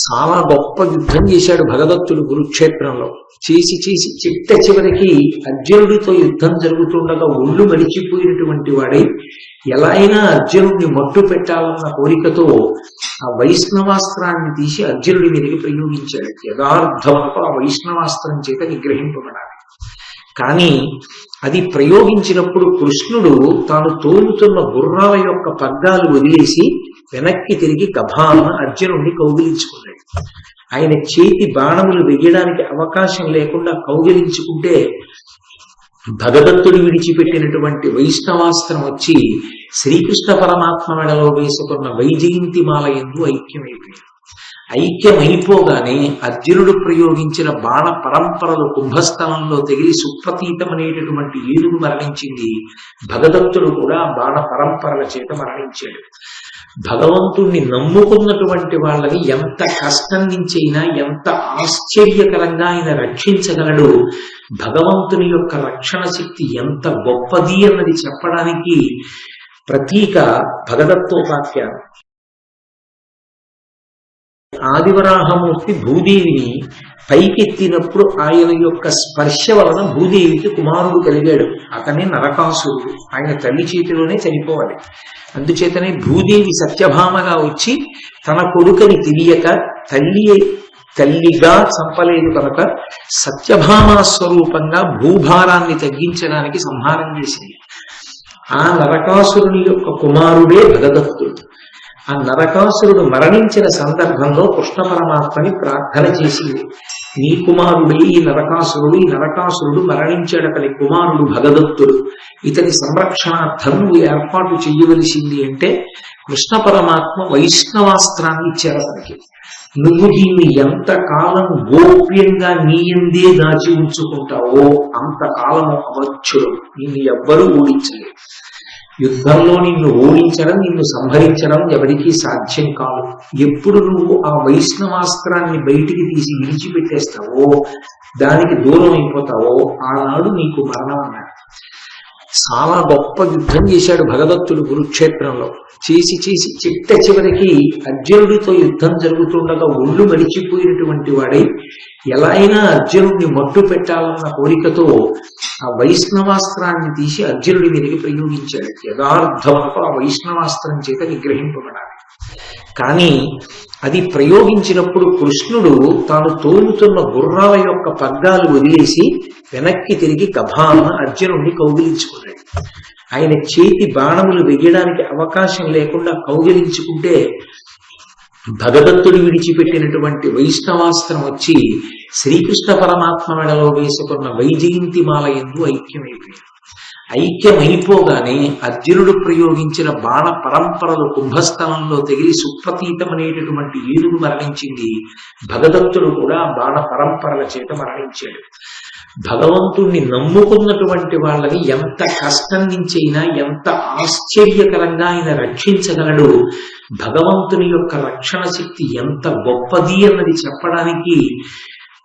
చాలా గొప్ప యుద్ధం చేశాడు భగదత్తుడు కురుక్షేత్రంలో. చేసి చేసి చిట్ట చివరికి అర్జునుడితో యుద్ధం జరుగుతుండగా ఒళ్ళు మరిచిపోయినటువంటి వాడై ఎలా అయినా అర్జునుడిని మట్టు పెట్టాలన్న కోరికతో ఆ వైష్ణవాస్త్రాన్ని తీసి అర్జునుడి మీదకి ప్రయోగించాడు. యథార్థమునకు ఆ వైష్ణవాస్త్రం చేత నిగ్రహింపబడాలి. కానీ అది ప్రయోగించినప్పుడు కృష్ణుడు తాను తోలుతున్న గుర్రాల యొక్క పగ్గాలు వదిలేసి వెనక్కి తిరిగి గభాన అర్జునుడిని కౌగిలించుకున్నాడు. ఆయన చేతి బాణములు వెయ్యడానికి అవకాశం లేకుండా కౌగిలించుకుంటే భగదత్తుడు విడిచిపెట్టినటువంటి వైష్ణవాస్త్రం వచ్చి శ్రీకృష్ణ పరమాత్మ మెడలో వేసుకున్న వైజయంతి మాల యందు ఐక్యమైపోయాడు. ఐక్యమైపోగానే అర్జునుడు ప్రయోగించిన బాణ పరంపరలు కుంభస్థలంలో తగిలి సుప్రతీతమనేటటువంటి ఏనుగు మరణించింది. భగదత్తుడు కూడా బాణ పరంపరల చేత మరణించాడు. భగవంతుణ్ణి నమ్ముకున్నటువంటి వాళ్ళని ఎంత కష్టం నుంచైనా ఎంత ఆశ్చర్యకరంగా ఆయన రక్షించగలడు. భగవంతుని యొక్క రక్షణ శక్తి ఎంత గొప్పది అన్నది చెప్పడానికి ప్రతీక భగదత్తోపాఖ్యానం. ఆదివరాహమూర్తి భూదేవిని పైకెత్తినప్పుడు ఆయన యొక్క స్పర్శ వలన భూదేవికి కుమారుడు కలిగాడు. అతనే నరకాసురుడు. ఆయన తల్లి చేతిలోనే చనిపోవాలి. అందుచేతనే భూదేవి సత్యభామగా వచ్చి తన కొడుకని తెలియక తల్లిగా చంపలేదు కనుక సత్యభామా స్వరూపంగా భూభారాన్ని తగ్గించడానికి సంహారం చేసింది. ఆ నరకాసురుని యొక్క కుమారుడే భగదత్తుడు. ఆ నరకాసురుడు మరణించిన సందర్భంలో కృష్ణ పరమాత్మని ప్రార్థన చేసింది. నీ కుమారుడే ఈ నరకాసురుడు మరణించాడతని కుమారుడు భగదత్తుడు. ఇతని సంరక్షణార్థం నువ్వు ఏర్పాటు చెయ్యవలసింది అంటే కృష్ణ పరమాత్మ వైష్ణవాస్త్రాన్ని ఇచ్చారు అతనికి. నువ్వు దీన్ని ఎంతకాలం గోప్యంగా నీయందే దాచి ఉంచుకుంటావో అంతకాలము అవర్చుడు. నిన్ను ఎవ్వరూ ఓడించలేరు. యుద్ధంలో నిన్ను ఓడించడం, నిన్ను సంహరించడం ఎవరికీ సాధ్యం కాదు. ఎప్పుడు నువ్వు ఆ వైష్ణవాస్త్రాన్ని బయటికి తీసి విడిచిపెట్టేస్తావో, దానికి దూరం అయిపోతావో, ఆనాడు నీకు మరణం అన్నాడు. చాలా గొప్ప యుద్ధం చేశాడు భగదత్తుడు కురుక్షేత్రంలో. చేసి చేసి చిట్ట చివరికి అర్జునుడితో యుద్ధం జరుగుతుండగా ఒళ్ళు మరిచిపోయినటువంటి వాడై ఎలా అయినా అర్జునుడిని మట్టు పెట్టాలన్న కోరికతో ఆ వైష్ణవాస్త్రాన్ని తీసి అర్జునుడి మీదకి ప్రయోగించాడు. యథార్థమునకు ఆ వైష్ణవాస్త్రం చేత నిగ్రహింపబడాలి. కానీ అది ప్రయోగించినప్పుడు కృష్ణుడు తాను తోలుతున్న గుర్రాల యొక్క పగ్గాలు వదిలేసి వెనక్కి తిరిగి గభాన అర్జునుడిని కౌగిలించుకున్నాడు. ఆయన చేతి బాణములు వెయ్యడానికి అవకాశం లేకుండా కౌగిలించుకుంటే భగదత్తుడు విడిచిపెట్టినటువంటి వైష్ణవాస్త్రం వచ్చి శ్రీకృష్ణ పరమాత్మ మెడలో వేసుకున్న వైజయంతి మాల యందు ఐక్యమైపోయాడు. ఐక్యమైపోగానే అర్జునుడు ప్రయోగించిన బాణ పరంపరలు కుంభస్థలంలో తగిలి సుప్రతీతమనేటటువంటి ఏనుగు మరణించింది. భగదత్తుడు కూడా బాణ పరంపరల చేత మరణించాడు. భగవంతుణ్ణి నమ్ముకున్నటువంటి వాళ్ళని ఎంత కష్టం నుంచైనా ఎంత ఆశ్చర్యకరంగా ఆయన రక్షించగలడు. భగవంతుని యొక్క రక్షణ శక్తి ఎంత గొప్పది అన్నది చెప్పడానికి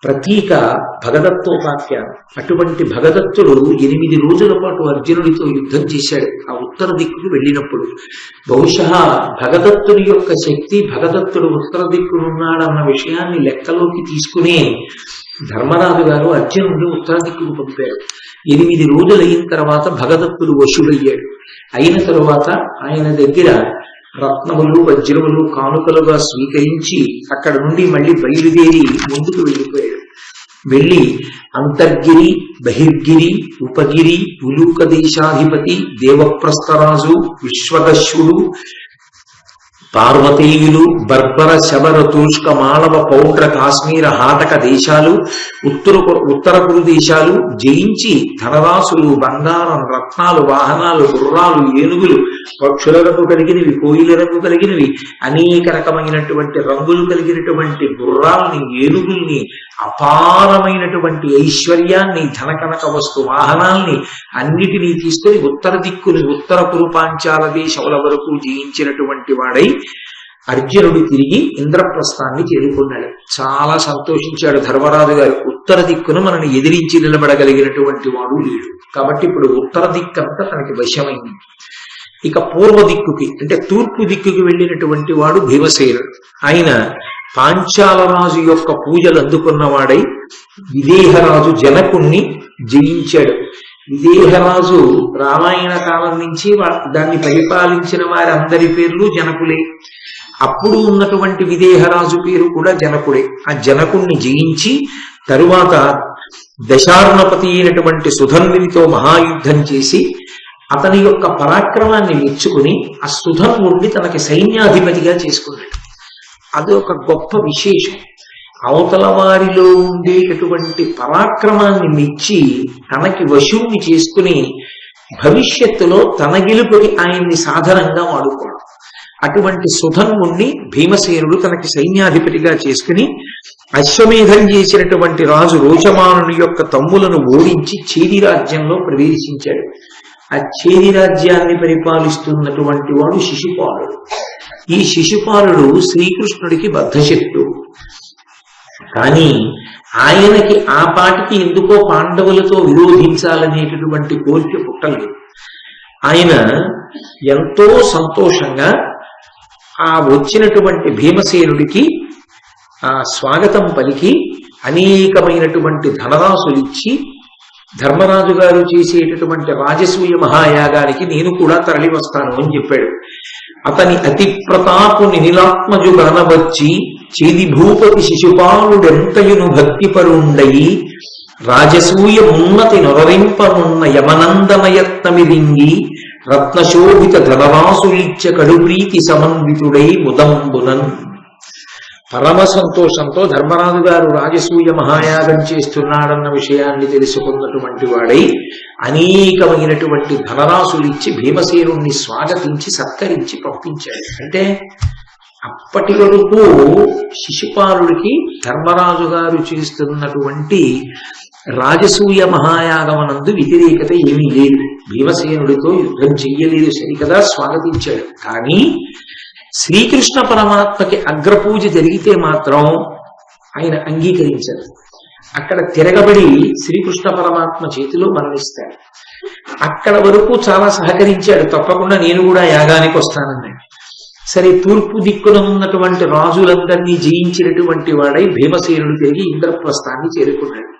ప్రతీక భగదత్తోపాఖ్యానం. అటువంటి భగదత్తుడు 8 రోజుల పాటు అర్జునుడితో యుద్ధం చేశాడు. ఆ ఉత్తర దిక్కుకు వెళ్ళినప్పుడు బహుశా భగదత్తుని యొక్క శక్తి, భగదత్తుడు ఉత్తర దిక్కునున్నాడన్న విషయాన్ని లెక్కలోకి తీసుకునే ధర్మరాజు గారు అర్జునుడిని ఉత్తర దిక్కుకు పంపారు. 8 రోజులు అయిన తర్వాత భగదత్తుడు వశుడయ్యాడు. అయిన తరువాత ఆయన దగ్గర రత్నములు వజ్రములు కానుకలుగా స్వీకరించి అక్కడ నుండి మళ్ళీ బయలుదేరి ముందుకు వెళ్ళిపోయాడు. వెళ్ళి అంతర్గిరి, బహిర్గిరి, ఉపగిరి, ఉలూక దేశాధిపతి, దేవప్రస్థరాజు, విశ్వదశ్వుడు, పార్వతీయులు, బర్బర, శబర, తురుష్క, మాళవ, పౌండ్ర, కాశ్మీర, హాటక దేశాలు, ఉత్తర కురు దేశాలు జయించి ధనరాశులు, బంగారం, రత్నాలు, వాహనాలు, గుర్రాలు, ఏనుగులు, పక్షుల రంగు కలిగినవి, కోయిల రంగు కలిగినవి, అనేక రకమైనటువంటి రంగులు కలిగినటువంటి గుర్రాల్ని, ఏనుగుల్ని, అపారమైనటువంటి ఐశ్వర్యాన్ని, ధనకనక వస్తు వాహనాల్ని అన్నిటినీ తీసుకొని ఉత్తర దిక్కుని, ఉత్తర కురుపాంచాల దేశముల వరకు జయించినటువంటి వాడై అర్జునుడు తిరిగి ఇంద్రప్రస్థాన్ని చేరుకున్నాడు. చాలా సంతోషించాడు ధర్మరాజు గారు. ఉత్తర దిక్కును మనని ఎదిరించి నిలబడగలిగినటువంటి వాడు లేడు. కాబట్టి ఇప్పుడు ఉత్తర దిక్కంతా తనకి వశమైంది. ఇక పూర్వ దిక్కుకి అంటే తూర్పు దిక్కుకి వెళ్ళినటువంటి వాడు భీమసేనుడు. ఆయన పాంచాలరాజు యొక్క పూజలు అందుకున్నవాడై విదేహరాజు జనకుణ్ణి జయించాడు. విదేహరాజు రామాయణ కాలం నుంచి దాన్ని పరిపాలించిన వారందరి పేర్లు జనకులే. అప్పుడు ఉన్నటువంటి విదేహరాజు పేరు కూడా జనకుడే. ఆ జనకుణ్ణి జయించి తరువాత దశార్ణపతి అయినటువంటి సుధన్వునితో మహాయుద్ధం చేసి అతని యొక్క పరాక్రమాన్ని మెచ్చుకుని ఆ సుధన్వుణ్ణి తనకి సైన్యాధిపతిగా చేసుకున్నాడు. అది ఒక గొప్ప విశేషం. అవతల వారిలో ఉండేటటువంటి పరాక్రమాన్ని మెచ్చి తనకి వశువుని చేసుకుని భవిష్యత్తులో తన గెలుపుకి ఆయన్ని సాధనంగా వాడుకోవడం. అటువంటి సుధన్వుణ్ణి భీమసేనుడు తనకి సైన్యాధిపతిగా చేసుకుని అశ్వమేధం చేసినటువంటి రాజు రోచమానుని యొక్క తమ్ములను ఓడించి చేది రాజ్యంలో ప్రవేశించాడు. ఆ చేది రాజ్యాన్ని పరిపాలిస్తున్నటువంటి వాడు శిశుపాలుడు. ఈ శిశుపాలుడు శ్రీకృష్ణుడికి బద్ధశత్రువు. కానీ ఆయనకి ఆ పాటికి ఎందుకో పాండవులతో విరోధించాలనేటటువంటి కోరిక పుట్టలేదు. ఆయన ఎంతో సంతోషంగా ఆ వచ్చినటువంటి భీమసేనుడికి ఆ స్వాగతం పలికి అనేకమైనటువంటి ధనరాశులు ఇచ్చి ధర్మరాజు గారు చేసేటటువంటి రాజసూయ మహాయాగానికి నేను కూడా తరలి వస్తాను అని చెప్పాడు. అతని అతి ప్రతాపుని నిలాత్మజు గణవచ్చి చేది భూపతి శిశుపాలుడెంతయును భక్తిపరుండయి రాజసూయ ఉన్నతి నొరరింపనున్న యమనందనయత్నమిరింగి రత్నశోభిత ధనరాసులిచ్చ కడుప్రీతి సమన్వితుడై ముదంబునన్. పరమ సంతోషంతో ధర్మరాజు గారు రాజసూయ మహాయాగం చేస్తున్నాడన్న విషయాన్ని తెలుసుకున్నటువంటి వాడై అనేకమైనటువంటి ధనరాశులిచ్చి భీమసేనుణ్ణి స్వాగతించి సత్కరించి పంపించాడు. అంటే అప్పటి వరకు శిశుపాలుడికి ధర్మరాజు గారు చేస్తున్నటువంటి రాజసూయ మహాయాగమనందు వ్యతిరేకత ఏమీ లేదు. భీమసేనుడితో యుద్ధం చెయ్యలేదు సరికదా, స్వాగతించాడు. కానీ శ్రీకృష్ణ పరమాత్మకి అగ్రపూజ జరిగితే మాత్రం ఆయన అంగీకరించారు. అక్కడ తిరగబడి శ్రీకృష్ణ పరమాత్మ చేతిలో మరణిస్తాడు. అక్కడ వరకు చాలా సహకరించాడు, తప్పకుండా నేను కూడా యాగానికి వస్తానన్నాడు. సరే, తూర్పు దిక్కున ఉన్నటువంటి రాజులందరినీ జయించినటువంటి వాడై భీమసేనుడు తిరిగి ఇంద్రప్రస్థాన్ని చేరుకున్నాడు.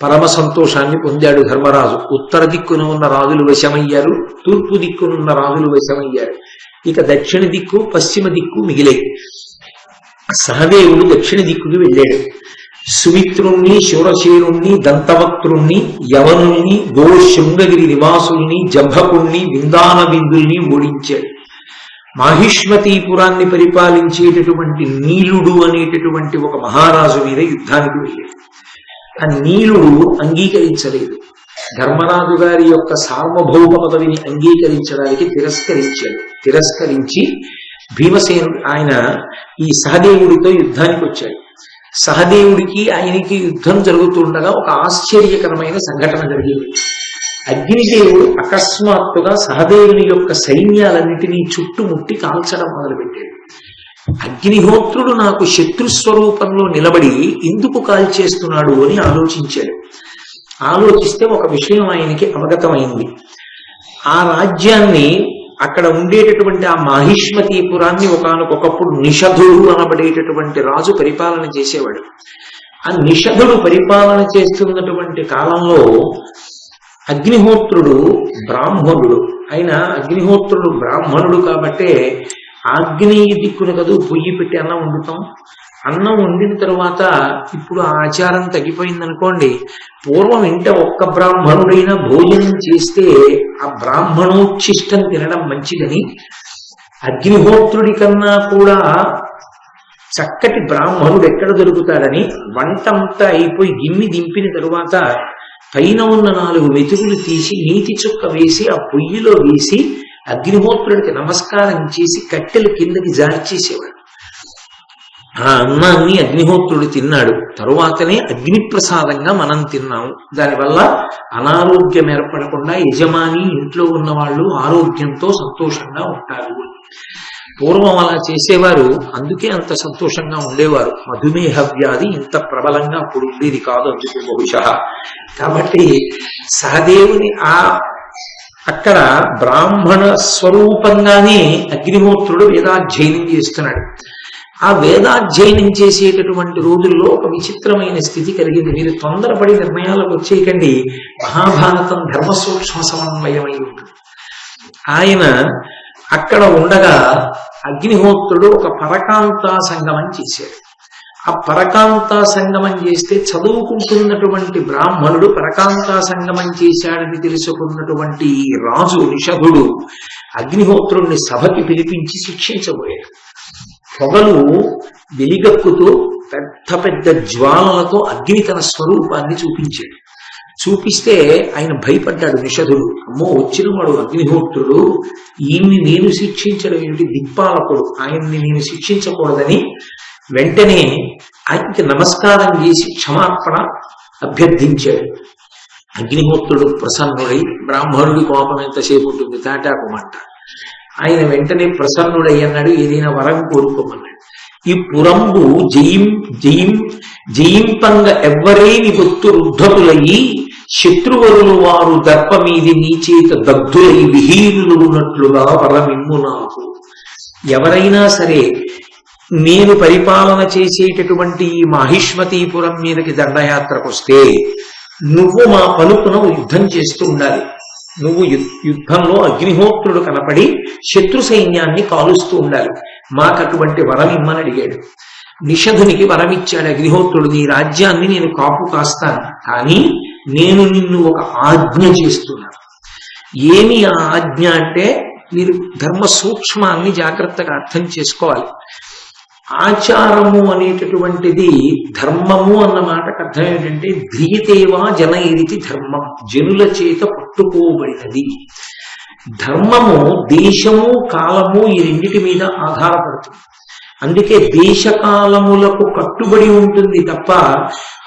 పరమ సంతోషాన్ని పొందాడు ధర్మరాజు. ఉత్తర దిక్కున ఉన్న రాజులు వశమయ్యారు, తూర్పు దిక్కునున్న రాజులు వశమయ్యారు. ఇక దక్షిణ దిక్కు పశ్చిమ దిక్కు మిగిలే. సహదేవుడు దక్షిణ దిక్కుకి వెళ్ళాడు. సుమిత్రుణ్ణి శూరశేరుణ్ణి దంతవక్త్రుణ్ణి యవనుల్ని గో శృంగగిరి నివాసుల్ని జంభకుణ్ణి విందాన బిందుల్ని ఓడించాడు. మాహిష్మతీపురాన్ని పరిపాలించేటటువంటి నీలుడు అనేటటువంటి ఒక మహారాజు మీద యుద్ధానికి వెళ్ళాడు. ఆ నీలుడు అంగీకరించలేదు. ధర్మరాజు గారి యొక్క సార్వభౌమ పదవిని అంగీకరించడానికి తిరస్కరించాడు. తిరస్కరించి భీమసేనుడు ఆయన ఈ సహదేవుడితో యుద్ధానికి వచ్చాడు. సహదేవుడికి ఆయనకి యుద్ధం జరుగుతుండగా ఒక ఆశ్చర్యకరమైన సంఘటన జరిగింది. అగ్నిదేవుడు అకస్మాత్తుగా సహదేవుని యొక్క సైన్యాలన్నిటినీ చుట్టుముట్టి కాల్చడం మొదలుపెట్టాడు. అగ్నిహోత్రుడు నాకు శత్రుస్వరూపంలో నిలబడి ఎందుకు కాల్చేస్తున్నాడు అని ఆలోచించాడు. ఆలోచిస్తే ఒక విషయం ఆయనకి అవగతమైంది. ఆ రాజ్యాన్ని, అక్కడ ఉండేటటువంటి ఆ మాహిష్మతీపురాన్ని ఒకానొకప్పుడు నిషధుడు అనబడేటటువంటి రాజు పరిపాలన చేసేవాడు. ఆ నిషధుడు పరిపాలన చేస్తున్నటువంటి కాలంలో అగ్నిహోత్రుడు బ్రాహ్మణుడు. ఆయన అగ్నిహోత్రుడు బ్రాహ్మణుడు కాబట్టే ఆగ్నేయ దిక్కున కదూ పొయ్యి పెట్టి అన్నం వండుతాం. అన్నం వండిన తర్వాత ఇప్పుడు ఆ ఆచారం తగ్గిపోయిందనుకోండి. పూర్వం ఇంట ఒక్క బ్రాహ్మణుడైనా భోజనం చేస్తే ఆ బ్రాహ్మణోచ్ఛిష్టం తినడం మంచిదని అగ్నిహోత్రుడి కన్నా కూడా చక్కటి బ్రాహ్మణుడు ఎక్కడ దొరుకుతాడని వంటంతా అయిపోయి గిన్నె దింపిన తరువాత పైన ఉన్న 4 మెతుకులు తీసి నీటి చుక్క వేసి ఆ పొయ్యిలో వేసి అగ్నిహోత్రుడికి నమస్కారం చేసి కట్టెలు కిందకి జార్చేసేవాడు. ఆ అన్నాన్ని అగ్నిహోత్రుడు తిన్నాడు. తరువాతనే అగ్నిప్రసాదంగా మనం తిన్నాము. దానివల్ల అనారోగ్యం ఏర్పడకుండా యజమాని ఇంట్లో ఉన్న వాళ్ళు ఆరోగ్యంతో సంతోషంగా ఉంటారు. పూర్వం అలా చేసేవారు, అందుకే అంత సంతోషంగా ఉండేవారు. మధుమేహ వ్యాధి ఇంత ప్రబలంగా అప్పుడు ఉండేది కాదు అందుకు బహుశా. కాబట్టి సహదేవుని అక్కడ బ్రాహ్మణ స్వరూపంగానే అగ్నిహోత్రుడు వేదాధ్యయనం చేస్తున్నాడు. ఆ వేదాధ్యయనం చేసేటటువంటి రోజుల్లో ఒక విచిత్రమైన స్థితి కలిగింది. మీరు తొందరపడి నిర్ణయాలకు వచ్చేయకండి. మహాభారతం ధర్మ సూక్ష్మ సమన్వయమై ఉంటుంది. ఆయన అక్కడ ఉండగా అగ్నిహోత్రుడు ఒక పరకాంతా సంగమం చేశాడు. ఆ పరకాంతా సంగమం చేస్తే చదువుకుంటున్నటువంటి బ్రాహ్మణుడు పరకాంతా సంగమం చేశాడని తెలుసుకున్నటువంటి రాజు నిషధుడు అగ్నిహోత్రుడిని సభకి పిలిపించి శిక్షించబోయాడు. పొగలు వెలిగక్కుతూ పెద్ద పెద్ద జ్వాలలతో అగ్ని తన స్వరూపాన్ని చూపించాడు. చూపిస్తే ఆయన భయపడ్డాడు నిషధుడు. అమ్మో, వచ్చిన వాడు అగ్నిహోత్రుడు, ఈయన్ని నేను శిక్షించడం ఏమిటి, దిక్పాలకుడు, ఆయన్ని నేను శిక్షించకూడదని వెంటనే ఆయనకి నమస్కారం చేసి క్షమాపణ అభ్యర్థించాడు. అగ్నిహోత్రుడు ప్రసన్నుడై, బ్రాహ్మణుడి కోపం ఎంతసేపు ఉంటుంది, తాటాకుమంట. ఆయన వెంటనే ప్రసన్నుడై అన్నాడు, ఏదైనా వరం కోరుకోమన్నాడు. ఈ పురంబు జయింపంగ ఎవ్వరేని బొత్తు రుద్ధకులయ్యి శత్రువరులు వారు దర్ప మీది నీచేత దగ్ధులై విహీనులు ఉన్నట్లుగా వరమిమ్ము నాకు. ఎవరైనా సరే నేను పరిపాలన చేసేటటువంటి ఈ మాహిష్మతీపురం మీదకి దండయాత్రకు వస్తే నువ్వు మా పలుకున యుద్ధం చేస్తూ ఉండాలి. నువ్వు యుద్ధంలో అగ్నిహోత్రుడు కనపడి శత్రు సైన్యాన్ని కాలుస్తూ ఉండాలి. మాకు అటువంటి వరం ఇమ్మని అడిగాడు. నిషధునికి వరం ఇచ్చాడు అగ్నిహోత్రుడు. నీ రాజ్యాన్ని నేను కాపు కాస్తాను, కానీ నేను నిన్ను ఒక ఆజ్ఞ చేస్తున్నాను. ఏమి ఆ ఆజ్ఞ అంటే, మీరు ధర్మ సూక్ష్మాన్ని జాగ్రత్తగా అర్థం చేసుకోవాలి. ఆచారము అనేటటువంటిది ధర్మము అన్న మాటకు అర్థం ఏంటంటే, ధ్రియతేవా జనైరితి ధర్మం, జనుల చేత పట్టుకోబడినది. ధర్మము దేశము కాలము ఈ రెండిటి మీద ఆధారపడుతుంది. అందుకే దేశకాలములకు కట్టుబడి ఉంటుంది తప్ప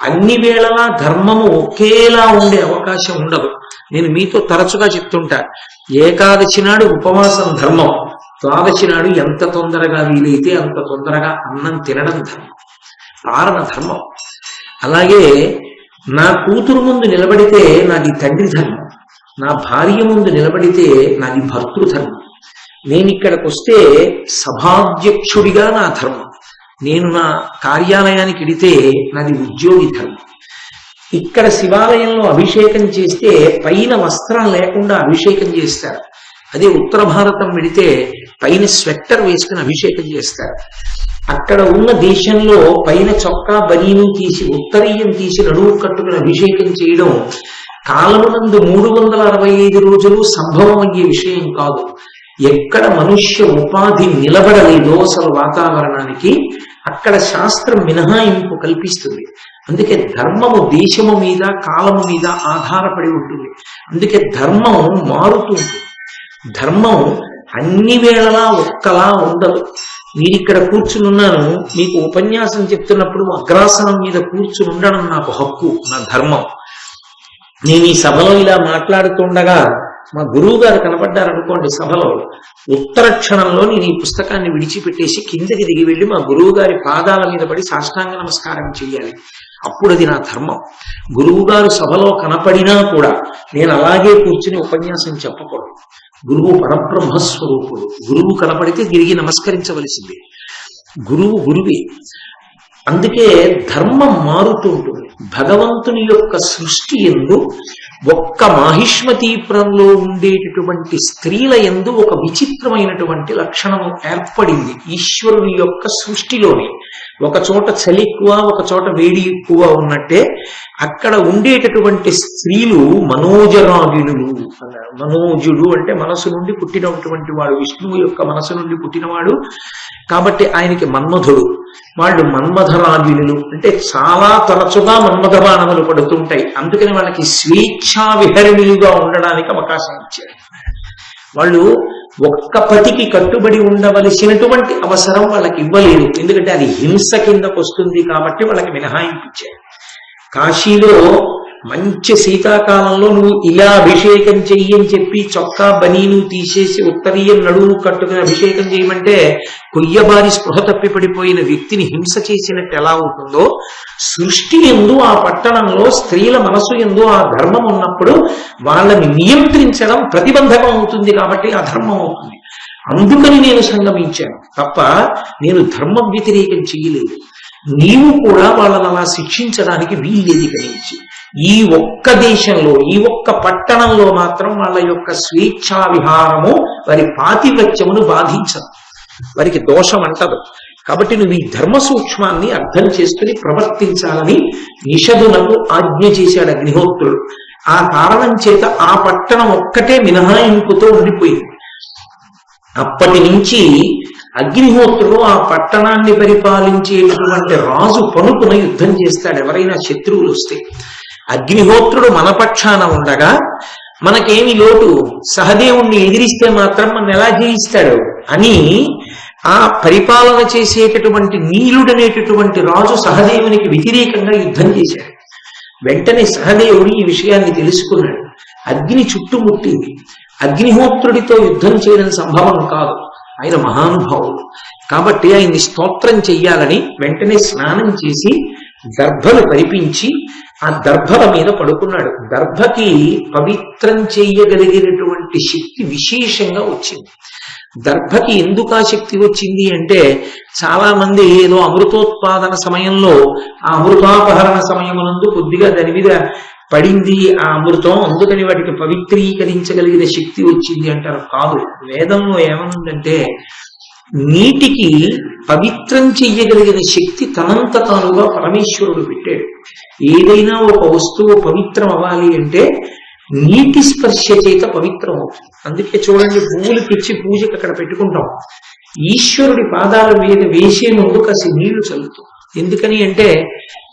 అన్ని వేళలా ధర్మము ఒకేలా ఉండే అవకాశం ఉండదు. నేను మీతో తరచుగా చెప్తుంటా, ఏకాదశి నాడు ఉపవాసం ధర్మం, ద్వాదశి నాడు ఎంత తొందరగా వీలైతే అంత తొందరగా అన్నం తినడం ధర్మం, పారణ ధర్మం. అలాగే నా కూతురు ముందు నిలబడితే నాది తండ్రి ధర్మం, నా భార్య ముందు నిలబడితే నాది భర్తృధర్మం. నేను ఇక్కడికి వస్తే సభాధ్యక్షుడిగా నా ధర్మం, నేను నా కార్యాలయానికి ఇడితే నాది ఉద్యోగి ధర్మం. ఇక్కడ శివాలయంలో అభిషేకం చేస్తే పైన వస్త్రం లేకుండా అభిషేకం చేస్తారు. అదే ఉత్తర భారతం విడితే పైన స్వెట్టర్ వేసుకుని అభిషేకం చేస్తారు. అక్కడ ఉన్న దేశంలో పైన చొక్కా బనీను తీసి ఉత్తరీయం తీసి నడువు కట్టుకుని అభిషేకం చేయడం కాలమునందు 365 రోజులు సంభవం అయ్యే విషయం కాదు. ఎక్కడ మనుష్య ఉపాధి నిలబడలేదో అసలు వాతావరణానికి, అక్కడ శాస్త్రం మినహాయింపు కల్పిస్తుంది. అందుకే ధర్మము దేశము మీద కాలము మీద ఆధారపడి ఉంటుంది. అందుకే ధర్మం మారుతుంది. ధర్మం అన్ని వేళలా ఒక్కలా ఉండదు. మీరిక్కడ కూర్చునున్నాను, మీకు ఉపన్యాసం చెప్తున్నప్పుడు అగ్రాసనం మీద కూర్చుని ఉండడం నాకు హక్కు, నా ధర్మం. నేను ఈ సభలో ఇలా మాట్లాడుతుండగా మా గురువు గారు కనపడ్డారనుకోండి సభలో, ఉత్తర క్షణంలో నేను ఈ పుస్తకాన్ని విడిచిపెట్టేసి కిందకి దిగి వెళ్ళి మా గురువు గారి పాదాల మీద పడి సాష్టాంగ నమస్కారం చెయ్యాలి. అప్పుడు అది నా ధర్మం. గురువు గారు సభలో కనపడినా కూడా నేను అలాగే కూర్చుని ఉపన్యాసం చెప్పకూడదు. గురువు పరబ్రహ్మస్వరూపుడు. గురువు కనపడితే తిరిగి నమస్కరించవలసిందే. గురువు గురువే. అందుకే ధర్మం మారుతూ ఉంటుంది. భగవంతుని యొక్క సృష్టి యందు ఒక్క మాహిష్మతీపురంలో ఉండేటటువంటి స్త్రీల యందు ఒక విచిత్రమైనటువంటి లక్షణము ఏర్పడింది. ఈశ్వరుని యొక్క సృష్టిలోనే ఒక చోట చలి ఎక్కువ, ఒక చోట వేడి ఎక్కువ ఉన్నట్టే అక్కడ ఉండేటటువంటి స్త్రీలు మనోజరాగిణులు అన్నారు. మనోజుడు అంటే మనసు నుండి పుట్టినటువంటి వాడు, విష్ణువు యొక్క మనసు నుండి పుట్టినవాడు కాబట్టి ఆయనకి మన్మధుడు. వాళ్ళు మన్మధరాగిణులు అంటే చాలా తరచుగా మన్మథ బాణములు పడుతుంటాయి. అందుకని వాళ్ళకి స్వేచ్ఛా విహరణీయుగా ఉండడానికి అవకాశం ఇచ్చారు. వాళ్ళు ఒక్క పతికి కట్టుబడి ఉండవలసినటువంటి అవసరం వాళ్ళకి ఇవ్వలేదు. ఎందుకంటే అది హింస కిందకు వస్తుంది కాబట్టి వాళ్ళకి మినహాయింపు ఇచ్చారు. కాశీలో మంచి శీతాకాలంలో నువ్వు ఇలా అభిషేకం చెయ్యి అని చెప్పి చొక్కా బనీను తీసేసి ఉత్తరీయం నడువు కట్టుకుని అభిషేకం చేయమంటే కొయ్యబారి స్పృహ తప్పి పడిపోయిన వ్యక్తిని హింస చేసినట్టు ఎలా ఉంటుందో, సృష్టి యందు ఆ పట్టణంలో స్త్రీల మనసు యందు ఆ ధర్మం ఉన్నప్పుడు వాళ్ళని నియంత్రించడం ప్రతిబంధకం అవుతుంది కాబట్టి అధర్మం అవుతుంది. అందుకని నేను సంగమించాను తప్ప నేను ధర్మ వ్యతిరేకం చెయ్యలేదు. నీవు కూడా వాళ్ళని అలా శిక్షించడానికి వీల్లేదు. కలిగించి ఈ ఒక్క దేశంలో ఈ ఒక్క పట్టణంలో మాత్రం వాళ్ళ యొక్క స్వేచ్ఛా విహారము వారి పాతివ్రత్యమును బాధించదు, వారికి దోషం అంటదు. కాబట్టి నువ్వు ఈ ధర్మ సూక్ష్మాన్ని అర్థం చేసుకుని ప్రవర్తించాలని నిషధునకు ఆజ్ఞ చేశాడు అగ్నిహోత్రుడు. ఆ కారణం చేత ఆ పట్టణం ఒక్కటే మినహాయింపుతో ఉండిపోయింది. అప్పటి నుంచి అగ్నిహోత్రుడు ఆ పట్టణాన్ని పరిపాలించేటటువంటి రాజు పనుకున యుద్ధం చేస్తాడు ఎవరైనా శత్రువులు వస్తే. అగ్నిహోత్రుడు మన పక్షాన ఉండగా మనకేమి లోటు, సహదేవుణ్ణి ఎదిరిస్తే మాత్రం మన ఎలా జయిస్తాడు అని ఆ పరిపాలన చేసేటటువంటి నీలుడనేటటువంటి రాజు సహదేవునికి వ్యతిరేకంగా యుద్ధం చేశాడు. వెంటనే సహదేవుడు ఈ విషయాన్ని తెలుసుకున్నాడు. అగ్ని చుట్టుముట్టింది. అగ్నిహోత్రుడితో యుద్ధం చేయడం సంభవం కాదు, ఆయన మహానుభావుడు. కాబట్టి ఆయన్ని స్తోత్రం చెయ్యాలని వెంటనే స్నానం చేసి దర్భలు పరిపించి ఆ దర్భల మీద పడుకున్నాడు. దర్భకి పవిత్రం చెయ్యగలిగినటువంటి శక్తి విశేషంగా వచ్చింది. దర్భకి ఎందుకు ఆ శక్తి వచ్చింది అంటే, చాలా మంది ఏదో అమృతోత్పాదన సమయంలో ఆ అమృతాపహరణ సమయమునందు కొద్దిగా దాని మీద పడింది ఆ అమృతం, అందుకని వాటికి పవిత్రీకరించగలిగిన శక్తి వచ్చింది అంటారు. కాదు, వేదంలో ఏమనుందంటే నీటికి పవిత్రం చెయ్యగలిగిన శక్తి తనంత తానుగా పరమేశ్వరుడు పెట్టాడు. ఏదైనా ఒక వస్తువు పవిత్రం అవ్వాలి అంటే నీటి స్పర్శ చేత పవిత్రం అవుతుంది. అందుకే చూడండి, పువ్వులు తెచ్చి పూజకు అక్కడ పెట్టుకుంటాం. ఈశ్వరుడి పాదాల మీద వేసే ముందు కాసి నీళ్లు చల్లుతాం. ఎందుకని అంటే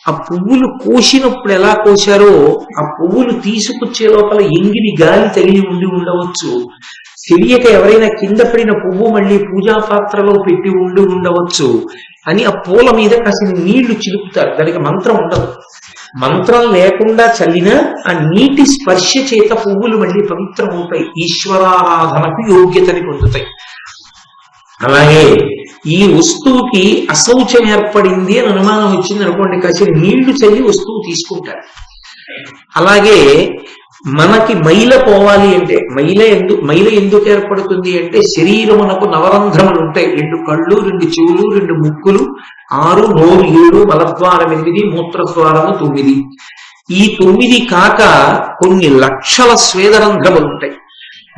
ఆ పువ్వులు కోసినప్పుడు ఎలా కోశారో ఆ పువ్వులు తీసుకొచ్చే లోపల ఎంగిలి గాలి తగిలి ఉండి ఉండవచ్చు, తెలియక ఎవరైనా కింద పడిన పువ్వు మళ్ళీ పూజా పాత్రలో పెట్టి ఉండి ఉండవచ్చు అని ఆ పూల మీద కాసిన నీళ్లు చిలుపుతారు. దానికి మంత్రం ఉండదు. మంత్రం లేకుండా చల్లిన ఆ నీటి స్పర్శ చేత పువ్వులు మళ్ళీ పవిత్రం అవుతాయి, ఈశ్వరారాధనకు యోగ్యతని పొందుతాయి. అలాగే ఈ వస్తువుకి అశౌచం ఏర్పడింది అని అనుమానం వచ్చింది అనుకోండి, కాసేపు నీళ్లు చల్లి వస్తువు తీసుకుంటారు. అలాగే మనకి మైల పోవాలి అంటే మైల ఎందుకు ఏర్పడుతుంది అంటే, శరీరమునకు నవరంధ్రములు ఉంటాయి. 2 కళ్ళు, 2 చెవులు, 2 ముక్కులు, 6, నోరు 7, మలద్వారం 8, మూత్రద్వారము 9. ఈ 9 కాక కొన్ని లక్షల స్వేదరంధ్రములు ఉంటాయి.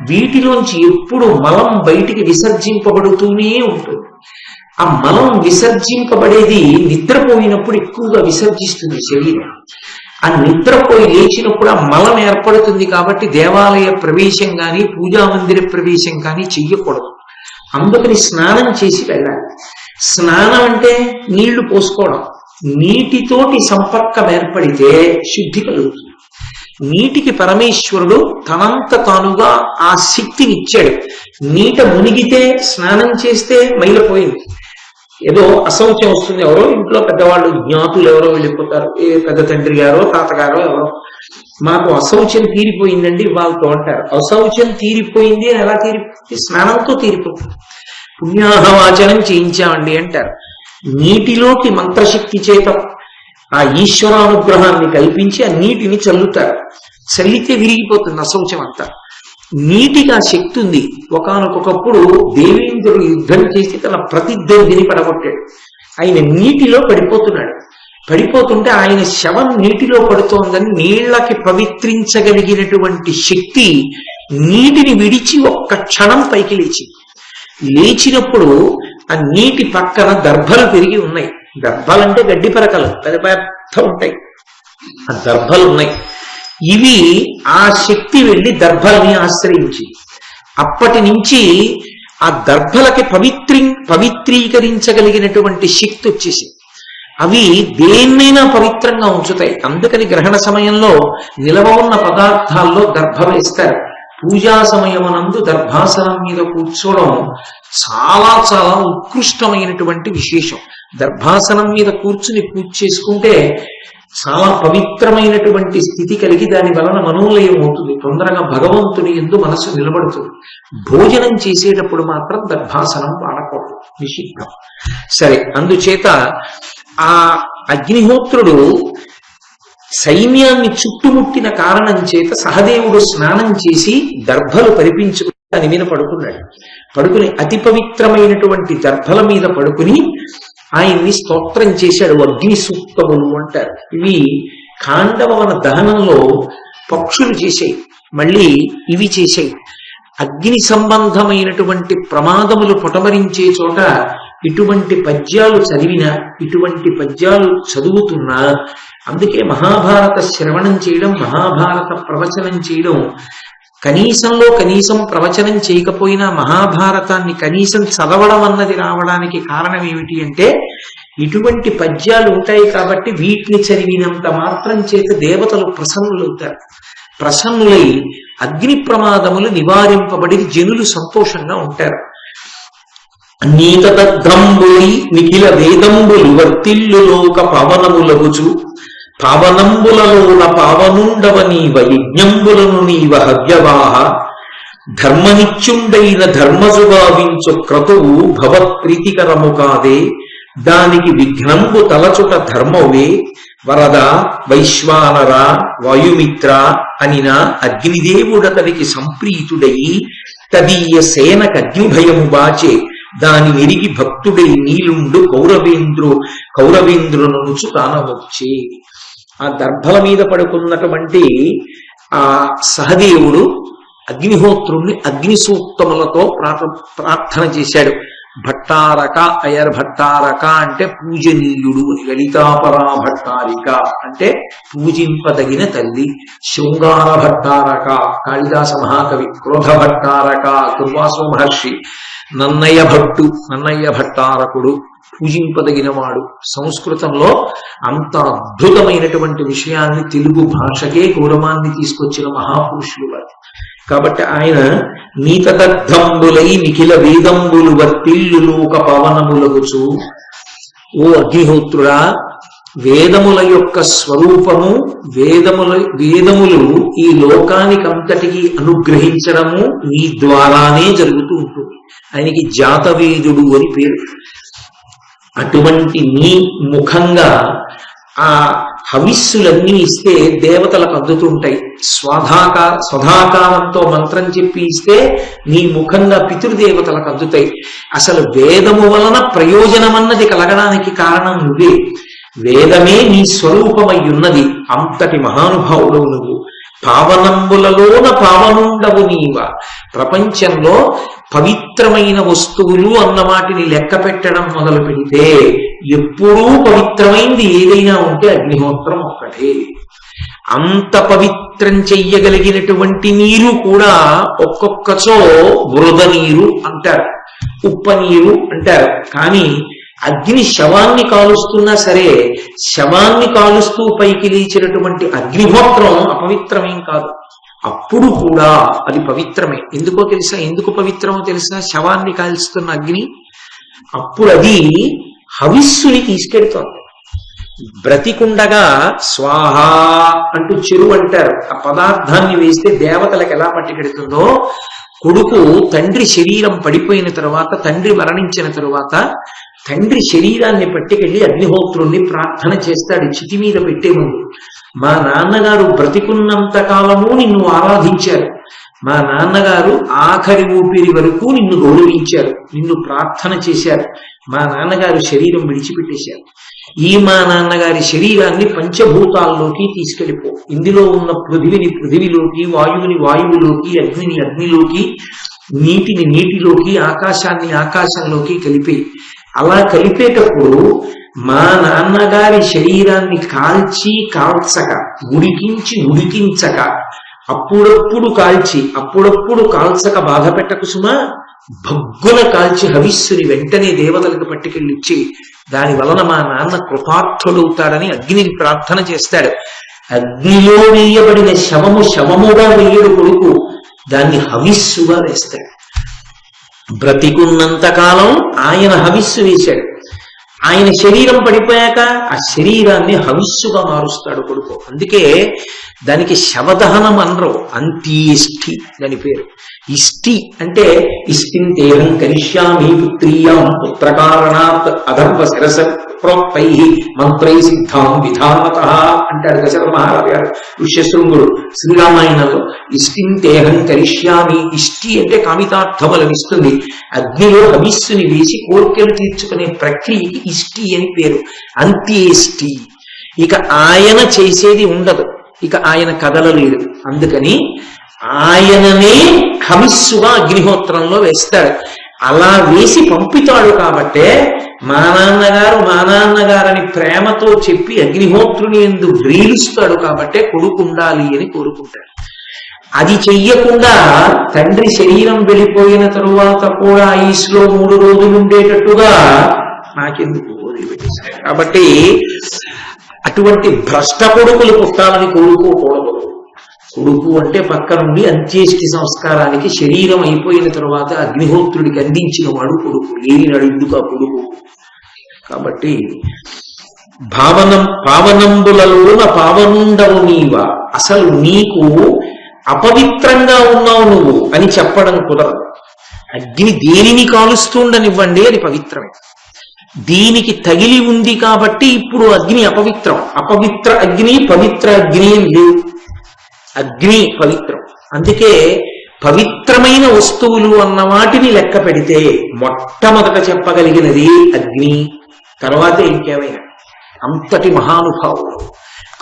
వీటిలోంచి ఎప్పుడు మలం బయటికి విసర్జింపబడుతూనే ఉంటుంది. ఆ మలం విసర్జింపబడేది నిద్రపోయినప్పుడు ఎక్కువగా విసర్జిస్తుంది శరీరం. ఆ నిద్రపోయి లేచినప్పుడు ఆ మలం ఏర్పడుతుంది. కాబట్టి దేవాలయ ప్రవేశం కానీ పూజా మందిర ప్రవేశం కానీ చెయ్యకూడదు. అందుకని స్నానం చేసి వెళ్ళాలి. స్నానం అంటే నీళ్లు పోసుకోవడం. నీటితోటి సంపర్కం ఏర్పడితే శుద్ధి కలుగుతుంది. నీటికి పరమేశ్వరుడు తనంత తానుగా ఆ శక్తిని ఇచ్చాడు. నీట మునిగితే స్నానం చేస్తే మైలపోయింది. ఏదో అశౌచం వస్తుంది, ఎవరో ఇంట్లో పెద్దవాళ్ళు జ్ఞాతులు ఎవరో వెళ్ళిపోతారు, ఏ పెద్ద తండ్రి గారో తాతగారో ఎవరో, మాకు అశౌచం తీరిపోయిందండి వాళ్ళతో అంటారు. అశౌచం తీరిపోయింది అని ఎలా తీరిపోయింది? స్నానంతో తీరిపోతుంది. పుణ్యాహవాచనం చేయించామండి అంటారు. నీటిలోకి మంత్రశక్తి చేత ఆ ఈశ్వరానుగ్రహాన్ని కల్పించి ఆ నీటిని చల్లుతారు. చల్లితే విరిగిపోతుంది అశౌచం అంతా. నీటికి ఆ శక్తి ఉంది. ఒకానొకప్పుడు దేవేంద్రుడు యుద్ధం చేసి తన ప్రతిద్వందిని పడగొట్టాడు. ఆయన నీటిలో పడిపోతున్నాడు. పడిపోతుంటే ఆయన శవం నీటిలో పడుతోందని నీళ్లకి పవిత్రించగలిగినటువంటి శక్తి నీటిని విడిచి ఒక్క క్షణం పైకి లేచినప్పుడు ఆ నీటి పక్కన దర్భలు పెరిగి ఉన్నాయి. దర్భలంటే గడ్డి పరకలు పెద్ద పెద్ద ఉంటాయి. ఆ దర్భలు ఉన్నాయి. ఇవి ఆ శక్తి వెళ్ళి దర్భల్ని ఆశ్రయించి అప్పటి నుంచి ఆ దర్భలకి పవిత్రీకరించగలిగినటువంటి శక్తి వచ్చేసింది. అవి దేన్నైనా పవిత్రంగా ఉంచుతాయి. అందుకని గ్రహణ సమయంలో నిలవ ఉన్న పదార్థాల్లో దర్భ వేస్తారు. పూజా సమయమునందు దర్భాసనం మీద కూర్చోవడం చాలా చాలా ఉత్కృష్టమైనటువంటి విశేషం. దర్భాసనం మీద కూర్చుని పూజ చేసుకుంటే చాలా పవిత్రమైనటువంటి స్థితి కలిగి దాని వలన మనోలయం అవుతుంది. తొందరగా భగవంతుని యందు మనసు నిలబడుతుంది. భోజనం చేసేటప్పుడు మాత్రం దర్భాసనం వాడకూడదు, నిషిద్ధం. సరే, అందుచేత ఆ అగ్నిహోత్రుడు సైన్యాన్ని చుట్టుముట్టిన కారణం చేత సహదేవుడు స్నానం చేసి దర్భలు పరిపించుకుని దాని మీద పడుకున్నాడు. పడుకుని అతి పవిత్రమైనటువంటి దర్భల మీద పడుకుని ఆయన్ని స్తోత్రం చేశాడు. అగ్ని సూక్తములు అంటారు. ఇవి ఖాండవన దహనంలో పక్షులు చేశాయి, మళ్ళీ ఇవి చేశాయి. అగ్ని సంబంధమైనటువంటి ప్రమాదములు పొటమరించే చోట ఇటువంటి పద్యాలు చదివినా, ఇటువంటి పద్యాలు చదువుతున్నా, అందుకే మహాభారత శ్రవణం చేయడం, మహాభారత ప్రవచనం చేయడం, కనీసంలో కనీసం ప్రవచనం చేయకపోయినా మహాభారతాన్ని కనీసం చదవడం అన్నది రావడానికి కారణం ఏమిటి అంటే, ఇటువంటి పద్యాలు ఉంటాయి కాబట్టి వీటిని చదివినంత మాత్రం చేత దేవతలు ప్రసన్నులవుతారు. ప్రసన్నులై అగ్ని ప్రమాదములు నివారింపబడి జనులు సంతోషంగా ఉంటారు. నీతదగ్ధంబులి నిఖిల వేదంబులు వర్తిల్లు లోక పవనములగుచు పావనంబులలోన పావనుండవ నీవ యజ్ఞంబులను నీవ హవ్యవాహ ధర్మనిత్యుండైన ధర్మజుగావించు క్రతువు భవత్ప్రీతికరము కాదే దానికి విఘ్నంబు తలచుట ధర్మవే వరద వైశ్వానర వాయుమిత్ర అనిన అగ్నిదేవుడతనికి సంప్రీతుడయి తదీయ సేనకగ్నిభయము బాచే దాని ఎరిగి భక్తుడై నీలుండు కౌరవేంద్రునుచు కానవచ్చే. ఆ దర్భల మీద పడుకున్నటువంటి ఆ సహదేవుడు అగ్నిహోత్రుణ్ణి అగ్ని సూక్తములతో ప్రార్థన చేశాడు. భట్టారక అయర్ భట్టారక అంటే పూజనీయుడు అని, లలితాపరా భట్టారిక అంటే పూజింపదగిన తల్లి, శృంగార భట్టారక కాళిదాస మహాకవి, క్రోధ భట్టారక దుర్వాసో మహర్షి, నన్నయ్య భట్టారకుడు పూజింపదగినవాడు. సంస్కృతంలో అంత అద్భుతమైనటువంటి విషయాన్ని తెలుగు భాషకే గౌరవాన్ని తీసుకొచ్చిన మహాపురుషులు వారు. కాబట్టి ఆయన నీతదగ్ధంబులై నిఖిల వేదంబులు వర్తిల్లు లోక పవనములగుచు, ఓ అగ్నిహోత్రుడా, వేదముల యొక్క స్వరూపము, వేదములు ఈ లోకానికంతటికి అనుగ్రహించడము నీ ద్వారానే జరుగుతూ ఉంటుంది. ఆయనకి జాతవేదుడు అని పేరు. అటువంటి నీ ముఖంగా ఆ హవిస్సులన్నీ ఇస్తే దేవతలకు అందుతుంటాయి. స్వధాకారంతో మంత్రం చెప్పి ఇస్తే నీ ముఖంగా పితృదేవతలకు అందుతాయి. అసలు వేదము వలన ప్రయోజనమన్నది కలగడానికి కారణం నువ్వే. వేదమే నీ స్వరూపమై ఉన్నది. అంతటి మహానుభావుడు నువ్వు. పావనంబులలోన పావనుండవు నీవ. ప్రపంచంలో పవిత్రమైన వస్తువులు అన్న వాటిని లెక్క పెట్టడం మొదలు పెడితే ఎప్పుడూ పవిత్రమైంది ఏదైనా ఉంటే అగ్నిహోత్రం ఒక్కటే. అంత పవిత్రం చెయ్యగలిగినటువంటి నీరు కూడా ఒక్కొక్కచో వృధ నీరు అంటారు, ఉప్ప నీరు అంటారు. కానీ అగ్ని శవాన్ని కాలుస్తున్నా సరే, శవాన్ని కాలుస్తూ పైకి లేచినటువంటి అగ్నిహోత్రం అపవిత్రమేం కాదు. అప్పుడు కూడా అది పవిత్రమే. ఎందుకో తెలుసా? ఎందుకు పవిత్రమో తెలుసా? శవాన్ని కాల్చుతున్న అగ్ని అప్పుడు అది హవిస్సుని తీసుకెడుతోంది. బ్రతికుండగా స్వాహ అంటూ చెరువు అంటారు. ఆ పదార్థాన్ని వేస్తే దేవతలకు ఎలా పట్టుకెడుతుందో, కొడుకు తండ్రి శరీరం పడిపోయిన తరువాత, తండ్రి మరణించిన తరువాత తండ్రి శరీరాన్ని పట్టుకెళ్లి అగ్నిహోత్రుణ్ణి ప్రార్థన చేస్తాడు చితి మీద పెట్టే ముందు. మా నాన్నగారు బ్రతికున్నంత కాలము నిన్ను ఆరాధించారు, మా నాన్నగారు ఆఖరి ఊపిరి వరకు నిన్ను గౌరవించారు, నిన్ను ప్రార్థన చేశారు. మా నాన్నగారు శరీరం విడిచిపెట్టేశారు. ఈ మా నాన్నగారి శరీరాన్ని పంచభూతాల్లోకి తీసుకెళ్ళిపో. ఇందులో ఉన్న పృథివిని పృథివిలోకి, వాయువుని వాయువులోకి, అగ్నిని అగ్నిలోకి, నీటిని నీటిలోకి, ఆకాశాన్ని ఆకాశంలోకి కలిపి. అలా కలిపేటప్పుడు మా నాన్నగారి శరీరాన్ని కాల్చక, ఉడికించక, అప్పుడప్పుడు కాల్చక బాధ పెట్టకు సుమా. భగ్గున కాల్చి హవిస్సుని వెంటనే దేవతలకు పట్టుకెళ్ళిచ్చి దాని వలన మా నాన్న కృతార్థుడవుతాడని అగ్నిని ప్రార్థన చేస్తాడు. అగ్నిలో వేయబడిన శవముగా వేయడు కొడుకు, దాన్ని హవిస్సుగా వేస్తాడు. బ్రతికున్నంత కాలం ఆయన హవిస్సు వేశాడు. ఆయన శరీరం పడిపోయాక ఆ శరీరాన్ని హవిస్సుగా మారుస్తాడు కొడుకు. అందుకే దానికి శవదహనం అనరు, అంత్యేష్ఠి దాని పేరు. ఇష్టి అంటే ఇష్టింతేహం కరిష్యామి పుత్రీయాం పుత్రకారణాత్ అధర్వ శిరస ప్రోక్తై మంత్రై సిద్ధాం విధానత అంటాడు దశరథ మహారాజు గారు ఋష్యశృంగుడు శ్రీరామాయణంలో. ఇష్టిం తేహం కరిష్యామి. ఇష్టి అంటే కామితార్థములను ఇస్తుంది. అగ్నిలో హవిస్సుని వేసి కోరికలు తీర్చుకునే ప్రక్రియకి ఇష్టి అని పేరు. అంత్యేష్టి. ఇక ఆయన చేసేది ఉండదు, ఇక ఆయన కదలలేడు. అందుకని ఆయననే హవిస్సుగా అగ్నిహోత్రంలో వేస్తాడు. అలా వేసి పంపుతాడు కాబట్టే మా నాన్నగారని ప్రేమతో చెప్పి అగ్నిహోత్రుని ఎందుకు వ్రీలుస్తాడు కాబట్టే కొడుకు ఉండాలి అని కోరుకుంటాడు. అది చెయ్యకుండా తండ్రి శరీరం వెళ్ళిపోయిన తరువాత కూడా ఐస్లో 3 రోజులు ఉండేటట్టుగా నాకెందుకు వదిలిపెట్టేశాడు. కాబట్టి అటువంటి భ్రష్ట కొడుకులు పుట్టాలని కోరుకోకూడదు. కొడుకు అంటే పక్క నుండి అంత్యేష్టి సంస్కారానికి శరీరం అయిపోయిన తర్వాత అగ్నిహోత్రుడికి అందించిన వాడు కొడుకు, లేనినాడు ఎందుకు ఆ కొడుకు. కాబట్టి పావనంబులలోన పావనుండవు నీవ. అసలు నీకు అపవిత్రంగా ఉన్నావు నువ్వు అని చెప్పడం కుదరదు. అగ్ని దేనిని కాలుస్తుండనివ్వండి, అది పవిత్రమే. దీనికి తగిలి ఉంది కాబట్టి ఇప్పుడు అగ్ని అపవిత్రం. అపవిత్ర అగ్ని పవిత్ర అగ్ని లేవు. అగ్ని పవిత్రం. అందుకే పవిత్రమైన వస్తువులు అన్న వాటిని లెక్క పెడితే మొట్టమొదట చెప్పగలిగినది అగ్ని, తర్వాత ఇంకేమైనా. అంతటి మహానుభావుడు,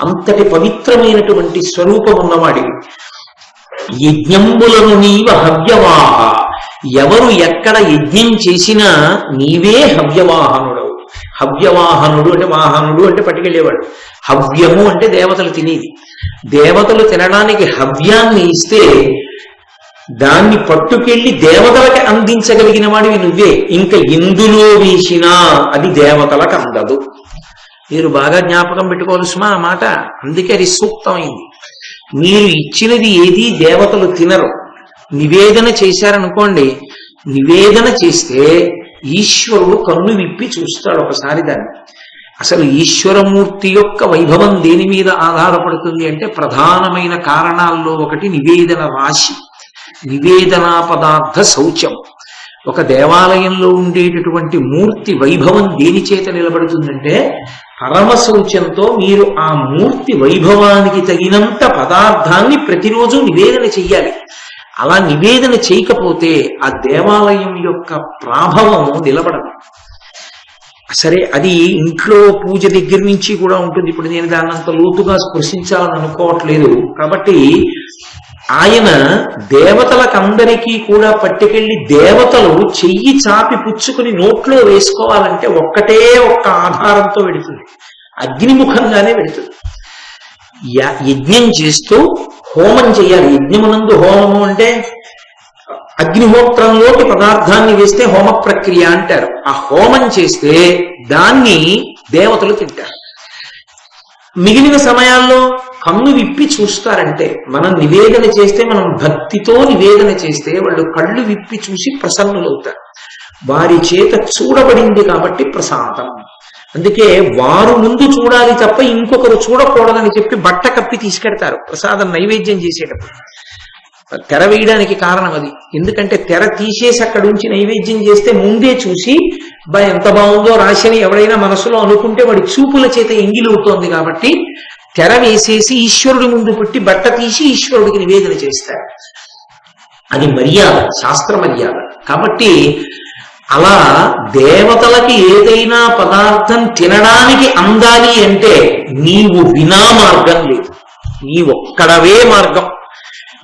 అంతటి పవిత్రమైనటువంటి స్వరూపం ఉన్నవాడివి. యజ్ఞంబులను నీవ హవ్యవాహ. ఎవరు ఎక్కడ యజ్ఞం చేసినా నీవే హవ్యవాహనుడవు. హవ్యవాహనుడు అంటే వాహనుడు అంటే పట్టుకెళ్ళేవాడు. హవ్యము అంటే దేవతలు తినేది. దేవతలు తినడానికి హవ్యాన్ని ఇస్తే దాన్ని పట్టుకెళ్ళి దేవతలకి అందించగలిగిన వాడివి నువ్వే. ఇంకా ఎందులో వేసినా అది దేవతలకు అందదు. మీరు బాగా జ్ఞాపకం పెట్టుకోవాల్సిన ఆ మాట. అందుకే అది సూక్తమైంది. మీరు ఇచ్చినది ఏది దేవతలు తినరు. నివేదన చేశారనుకోండి, నివేదన చేస్తే ఈశ్వరుడు కన్ను విప్పి చూస్తాడు ఒకసారి దాన్ని. అసలు ఈశ్వరమూర్తి యొక్క వైభవం దేని మీద ఆధారపడుతుంది అంటే ప్రధానమైన కారణాల్లో ఒకటి నివేదన రాశి, నివేదనా పదార్థ శౌచం. ఒక దేవాలయంలో ఉండేటటువంటి మూర్తి వైభవం దేని చేత నిలబడుతుందంటే పరమ శౌచంతో మీరు ఆ మూర్తి వైభవానికి తగినంత పదార్థాన్ని ప్రతిరోజు నివేదన చెయ్యాలి. అలా నివేదన చేయకపోతే ఆ దేవాలయం యొక్క ప్రాభవం నిలబడదు. సరే, అది ఇంట్లో పూజ దగ్గర నుంచి కూడా ఉంటుంది. ఇప్పుడు నేను దాన్ని అంత లోతుగా స్పృశించాలని అనుకోవట్లేదు. కాబట్టి ఆయన దేవతలకందరికీ కూడా పట్టుకెళ్ళి దేవతలు చెయ్యి చాపి పుచ్చుకుని నోట్లో వేసుకోవాలంటే ఒక్కటే ఒక్క ఆధారంతో వెడుతుంది, అగ్నిముఖంగానే వెడుతుంది. యజ్ఞం చేస్తూ హోమం చేయాలి. యజ్ఞమునందు హోమము అంటే అగ్నిహోత్రంలోకి పదార్థాన్ని వేస్తే హోమ ప్రక్రియ అంటారు. ఆ హోమం చేస్తే దాన్ని దేవతలు తింటారు. మిగిలిన సమయాల్లో కన్ను విప్పి చూస్తారంటే, మనం నివేదన చేస్తే, మనం భక్తితో నివేదన చేస్తే వాళ్ళు కళ్ళు విప్పి చూసి ప్రసన్నులవుతారు. వారి చేత చూడబడింది కాబట్టి ప్రసాదం. అందుకే వారు ముందు చూడాలి తప్ప ఇంకొకరు చూడకూడదని చెప్పి బట్ట కప్పి తీసుకెడతారు ప్రసాదం నైవేద్యం చేసేటప్పుడు. తెర వేయడానికి కారణం అది. ఎందుకంటే తెర తీసేసి అక్కడ ఉంచి నైవేద్యం చేస్తే ముందే చూసి ఎంత బాగుందో రాశిని ఎవరైనా మనసులో అనుకుంటే వాడి చూపుల చేత ఎంగిలవుతోంది కాబట్టి తెర వేసేసి ఈశ్వరుడి ముందు పెట్టి బట్ట తీసి ఈశ్వరుడికి నివేదన చేస్తారు. అది మర్యాద, శాస్త్ర మర్యాద. కాబట్టి అలా దేవతలకి ఏదైనా పదార్థం తినడానికి అందాలి అంటే నీవు వినా మార్గం లేదు, నీ ఒక్కడవే మార్గం.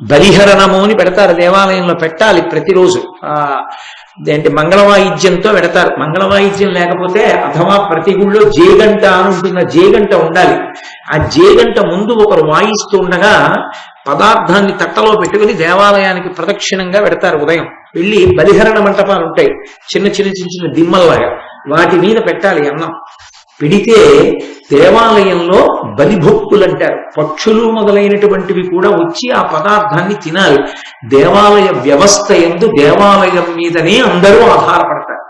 బలిహరణము అని పెడతారు, దేవాలయంలో పెట్టాలి ప్రతిరోజు. అంటే మంగళవాయిద్యంతో పెడతారు. మంగళవాయిద్యం లేకపోతే అథవా ప్రతి గుళ్ళో జేగంట అని ఉంటున్న జేగంట ఉండాలి. ఆ జేగంట ముందు ఒకరు వాయిస్తూ ఉండగా పదార్థాన్ని తట్టలో పెట్టుకుని దేవాలయానికి ప్రదక్షిణంగా పెడతారు. ఉదయం వెళ్ళి బలిహరణ మంటపాలు ఉంటాయి, చిన్న చిన్న చిన్న చిన్న దిమ్మల్లాగా, వాటి మీద పెట్టాలి అన్నం. పెడితే దేవాలయంలో బలిభొక్కులు అంటారు, పక్షులు మొదలైనటువంటివి కూడా వచ్చి ఆ పదార్థాన్ని తినాలి. దేవాలయ వ్యవస్థ యందు దేవాలయం మీదనే అందరూ ఆధారపడతారు.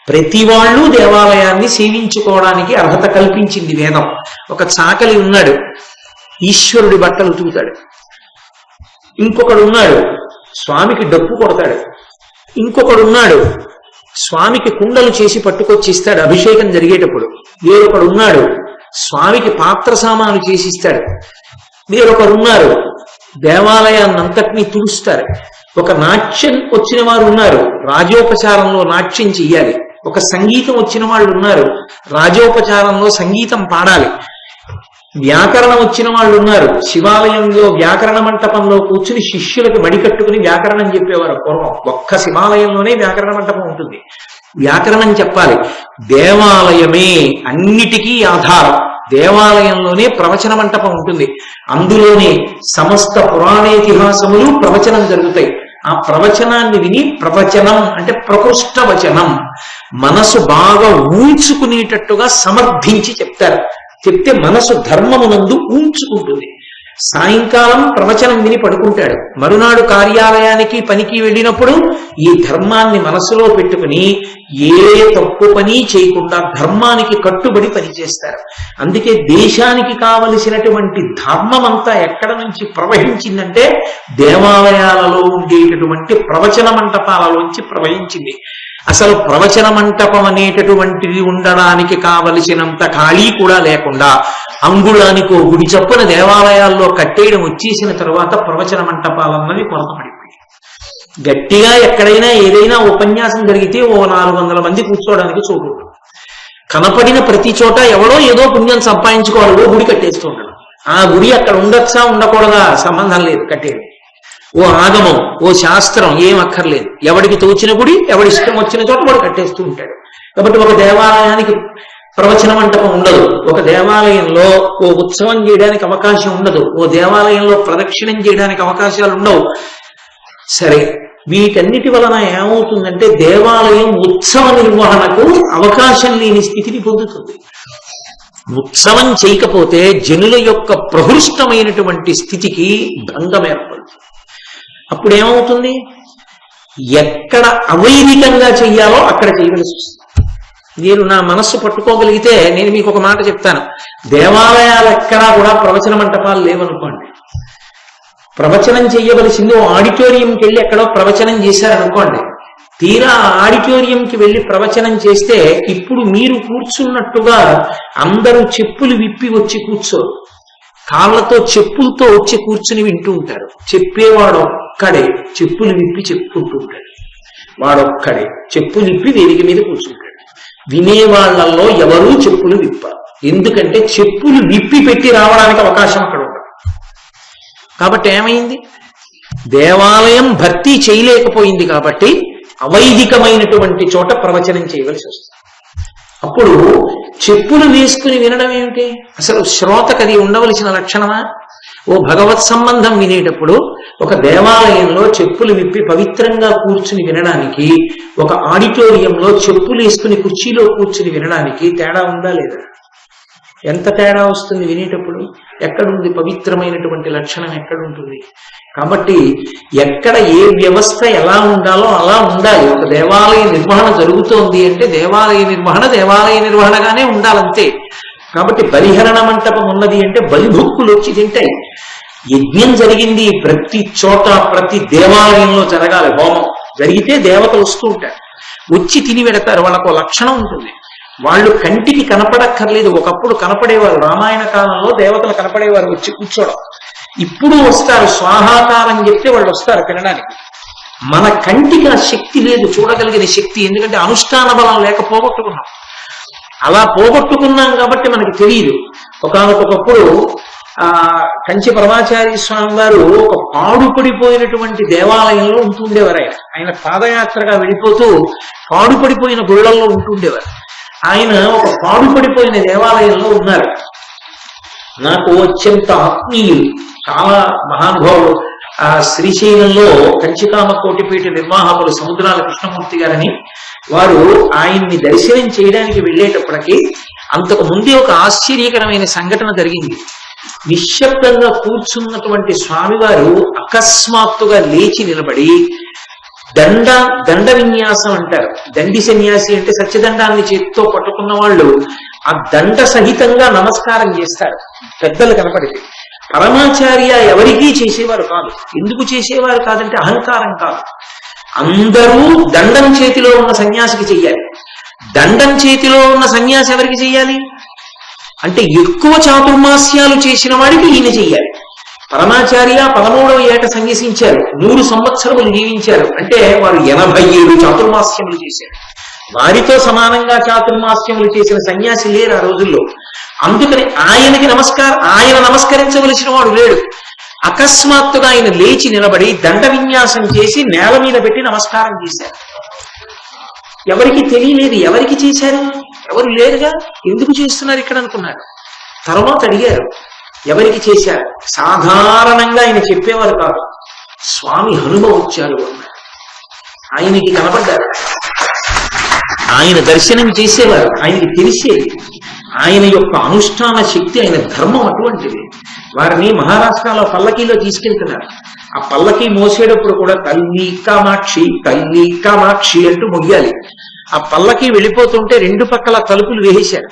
ప్రతి వాళ్ళు దేవాలయాన్ని సేవించుకోవడానికి అర్హత కల్పించింది వేదం. ఒక చాకలి ఉన్నాడు, ఈశ్వరుడి బట్టలు ఉతుకుతాడు. ఇంకొకడు ఉన్నాడు, స్వామికి డప్పు కొడతాడు. ఇంకొకడు ఉన్నాడు, స్వామికి కుండలు చేసి పట్టుకొచ్చి ఇస్తాడు అభిషేకం జరిగేటప్పుడు. వేరొకడు ఉన్నాడు స్వామికి పాత్ర సామాను చేసిస్తాడు, వేరొకరున్నారు దేవాలయాన్నంతటినీ తుడుస్తారు, ఒక నాట్యం వచ్చిన వారు ఉన్నారు రాజోపచారంలో నాట్యం చెయ్యాలి, ఒక సంగీతం వచ్చిన వాళ్ళు ఉన్నారు రాజోపచారంలో సంగీతం పాడాలి, వ్యాకరణం వచ్చిన వాళ్ళు ఉన్నారు శివాలయంలో వ్యాకరణ మంటపంలో కూర్చుని శిష్యులకు మడికట్టుకుని వ్యాకరణం చెప్పేవారు పూర్వం. ఒక్క శివాలయంలోనే వ్యాకరణ మంటపం ఉంటుంది, వ్యాకరణం చెప్పాలి. దేవాలయమే అన్నిటికీ ఆధారం, దేవాలయంలోనే ప్రవచన మంటపం ఉంటుంది, అందులోనే సమస్త పురాణేతిహాసములు ప్రవచనం జరుగుతాయి. ఆ ప్రవచనాన్ని విని, ప్రవచనం అంటే ప్రకృష్ట వచనం, మనసు బాగా ఊంచుకునేటట్టుగా సమర్థించి చెప్తారు. చెప్తే మనసు ధర్మమునందు ఊంచుకుంటుంది. సాయంకాలం ప్రవచనం విని పడుకుంటాడు, మరునాడు కార్యాలయానికి పనికి వెళ్ళినప్పుడు ఈ ధర్మాన్ని మనసులో పెట్టుకుని ఏ తప్పు పని చేయకుండా ధర్మానికి కట్టుబడి పనిచేస్తారు. అందుకే దేశానికి కావలసినటువంటి ధర్మం అంతా ఎక్కడ నుంచి ప్రవహించిందంటే దేవాలయాలలో ఉండేటటువంటి ప్రవచన మంటపాలలోంచి ప్రవహించింది. అసలు ప్రవచన మంటపం అనేటటువంటిది ఉండడానికి కావలసినంత ఖాళీ కూడా లేకుండా అంగుళానికో గుడి చొప్పున దేవాలయాల్లో కట్టేయడం వచ్చేసిన తరువాత ప్రవచన మంటపాలన్నవి కొరత పడిపోయి, గట్టిగా ఎక్కడైనా ఏదైనా ఉపన్యాసం జరిగితే ఓ 400 మంది కూర్చోవడానికి చోటు కనపడిన ప్రతి చోట ఎవడో ఏదో పుణ్యం సంపాదించుకోవాలి, ఓ గుడి కట్టేస్తూ ఉండడం. ఆ గుడి అక్కడ ఉండొచ్చా ఉండకూడదా సంబంధం లేదు, కట్టేది ఓ ఆగమం ఓ శాస్త్రం ఏం అక్కర్లేదు, ఎవడికి తోచిన గుడి ఎవడి ఇష్టం వచ్చిన చోట వాడు కట్టేస్తూ ఉంటాడు. కాబట్టి ఒక దేవాలయానికి ప్రవచన మంటపం ఉండదు, ఒక దేవాలయంలో ఓ ఉత్సవం చేయడానికి అవకాశం ఉండదు, ఓ దేవాలయంలో ప్రదక్షిణం చేయడానికి అవకాశాలు ఉండవు. సరే, వీటన్నిటి వలన ఏమవుతుందంటే దేవాలయం ఉత్సవ నిర్వహణకు అవకాశం లేని స్థితిని పొందుతుంది. ఉత్సవం చేయకపోతే జనుల యొక్క ప్రహృష్టమైనటువంటి స్థితికి భంగం ఏర్పడుతుంది. అప్పుడు ఏమవుతుంది, ఎక్కడ అవైదికంగా చెయ్యాలో అక్కడ చేయవలసి వస్తుంది. నేను నా మనస్సు పట్టుకోగలిగితే నేను మీకు ఒక మాట చెప్తాను, దేవాలయాలు ఎక్కడా కూడా ప్రవచన మంటపాలు లేవనుకోండి, ప్రవచనం చెయ్యవలసింది ఓ ఆడిటోరియంకి వెళ్ళి ఎక్కడో ప్రవచనం చేశారనుకోండి, తీరా ఆడిటోరియంకి వెళ్ళి ప్రవచనం చేస్తే ఇప్పుడు మీరు కూర్చున్నట్టుగా అందరూ చెప్పులు విప్పి వచ్చి కూర్చోరు, కాళ్ళతో చెప్పులతో వచ్చి కూర్చుని వింటూ ఉంటారు. చెప్పేవాడు ఒక్కడే చెప్పులు విప్పి చెప్పుకుంటూ ఉంటాడు, వాడొక్కడే చెప్పులు విప్పి వేదిక మీద కూర్చుంటాడు. వినేవాళ్లలో ఎవరూ చెప్పులు విప్పారు, ఎందుకంటే చెప్పులు విప్పి పెట్టి రావడానికి అవకాశం అక్కడ ఉండదు. కాబట్టి ఏమైంది, దేవాలయం భర్తీ చేయలేకపోయింది కాబట్టి అవైదికమైనటువంటి చోట ప్రవచనం చేయవలసి వస్తుంది. అప్పుడు చెప్పులు వేసుకుని వినడం ఏమిటి, అసలు శ్రోతకది ఉండవలసిన లక్షణమా? ఓ భగవత్ సంబంధం వినేటప్పుడు ఒక దేవాలయంలో చెప్పులు విప్పి పవిత్రంగా కూర్చుని వినడానికి, ఒక ఆడిటోరియంలో చెప్పులు వేసుకుని కుర్చీలో కూర్చుని వినడానికి తేడా ఉందా లేదా? ఎంత తేడా వస్తుంది వినేటప్పుడు? ఎక్కడుంది పవిత్రమైనటువంటి లక్షణం, ఎక్కడుంటుంది? కాబట్టి ఎక్కడ ఏ వ్యవస్థ ఎలా ఉండాలో అలా ఉండాలి. ఒక దేవాలయ నిర్వహణ జరుగుతోంది అంటే దేవాలయ నిర్వహణగానే ఉండాలంతే. కాబట్టి బలిహరణ మంటపం ఉన్నది అంటే బలిభుక్కులు వచ్చి తింటాయి. యజ్ఞం జరిగింది ప్రతి చోట ప్రతి దేవాలయంలో జరగాలి, హోమం జరిగితే దేవతలు వస్తూ ఉంటారు, వచ్చి తిని పెడతారు. వాళ్ళకు లక్షణం ఉంటుంది, వాళ్ళు కంటికి కనపడక్కర్లేదు. ఒకప్పుడు కనపడేవారు, రామాయణ కాలంలో దేవతలు కనపడేవారు వచ్చి కూర్చోవడం. ఇప్పుడు వస్తారు, స్వాహాకారం చెప్తే వాళ్ళు వస్తారు తినడానికి. మన కంటికి ఆ శక్తి లేదు, చూడగలిగిన శక్తి, ఎందుకంటే అనుష్ఠాన బలం లేక పోగొట్టుకున్నాం. అలా పోగొట్టుకున్నాం కాబట్టి మనకి తెలియదు. ఒకనొకప్పుడు కంచి పరమాచార్య స్వామి వారు ఒక పాడుపడిపోయినటువంటి దేవాలయంలో ఉంటుండేవారు. ఆయన పాదయాత్రగా వెళ్ళిపోతూ పాడుపడిపోయిన గుళ్ళల్లో ఉంటుండేవారు. ఆయన ఒక పాడుపడిపోయిన దేవాలయంలో ఉన్నారు. నాకు అత్యంత ఆత్మీయులు, చాలా మహానుభావులు. ఆ శ్రీశైలంలో కంచికామ కోటిపీఠ నిర్వాహకులు సముద్రాల కృష్ణమూర్తి గారని, వారు ఆయన్ని దర్శనం చేయడానికి వెళ్ళేటప్పటికీ అంతకు ముందే ఒక ఆశ్చర్యకరమైన సంఘటన జరిగింది. నిశ్శబ్దంగా కూర్చున్నటువంటి స్వామివారు అకస్మాత్తుగా లేచి నిలబడి దండ విన్యాసం అంటారు, దండి సన్యాసి అంటే సత్యదండాన్ని చేతితో పట్టుకున్న వాళ్ళు ఆ దండ సహితంగా నమస్కారం చేస్తారు పెద్దలు కనపడితే. పరమాచార్య ఎవరికీ చేసేవారు కాదు. ఎందుకు చేసేవారు కాదంటే అహంకారం కాదు, అందరూ దండం చేతిలో ఉన్న సన్యాసికి చెయ్యాలి. దండం చేతిలో ఉన్న సన్యాసి ఎవరికి చెయ్యాలి అంటే ఎక్కువ చాతుర్మాస్యాలు చేసిన వాడికి ఈయన చెయ్యాలి. పరమాచార్య 13వ ఏట సన్యసించారు, 100 సంవత్సరములు జీవించారు అంటే వారు 87 చాతుర్మాస్యములు చేశారు. వారితో సమానంగా చాతుర్మాస్యములు చేసిన సన్యాసి లేరు ఆ రోజుల్లో. అందుకని ఆయన నమస్కరించవలసిన వాడు లేడు. అకస్మాత్తుగా ఆయన లేచి నిలబడి దండ విన్యాసం చేసి నేల మీద పెట్టి నమస్కారం చేశారు. ఎవరికి తెలియలేదు ఎవరికి చేశారు, ఎవరు లేరుగా, ఎందుకు చేస్తున్నారు ఇక్కడ అనుకున్నారు. తర్వాత అడిగారు ఎవరికి చేశారు. సాధారణంగా ఆయన చెప్పేవారు కాదు. స్వామి హనుమ వచ్చారు అన్నారు. ఆయనకి కనపడ్డారు, ఆయన దర్శనం చేసేవారు, ఆయనకి తెలిసేది. ఆయన యొక్క అనుష్ఠాన శక్తి, ఆయన ధర్మం అటువంటిది. వారిని మహారాష్ట్రలో పల్లకీలో తీసుకెళ్తున్నారు. ఆ పల్లకీ మోసేటప్పుడు కూడా తల్లి కామాక్షి తల్లి కామాక్షి అంటూ మొయ్యాలి. ఆ పల్లకీ వెళ్ళిపోతుంటే 2 పక్కల తలుపులు వేసేశారు.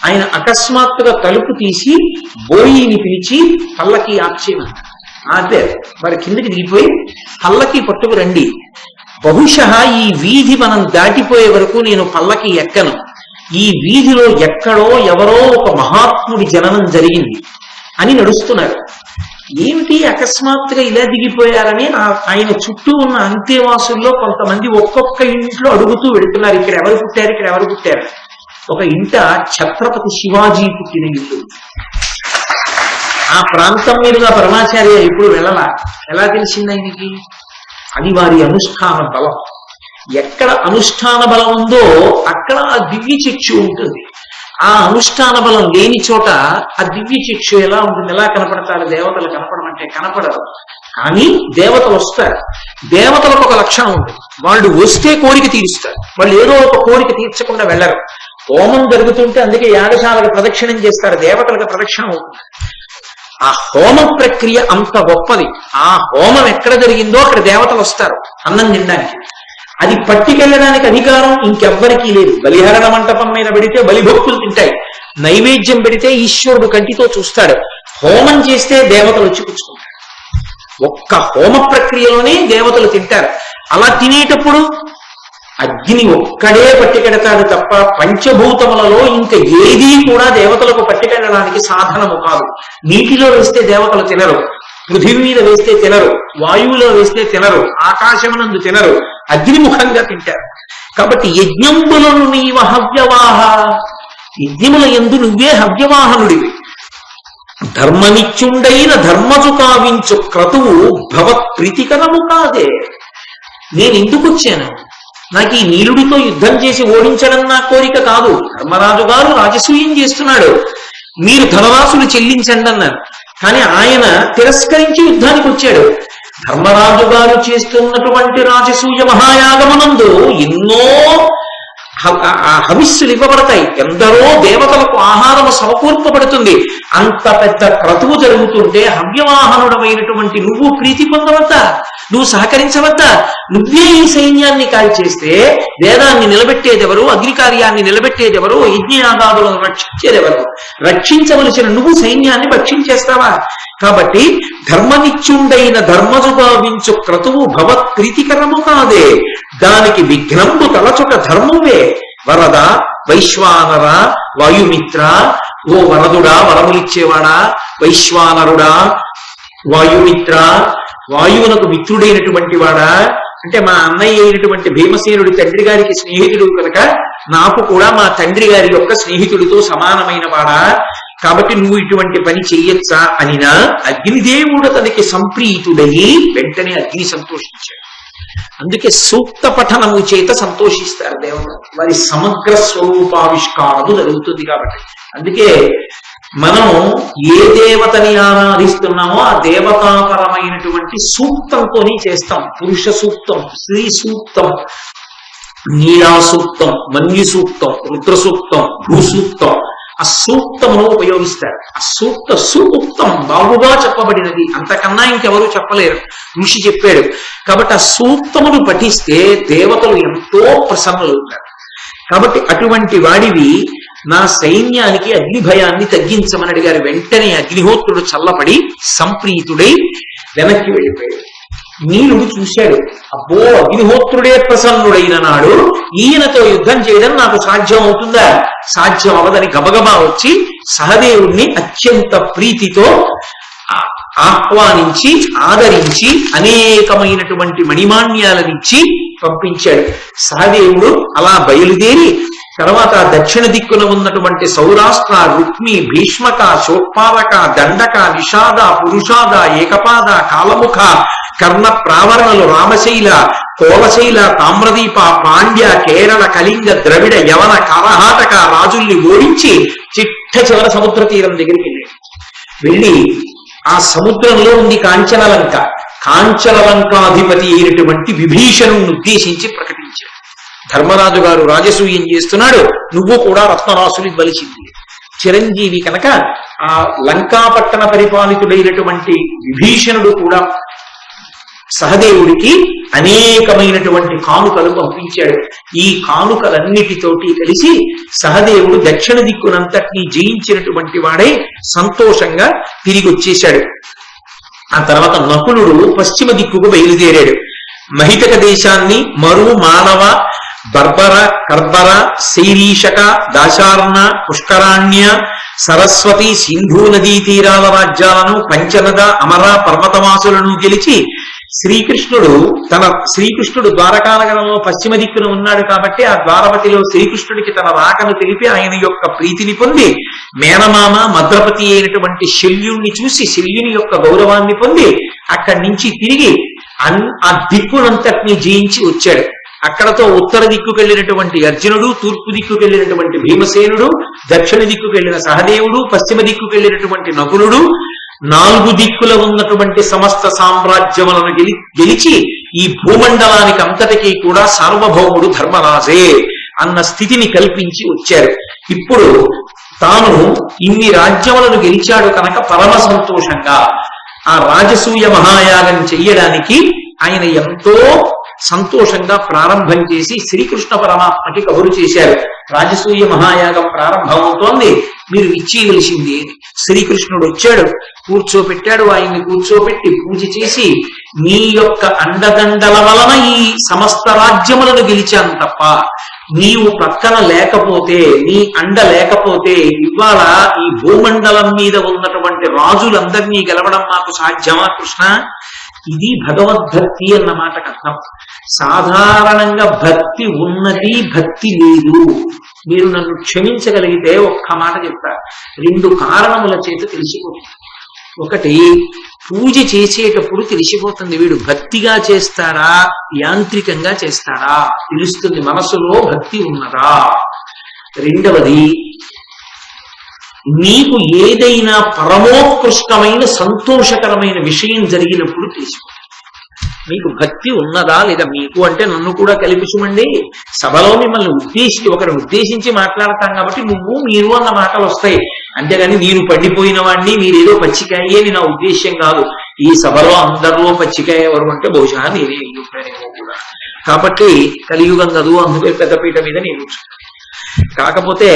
ఆయన అకస్మాత్తుగా తలుపు తీసి బోయిని పిలిచి పల్లకీ ఆక్షేమన్నారు. ఆపారు. వారి కిందకి దిగిపోయి పల్లకీ పట్టుకు రండి, బహుశా ఈ వీధి మనం దాటిపోయే వరకు నేను పల్లకీ ఎక్కను. ఈ వీధిలో ఎక్కడో ఎవరో ఒక మహాత్ముడి జననం జరిగింది అని నడుస్తున్నారు. ఏమిటి అకస్మాత్తుగా ఇలా దిగిపోయారని ఆయన చుట్టూ ఉన్న అంతేవాసుల్లో కొంతమంది ఒక్కొక్క ఇంట్లో అడుగుతూ వెళుతున్నారు, ఇక్కడ ఎవరు పుట్టారు, ఇక్కడ ఎవరు పుట్టారు. ఒక ఇంట ఛత్రపతి శివాజీ పుట్టిన ఇల్లు. ఆ ప్రాంతం మీదుగా పరమాచార్య ఇప్పుడు వెళ్ళలా. ఎలా తెలిసింది ఆయనకి? అది వారి అనుష్ఠాన బలం. ఎక్కడ అనుష్ఠాన బలం ఉందో అక్కడ ఆ దివ్య చక్షు ఉంటుంది. ఆ అనుష్ఠాన బలం లేని చోట ఆ దివ్య చక్షు ఎలా ఉంటుంది? ఎలా కనపడతారు? దేవతలు కనపడమంటే కనపడరు, కానీ దేవతలు వస్తారు. దేవతలకు ఒక లక్షణం ఉంటుంది, వాళ్ళు వస్తే కోరిక తీరుస్తారు. వాళ్ళు ఏదో ఒక కోరిక తీర్చకుండా వెళ్ళరు. హోమం జరుగుతుంటే అందుకే యాగశాలకు ప్రదక్షిణం చేస్తారు, దేవతలకు ప్రదక్షిణం అవుతుంది. ఆ హోమ ప్రక్రియ అంత గొప్పది. ఆ హోమం ఎక్కడ జరిగిందో అక్కడ దేవతలు వస్తారు అన్నం తినడానికి. అది పట్టుకెళ్ళడానికి అధికారం ఇంకెవ్వరికీ లేదు. బలిహరణ మంటపం మీద పెడితే బలిభక్తులు తింటాయి, నైవేద్యం పెడితే ఈశ్వరుడు కంటితో చూస్తాడు. హోమం చేస్తే దేవతలు వచ్చి పుచ్చుకుంటారు. ఒక్క హోమ ప్రక్రియలోనే దేవతలు తింటారు. అలా తినేటప్పుడు అగ్ని ఒక్కడే పట్టుకెడతాడు తప్ప పంచభూతములలో ఇంకా ఏదీ కూడా దేవతలకు పట్టుకెళ్ళడానికి సాధనము కాదు. నీటిలో వేస్తే దేవతలు తినరు, పృథివీ మీద వేస్తే తినరు, వాయువులో వేస్తే తినరు, ఆకాశమునందు తినరు, అగ్నిముఖంగా తింటారు. కాబట్టి యజ్ఞంబులను నీవ హవ్యవాహ, యజ్ఞముల యందు నువ్వే హవ్యవాహనుడివి. ధర్మనిత్యుండైన ధర్మజు కావించు క్రతువు భవత్ ప్రీతికరము కాదే. నేను ఎందుకు వచ్చాను? నాకు ఈ నీలుడితో యుద్ధం చేసి ఓడించడం నా కోరిక కాదు. ధర్మరాజు గారు రాజసూయం చేస్తున్నాడు, మీరు ధనరాశులు చెల్లించండి అన్నారు. కానీ ఆయన తిరస్కరించి యుద్ధానికి వచ్చాడు. ధర్మరాజు గారు చేస్తున్నటువంటి రాజసూయ మహాయాగమునందు ఎన్నో హవిస్సులు ఇవ్వబడతాయి, ఎందరో దేవతలకు ఆహారము సమకూర్పబడుతుంది. అంత పెద్ద క్రతువు జరుగుతుంటే హవ్యవాహనుడమైనటువంటి నువ్వు ప్రీతి పొందవద్దా? నువ్వు సహకరించవద్దా? నువ్వే ఈ సైన్యాన్ని కాల్చేస్తే వేదాన్ని నిలబెట్టేదెవరు? అగ్నికార్యాన్ని నిలబెట్టేదెవరు? యజ్ఞయాగాదులను రక్షించేదెవరు? రక్షించవలసిన నువ్వు సైన్యాన్ని భక్షించేస్తావా? కాబట్టి ధర్మనిత్యుండైన ధర్మజు భావించు క్రతువు భవత్ ప్రీతికరము కాదే. దానికి విఘ్నంబు తలచుట ధర్మమే. వరద, వైశ్వానర, వాయుమిత్ర, ఓ వరదుడా వరములిచ్చేవాడా, వైశ్వానరుడా, వాయుమిత్ర, వాయువునకు మిత్రుడైనటువంటి వాడా, అంటే మా అన్నయ్య అయినటువంటి భీమసేనుడి తండ్రి గారికి స్నేహితుడు కనుక నాకు కూడా మా తండ్రి గారి యొక్క స్నేహితుడితో సమానమైన వాడా, కాబట్టి నువ్వు ఇటువంటి పని చెయ్యొచ్చా అనినా అగ్నిదేవుడు తనకి సంప్రీతుడయి వెంటనే అగ్ని సంతోషించాడు. అందుకే సూక్త పఠనము చేత సంతోషిస్తారు దేవతలు, వారి సమగ్ర స్వరూపావిష్కారము జరుగుతుంది. కాబట్టి అందుకే మనం ఏ దేవతని ఆరాధిస్తున్నామో ఆ దేవతాపరమైనటువంటి సూక్తంతోనే చేస్తాం. పురుష సూక్తం, స్త్రీ సూక్తం, నీలా సూక్తం, మన్యు సూక్తం, రుద్ర సూక్తం, భూసూక్తం, ఆ సూక్తమును ఉపయోగిస్తారు. ఆ సూక్తం బాగుగా చెప్పబడినది, అంతకన్నా ఇంకెవరూ చెప్పలేరు, ఋషి చెప్పాడు. కాబట్టి ఆ సూక్తమును పఠిస్తే దేవతలు ఎంతో ప్రసన్నులవుతారు. కాబట్టి అటువంటి వాడివి నా సైన్యానికి అగ్ని భయాన్ని తగ్గించమని అడిగారు. వెంటనే అగ్నిహోత్రుడు చల్లపడి సంప్రీతుడై వెనక్కి వెళ్ళిపోయాడు. నీలుడు చూశాడు, అబ్బో అగ్నిహోత్రుడే ప్రసన్నుడైన నాడు ఈయనతో యుద్ధం చేయడం నాకు సాధ్యం అవుతుందా? సాధ్యం అవదని గబగబా వచ్చి సహదేవుణ్ణి అత్యంత ప్రీతితో ఆహ్వానించి ఆదరించి అనేకమైనటువంటి మణిమాన్యాలనిచ్చి పంపించాడు. సహదేవుడు అలా బయలుదేరి తర్వాత దక్షిణ దిక్కున ఉన్నటువంటి సౌరాష్ట్ర, రుక్మి, భీష్మక, శోత్పాలక, దండక, నిషాద, పురుషాద, ఏకపాద, కాలముఖ, కర్ణ ప్రావరణలు, రామశైల, కోలశైల, తామ్రదీప, పాండ్య, కేరళ, కళింగ, ద్రవిడ, యవన, కారహాటక రాజుల్ని ఓడించి చిట్ట చివర సముద్ర తీరం దగ్గరికి వెళ్ళి ఆ సముద్రంలో ఉంది కాంచనలంక. కాంచనలంకాధిపతి అయినటువంటి విభీషణుని ఉద్దేశించి ప్రకటించాడు. ధర్మరాజు గారు రాజసూయం చేస్తున్నాడు, నువ్వు కూడా రత్నరాసులు ఇవ్వలసింది. చిరంజీవి కనుక ఆ లంకాపట్టణ పరిపాలితుడైనటువంటి విభీషణుడు కూడా సహదేవుడికి అనేకమైనటువంటి కానుకలు పంపించాడు. ఈ కానుకలన్నిటితోటి కలిసి సహదేవుడు దక్షిణ దిక్కునంతటినీ జయించినటువంటి వాడై సంతోషంగా తిరిగి వచ్చేశాడు. ఆ తర్వాత నకులుడు పశ్చిమ దిక్కుకు బయలుదేరాడు. మహితక దేశాన్ని, మరు, మానవ, బర్బర, కర్బర, శైరీషక, దాశార్ణ, పుష్కరాణ్య, సరస్వతి, సింధూ నదీ తీరాల రాజ్యాలను, పంచనద, అమర పర్వతవాసులను గెలిచి శ్రీకృష్ణుడు ద్వారకానగరంలో పశ్చిమ దిక్కున ఉన్నాడు కాబట్టి ఆ ద్వారపతిలో శ్రీకృష్ణుడికి తన రాకను తెలిపి ఆయన యొక్క ప్రీతిని పొంది మేనమామ మద్రపతి అయినటువంటి శల్యుణ్ణి చూసి శల్యుని యొక్క గౌరవాన్ని పొంది అక్కడి నుంచి తిరిగి ఆ దిక్కునంతటినీ జయించి వచ్చాడు. అక్కడతో ఉత్తర దిక్కుకు వెళ్ళినటువంటి అర్జునుడు, తూర్పు దిక్కుకు వెళ్ళినటువంటి భీమసేనుడు, దక్షిణ దిక్కుకు వెళ్ళిన సహదేవుడు, పశ్చిమ దిక్కుకు వెళ్ళినటువంటి నకులుడు, 4 దిక్కుల ఉన్నటువంటి సమస్త సామ్రాజ్యములను గెలిచి ఈ భూమండలానికి అంతటికీ కూడా సార్వభౌముడు ధర్మరాజే అన్న స్థితిని కల్పించి వచ్చారు. ఇప్పుడు తాను ఇన్ని రాజ్యములను గెలిచాడు కనుక పరమ సంతోషంగా ఆ రాజసూయ మహాయాగం చెయ్యడానికి ఆయన ఎంతో సంతోషంగా ప్రారంభం చేసి శ్రీకృష్ణ పరమాత్మకి కబురు చేశారు. రాజసూయ మహాయాగం ప్రారంభమవుతోంది, మీరు ఇచ్చేయవలసింది. శ్రీకృష్ణుడు వచ్చాడు, కూర్చోపెట్టాడు. ఆయన్ని కూర్చోపెట్టి పూజ చేసి, నీ యొక్క అండదండల వలన ఈ సమస్త రాజ్యములను గెలిచాను తప్ప నీవు పక్కన లేకపోతే, నీ అండ లేకపోతే ఇవాళ ఈ భూమండలం మీద ఉన్నటువంటి రాజులందరినీ గెలవడం మాకు సాధ్యమా కృష్ణ? ఇది భగవద్భక్తి అన్న మాటకు అర్థం. సాధారణంగా భక్తి ఉన్నది, భక్తి లేదు. మీరు నన్ను క్షమించగలిగితే ఒక్క మాట చెప్తా. 2 కారణముల చేత తెలిసిపోతుంది. ఒకటి, పూజ చేసేటప్పుడు తెలిసిపోతుంది వీడు భక్తిగా చేస్తాడా యాంత్రికంగా చేస్తాడా తెలుస్తుంది, మనసులో భక్తి ఉన్నదా. రెండవది, నీకు ఏదైనా పరమోత్కృష్టమైన సంతోషకరమైన విషయం జరిగినప్పుడు తెలిసిపోతుంది మీకు భక్తి ఉన్నదా లేదా. మీకు అంటే నన్ను కూడా కల్పించమండి. సభలో మిమ్మల్ని ఒకరిని ఉద్దేశించి మాట్లాడతాం కాబట్టి నువ్వు మీరు అన్న మాటలు వస్తాయి. అంతేగాని నేను పండిపోయిన వాడిని మీరేదో పచ్చికాయే అని నా ఉద్దేశ్యం కాదు. ఈ సభలో అందరిలో పచ్చికాయ ఎవరు అంటే బహుశా నేనే అయ్యుంటానేమో కూడా. కాబట్టి కలియుగం కదూ, అందుకే పెద్దపీట మీద నేను కాకపోతే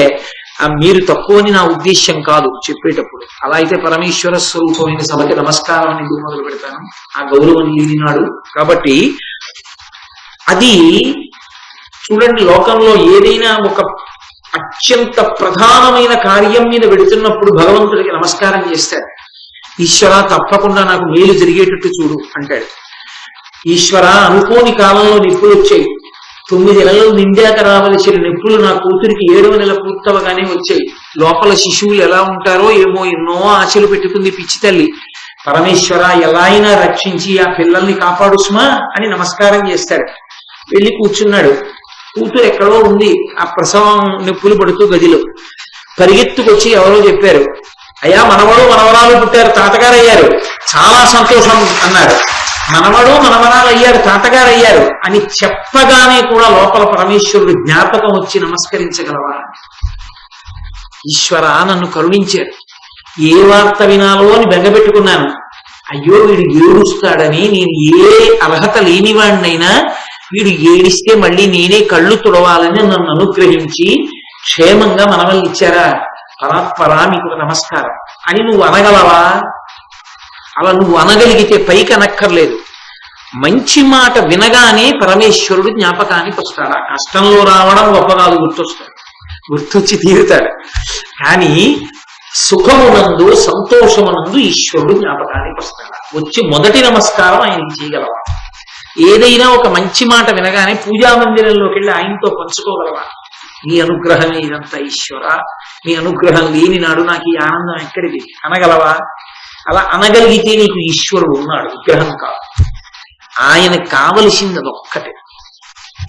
మీరు తక్కువని నా ఉద్దేశ్యం కాదు చెప్పేటప్పుడు. అలా అయితే పరమేశ్వర స్వరూపమైన సభకి నమస్కారం అని ఎందుకు మొదలు పెడతాను? ఆ గౌరవం లేనినాడు. కాబట్టి అది చూడండి, లోకంలో ఏదైనా ఒక అత్యంత ప్రధానమైన కార్యం మీద పెడుతున్నప్పుడు భగవంతుడికి నమస్కారం చేస్తాడు. ఈశ్వర తప్పకుండా నాకు మేలు జరిగేటట్టు చూడు అంటాడు. ఈశ్వర అనుకోని కాలంలో నిప్పులు వచ్చాయి, 9 నెలలు నిండాక రావలసిన నిప్పులు నా కూతురికి 7వ నెల పూర్తవగానే వచ్చాయి. లోపల శిశువులు ఎలా ఉంటారో ఏమో, ఎన్నో ఆశలు పెట్టుకుంది పిచ్చి తల్లి. పరమేశ్వర ఎలా అయినా రక్షించి ఆ పిల్లల్ని కాపాడు సుమా అని నమస్కారం చేస్తాడు. వెళ్ళి కూర్చున్నాడు. కూతురు ఎక్కడో ఉంది, ఆ ప్రసవం నిప్పులు పడుతూ గదిలో. పరిగెత్తుకొచ్చి ఎవరో చెప్పారు, అయ్యా మనవడు మనవరాలు పుట్టారు, తాతగారు అయ్యారు, చాలా సంతోషం అన్నారు. మనవడు మనవరాలు అయ్యారు, తాతగారు అయ్యారు అని చెప్పగానే కూడా లోపల పరమేశ్వరుడు జ్ఞాపకం వచ్చి నమస్కరించగలవా? ఈశ్వర నన్ను కరుణించాడు. ఏ వార్త వినాలో అని బెంగపెట్టుకున్నాను. అయ్యో వీడు ఏడుస్తాడని, నేను ఏ అర్హత లేనివాడినైనా వీడు ఏడిస్తే మళ్ళీ నేనే కళ్ళు తుడవాలని నన్ను అనుగ్రహించి క్షేమంగా మనవల్ని ఇచ్చారా? పరాత్పరా మీకు నమస్కారం అని నువ్వు అనగలవా? అలా నువ్వు అనగలిగితే పైకి అనక్కర్లేదు, మంచి మాట వినగానే పరమేశ్వరుడు జ్ఞాపకానికి వస్తాడు. కష్టంలో రావడం గొప్ప కాదు, గుర్తొస్తాడు, గుర్తొచ్చి తీరుతాడు. కానీ సుఖమునందు సంతోషమునందు ఈశ్వరుడు జ్ఞాపకానికి వస్తాడు. వచ్చి మొదటి నమస్కారం ఆయనకి చేయగలవా? ఏదైనా ఒక మంచి మాట వినగానే పూజా మందిరంలోకి వెళ్ళి ఆయనతో పంచుకోగలవా? నీ అనుగ్రహమే ఇదంతా ఈశ్వర, నీ అనుగ్రహం లేని నాడు నాకు ఈ ఆనందం ఎక్కడిది అనగలవా? అలా అనగలిగితే నీకు ఈశ్వరుడు ఉన్నాడు, విగ్రహం కాదు. ఆయనకు కావలసింది అదొక్కటే.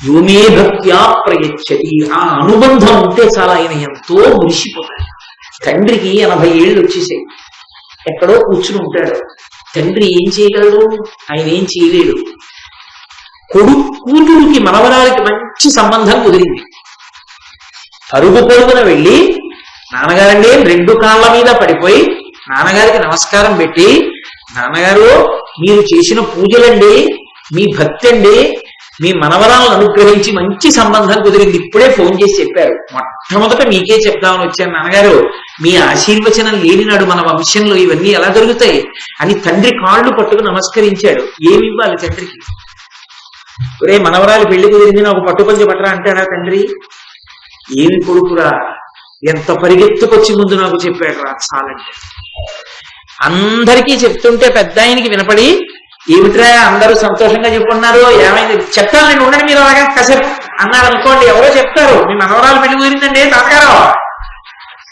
యోమే భక్త్యా ప్రయచ్చతి. ఆ అనుబంధం ఉంటే చాలా ఆయన ఎంతో మురిసిపోతాడు. తండ్రికి 80 ఏళ్ళు వచ్చేసాయి, ఎక్కడో కూర్చుని ఉంటాడు. తండ్రి ఏం చేయగలడు? ఆయన ఏం చేయలేడు. కూతురికి మనవరాలకి మంచి సంబంధం కుదిరింది. పరుగు పరుగున వెళ్ళి నాన్నగారండి 2 కాళ్ళ మీద పడిపోయి నాన్నగారికి నమస్కారం పెట్టి, నాన్నగారు మీరు చేసిన పూజలండి, మీ భక్తి అండి, మీ మనవరాలను అనుగ్రహించి మంచి సంబంధం కుదిరింది, ఇప్పుడే ఫోన్ చేసి చెప్పారు. మొట్టమొదట మీకే చెప్దామని వచ్చాను నాన్నగారు, మీ ఆశీర్వచనం లేనినాడు మన వంశంలో ఇవన్నీ ఎలా దొరుకుతాయి అని తండ్రి కాళ్ళు పట్టుకు నమస్కరించాడు. ఏమి ఇవ్వాలి తండ్రికి? ఒరే మనవరాలు పెళ్లి కుదిరింది, నాకు పట్టుపంచ పట్టరా అంటాడా తండ్రి? ఏమి కొడుకురా, ఎంత పరిగెత్తుకొచ్చి ముందు నాకు చెప్పాడు రా చాలంటే. అందరికీ చెప్తుంటే పెద్ద ఆయనకి వినపడి, ఏమిట్రా అందరూ సంతోషంగా చెప్పుకున్నారు, ఏమైంది చెప్తాను నేను, ఉండండి మీరు అలాగా కాసేపు అన్నారు అనుకోండి. ఎవరో చెప్తారు మీ మనవరాలు పెళ్లి కుదిరిందండి తాతగారు,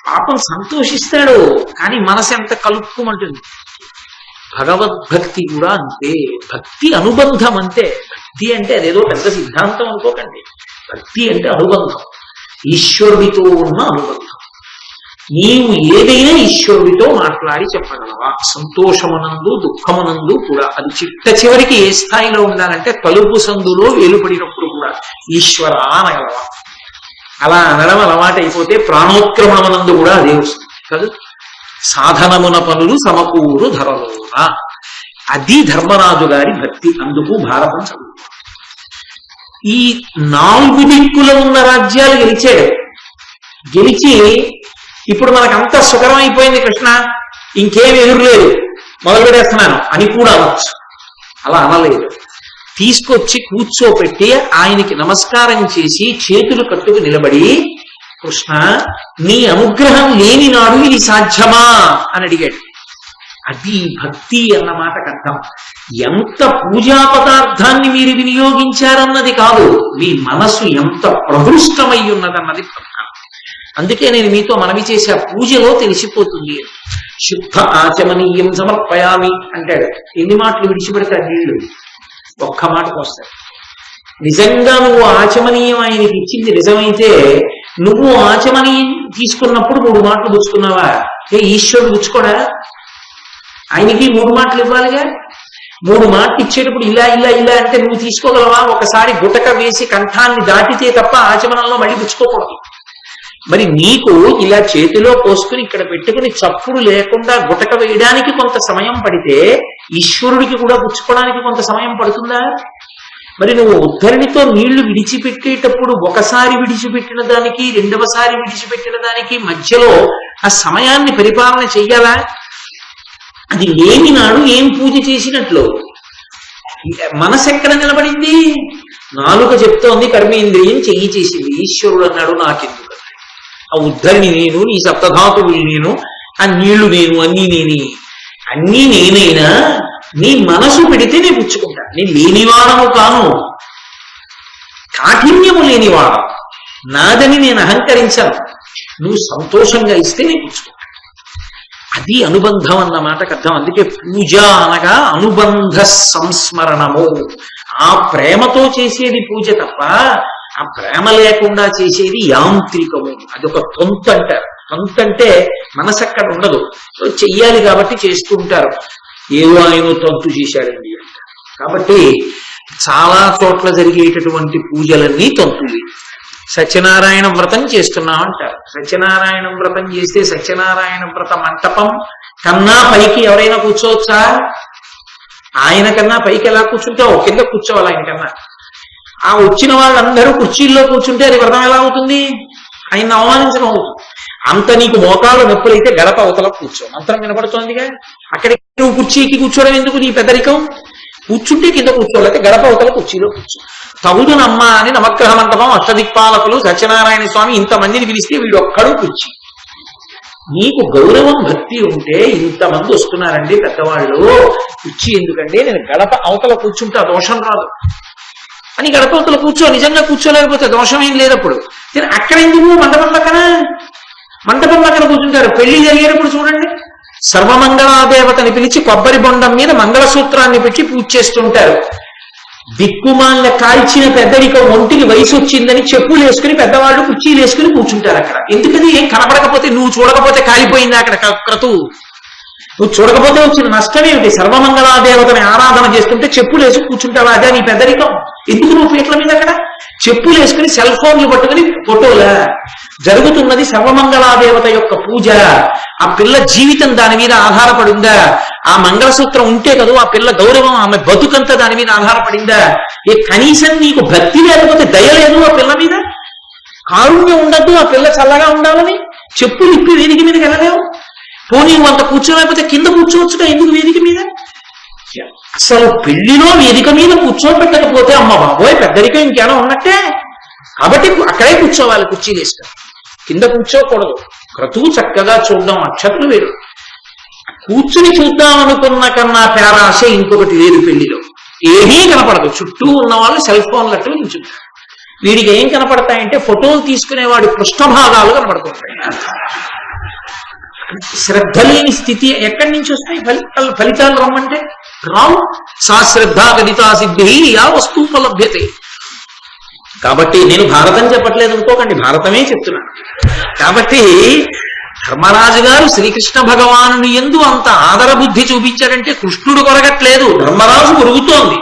పాపం సంతోషిస్తాడు. కానీ మనసు ఎంత కలుపుకోమంటుంది. భగవద్భక్తి కూడా అంతే, భక్తి అనుబంధం అంతే. భక్తి అంటే అదేదో పెద్ద సిద్ధాంతం అనుకోకండి. భక్తి అంటే అనుబంధం, ఈశ్వరుడితో ఉన్న అనుబంధం. నీవు ఏదైనా ఈశ్వరుడితో మాట్లాడి చెప్పగలవా? సంతోషమునందు దుఃఖమునందు కూడా. అది చిట్ట చివరికి ఏ స్థాయిలో ఉండాలంటే తలుపు సందులో వేలుపడినప్పుడు కూడా ఈశ్వర అనగలవా? అలా అనడం అలవాటైపోతే ప్రాణోత్క్రమణమునందు కూడా అదే వస్తుంది కదా. సాధనమున పనులు సమకూరు ధరలోన, అది ధర్మరాజు గారి భక్తి. అందుకు భారతం చదువుతాం. ఈ 4 దిక్కుల ఉన్న రాజ్యాలు గెలిచాడు. గెలిచి ఇప్పుడు మనకంతా సుఖరం అయిపోయింది కృష్ణ, ఇంకేం ఎదురులేదు, మొదలు పెడేస్తున్నాను అని కూడా అనొచ్చు. అలా అనలేదు. తీసుకొచ్చి కూర్చోపెట్టి ఆయనకి నమస్కారం చేసి చేతులు కట్టుకు నిలబడి, కృష్ణ నీ అనుగ్రహం లేని నాడు ఇది సాధ్యమా అని అడిగాడు. అది భక్తి అన్న మాటకు అర్థం. ఎంత పూజా పదార్థాన్ని మీరు వినియోగించారన్నది కాదు, మీ మనసు ఎంత ప్రహృష్టమై ఉన్నదన్నది ప్రధానం. అందుకే నేను మీతో మనవి చేసే పూజలో తెలిసిపోతుంది. శుద్ధ ఆచమనీయం సమర్పయామి అంటాడు. ఎన్ని మాటలు విడిచిపెడతాడు నీళ్లు? ఒక్క మాటకు వస్తాడు. నిజంగా నువ్వు ఆచమనీయం ఆయనకి ఇచ్చింది నిజమైతే, నువ్వు ఆచమనీయం తీసుకున్నప్పుడు 3 మాటలు పుచ్చుకున్నావా? ఈశ్వరుడు పుచ్చుకోడా? ఆయనకి 3 మాటలు ఇవ్వాలిగా. 3 మాటలు ఇచ్చేటప్పుడు ఇలా ఇలా ఇలా అంటే నువ్వు తీసుకోగలవా? ఒకసారి గుటక వేసి కంఠాన్ని దాటితే తప్ప ఆచమనంలో మళ్ళీ పుచ్చుకోకూడదు. మరి నీకు ఇలా చేతిలో పోసుకుని ఇక్కడ పెట్టుకుని చప్పుడు లేకుండా గుటక వేయడానికి కొంత సమయం పడితే, ఈశ్వరుడికి కూడా పుచ్చుకోవడానికి కొంత సమయం పడుతుందా? మరి నువ్వు ఉద్ధరణితో నీళ్లు విడిచిపెట్టేటప్పుడు ఒకసారి విడిచిపెట్టిన దానికి 2వసారి విడిచిపెట్టిన దానికి మధ్యలో ఆ సమయాన్ని పరిపాలన చెయ్యాలా? అది లేని నాడు ఏం పూజ చేసినట్లు? మనసు ఎక్కడ నిలబడింది? నాలుక చెప్తోంది, కర్మేంద్రియం చెయ్యి చేసింది. ఈశ్వరుడు అన్నాడు నాకెందుకు? ఆ ఉద్ధరిని నేను, నీ సప్తధాతువులు నేను, ఆ నీళ్లు నేను, అన్నీ నేనే. అన్నీ నేనైనా నీ మనసు పెడితే నేను పుచ్చుకుంటాను. నేను లేనివాడము కాను, కాఠిన్యము లేనివాడు, నాదని నేను అహంకరించాను. నువ్వు సంతోషంగా ఇస్తే నేను పుచ్చుకుంటాను. అది అనుబంధం అన్న మాటకు అర్థం. అందుకే పూజ అనగా అనుబంధ సంస్మరణము. ఆ ప్రేమతో చేసేది పూజ తప్ప ఆ ప్రేమ లేకుండా చేసేది యాంత్రికము. అదొక తొంత అంటారు. తొంత అంటే మనసు అక్కడ ఉండదు, చెయ్యాలి కాబట్టి చేస్తూ ఉంటారు. ఏదో ఆయన తొంతు చేశాడండి అంటారు. కాబట్టి చాలా చోట్ల జరిగేటటువంటి పూజలన్నీ తొంతులు. సత్యనారాయణ వ్రతం చేస్తున్నామంటారు. సత్యనారాయణ వ్రతం చేస్తే సత్యనారాయణ వ్రత మంటపం కన్నా పైకి ఎవరైనా కూర్చోవచ్చా? ఆయన కన్నా పైకి ఎలా కూర్చుంటావు? కింద కూర్చోవాలి ఆయన కన్నా. ఆ వచ్చిన వాళ్ళందరూ కుర్చీల్లో కూర్చుంటే అది వ్రతం ఎలా అవుతుంది? ఆయన్ని అవమానించడం అవుతుంది. అంత నీకు మోకాలు నొప్పులైతే గడప అవతల కూర్చో, మంత్రం వినపడుతోందిగా. అక్కడికి నువ్వు కుర్చీకి కూర్చోవడం ఎందుకు? నీ పెద్దరికం. కూర్చుంటే కింద కూర్చోలేక గడప అవతల కుర్చీలో కూర్చో. తగుదునమ్మ అని నవగ్రహ మండపం, అష్టదిక్పాలకులు, సత్యనారాయణ స్వామి ఇంతమందిని పిలిస్తే వీడు ఒక్కడు కుర్చీ. నీకు గౌరవం భక్తి ఉంటే ఇంతమంది వస్తున్నారండి పెద్దవాళ్ళు, కుర్చీ ఎందుకంటే నేను గడప అవతల కూర్చుంటే ఆ దోషం రాదు అని గడప అవతల కూర్చో. నిజంగా కూర్చోలేకపోతే దోషం ఏం లేదప్పుడు. అక్కడ ఎందుకు మండపం పక్కన కూర్చుంటారు. పెళ్లి జరిగేటప్పుడు చూడండి, సర్వమంగళాదేవతని పిలిచి కొబ్బరి బొండం మీద మంగళసూత్రాన్ని పెట్టి పూజ చేస్తుంటారు. దిక్కుమాల కాల్చిన పెద్దరిక ఒంటికి వయసు వచ్చిందని చెప్పులు వేసుకుని పెద్దవాళ్ళు కుర్చీలు వేసుకుని కూర్చుంటారు అక్కడ. ఎందుకని ఏం కనపడకపోతే, నువ్వు చూడకపోతే కాలిపోయింది అక్కడ క్రతువు. నువ్వు చూడకపోతే వచ్చిన నష్టం ఏమిటి? సర్వమంగళాదేవతని ఆరాధన చేస్తుంటే చెప్పులు వేసి కూర్చుంటావా? అదే నీ పెద్దరికం. ఎందుకు నువ్వు పీటల మీద అక్కడ చెప్పులు వేసుకుని సెల్ ఫోన్లు పట్టుకుని ఫోటోలా? జరుగుతున్నది సర్వమంగళాదేవత యొక్క పూజ. ఆ పిల్ల జీవితం దాని మీద ఆధారపడిందా? ఆ మంగళసూత్రం ఉంటే కదా ఆ పిల్ల గౌరవం, ఆమె బతుకంతా దాని మీద ఆధారపడిందా? కనీసం నీకు భక్తి లేకపోతే దయ లేదు ఆ పిల్ల మీద? కారుణ్యం ఉండద్దు ఆ పిల్ల చల్లగా ఉండాలని? చెప్పులు ఇప్పి వేదిక మీదకి వెళ్ళలేవు. పోనీ నువ్వు అంత కూర్చోలేకపోతే కింద కూర్చోవచ్చుగా, ఎందుకు వేదిక మీద? అసలు పెళ్లిలో వేదిక మీద కూర్చోబెట్టకపోతే అమ్మ బాబోయ్ పెద్దరికం ఇంకేనా ఉన్నట్టే. కాబట్టి అక్కడే కూర్చోవాలి, కుర్చీలు వేసుకొని. కింద కూర్చోకూడదు. క్రతువు చక్కగా చూద్దాం, అక్షతలు వేరు. కూర్చుని చూద్దాం అనుకున్న కన్నా పేరాశ ఇంకొకటి లేదు పెళ్లిలో. ఏమీ కనపడదు. చుట్టూ ఉన్న వాళ్ళు సెల్ ఫోన్లట్టు నిల్చుంటారు. వీడికి ఏం కనపడతాయంటే ఫోటోలు తీసుకునేవాడి పృష్ఠభాగాలు కనపడుతుంటాయి. శ్రద్ధ లేని స్థితి ఎక్కడి నుంచి వస్తాయి? ఫలితాలు రమ్మంటే రావు. సా శ్రద్ధ గదితా సిద్ధి ఆ వస్తుపలభ్యతే. కాబట్టి నేను భారతం చెప్పట్లేదు అనుకోకండి, భారతమే చెప్తున్నాను. కాబట్టి ధర్మరాజు గారు శ్రీకృష్ణ భగవానుని యందు అంత ఆదర బుద్ధి చూపించాడంటే కృష్ణుడు కొరగట్లేదు, ధర్మరాజు కొరుగుతోంది.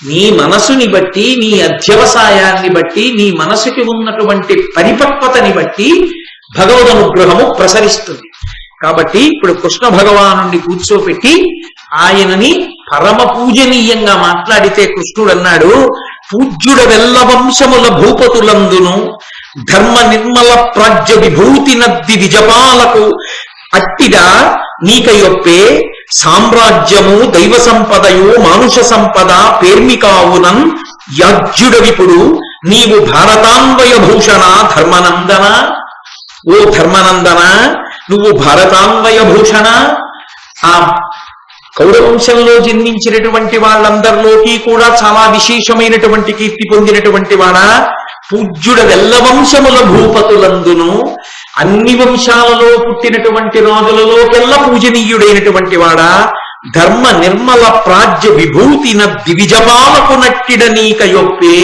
నీ మనసుని బట్టి, నీ అధ్యవసాయాన్ని బట్టి, నీ మనసుకి ఉన్నటువంటి పరిపక్వతని బట్టి భగవద్ అనుగ్రహము ప్రసరిస్తుంది. కాబట్టి ఇప్పుడు కృష్ణ భగవానుని కూర్చోపెట్టి ఆయనని పరమ పూజనీయంగా మాట్లాడితే కృష్ణుడు అన్నాడు, పూజ్యుడ వెల్ల వంశముల భూపతులందును ధర్మ నిర్మల ప్రాజ్య విభూతి నద్ది విజపాలకు అట్టిగా నీకయొప్పే సామ్రాజ్యము దైవ సంపదయు మానుష సంపద పేర్మికావునన్ యాజ్యుడవిపుడు నీవు భారతాన్వయ భూషణ ధర్మనందన. ఓ ధర్మనందన, నువ్వు భారతాన్వయ భూషణ. ఆ కౌరవంశంలో జన్మించినటువంటి వాళ్ళందరిలోకి కూడా చాలా విశేషమైనటువంటి కీర్తి పొందినటువంటి వాడా. పూజ్యుడ వెల్ల వంశముల భూపతులందును, అన్ని వంశాలలో పుట్టినటువంటి రాజులలోకెల్లా పూజనీయుడైనటువంటి వాడా. ధర్మ నిర్మల ప్రాజ్య విభూతిన దివిజపాలకు నట్టిడ నీక యొప్పే.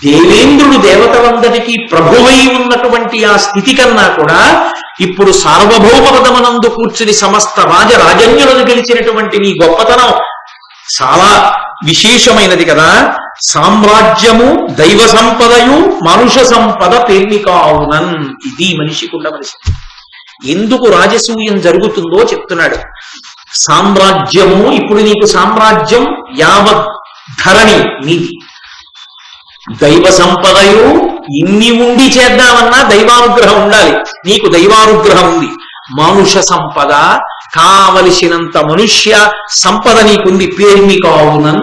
దేవేంద్రుడు దేవతలందరికీ ప్రభువై ఉన్నటువంటి ఆ స్థితి కన్నా కూడా ఇప్పుడు సార్వభౌమపదమనందు కూర్చుని సమస్త రాజరాజన్యులను గెలిచినటువంటి నీ గొప్పతనం చాలా విశేషమైనది కదా. సామ్రాజ్యము దైవ సంపదయు మనుష సంపద పేర్మికావునన్. ఇది మనిషికి ఉండవలసి. ఎందుకు రాజసూయం జరుగుతుందో చెప్తున్నాడు. సామ్రాజ్యము, ఇప్పుడు నీకు సామ్రాజ్యం యావత్ ధరణి నీది. దైవ సంపదయు, ఇన్ని ఉండి చేద్దామన్నా దైవానుగ్రహం ఉండాలి. నీకు దైవానుగ్రహం ఉంది. మానుష సంపద, కావలసినంత మనుష్య సంపద నీకుంది. పేర్మికావునన్,